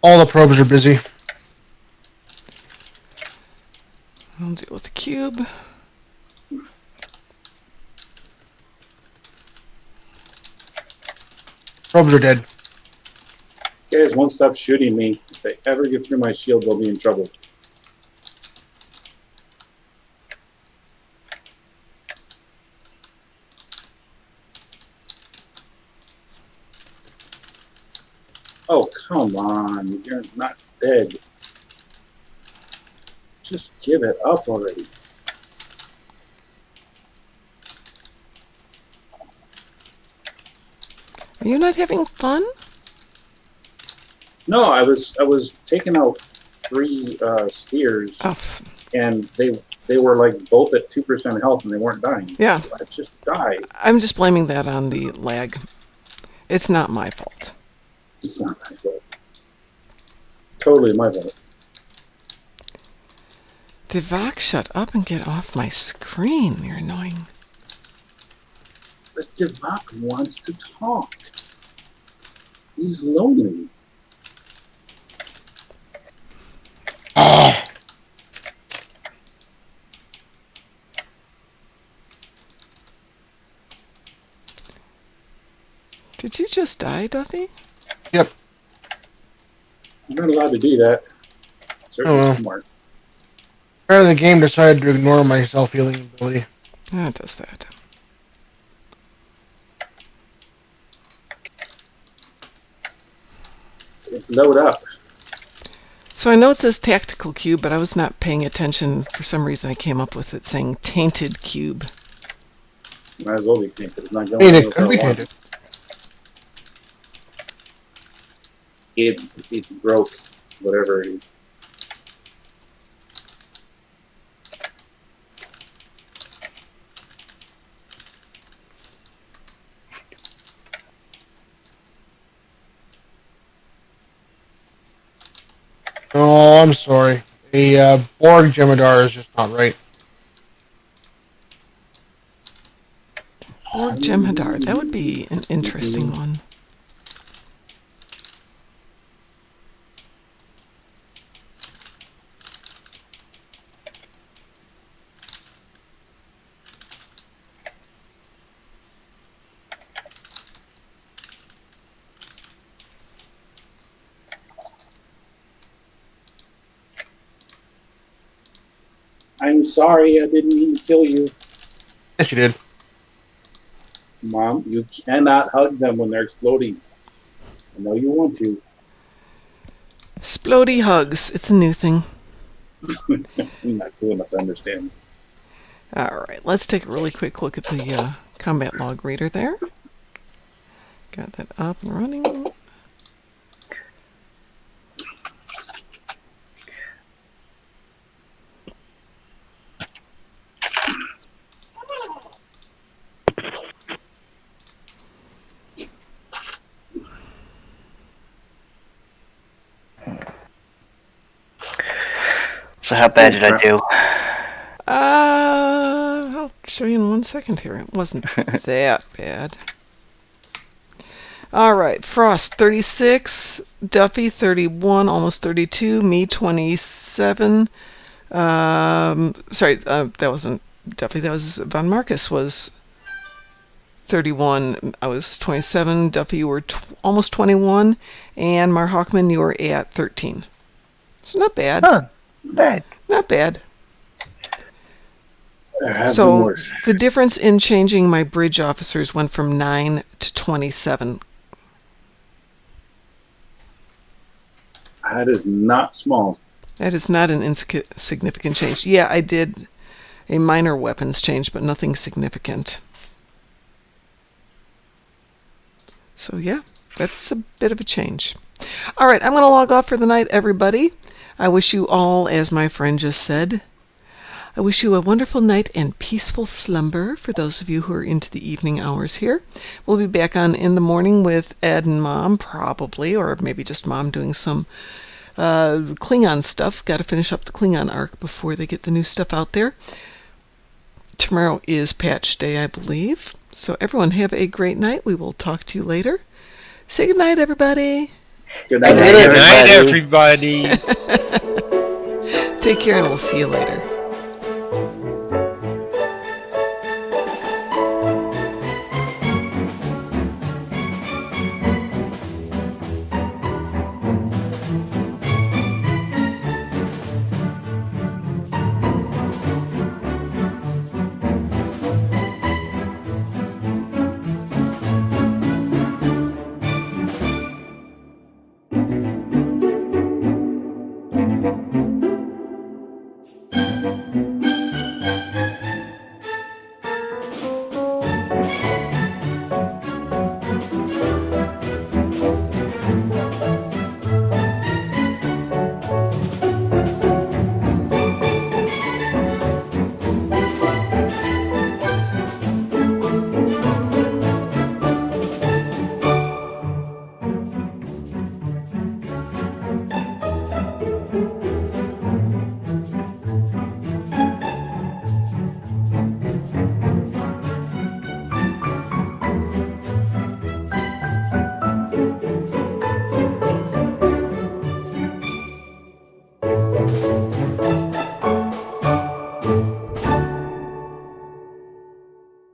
All the probes are busy. I'll deal with the cube. Probes are dead. These guys won't stop shooting me. If they ever get through my shield, they'll be in trouble. Oh, come on. You're not dead. Just give it up already. Are you not having fun? No, I was taking out 3 steers, Oh, and they were like both at 2% health, and they weren't dying. yeah. I just died. I'm just blaming that on the lag. It's not my fault. It's not my fault. Totally my fault. Devok, shut up and get off my screen. You're annoying. But Devok wants to talk. He's lonely. Did you just die, Duffy? Yep. I'm not allowed to do that. Certainly Oh, well. smart. Apparently the game decided to ignore my self-healing ability. Yeah, it does that. Load up. So I know it says tactical cube, but I was not paying attention. For some reason I came up with it saying tainted cube. Might as well be tainted. It's not going Hey, to it could be tainted. It's broke, whatever it is. Oh, I'm sorry. A Borg Jemadar is just not right. Or Jem'Hadar. That would be an interesting one. I'm sorry, I didn't mean to kill you. Yes, you did. Mom, you cannot hug them when they're exploding. I know you want to. Splody hugs. It's a new thing. I'm not cool enough to understand. Alright, let's take a really quick look at the combat log reader there. Got that up and running. So how bad did I do? I'll show you in 1 second here. It wasn't that bad. Alright, Frost 36, Duffy 31, almost 32, me 27. That wasn't Duffy, that was Von Marcus was 31, I was 27, Duffy, you were almost 21, and Mar Hawkman, you were at 13. It's not bad. Huh. Bad. Not bad. Have So been worse. the difference in changing my bridge officers went from 9 to 27. That is not small. That is not an insignificant change. Yeah, I did a minor weapons change, but nothing significant. So yeah, that's a bit of a change. All right, I'm going to log off for the night, everybody. I wish you all, as my friend just said, I wish you a wonderful night and peaceful slumber for those of you who are into the evening hours here. We'll be back on in the morning with Ed and Mom, probably, or maybe just Mom doing some Klingon stuff. Got to finish up the Klingon arc before they get the new stuff out there. Tomorrow is patch day, I believe. So everyone have a great night. We will talk to you later. Say good night, everybody. Good night, Good night, everybody. Take care, and we'll see you later.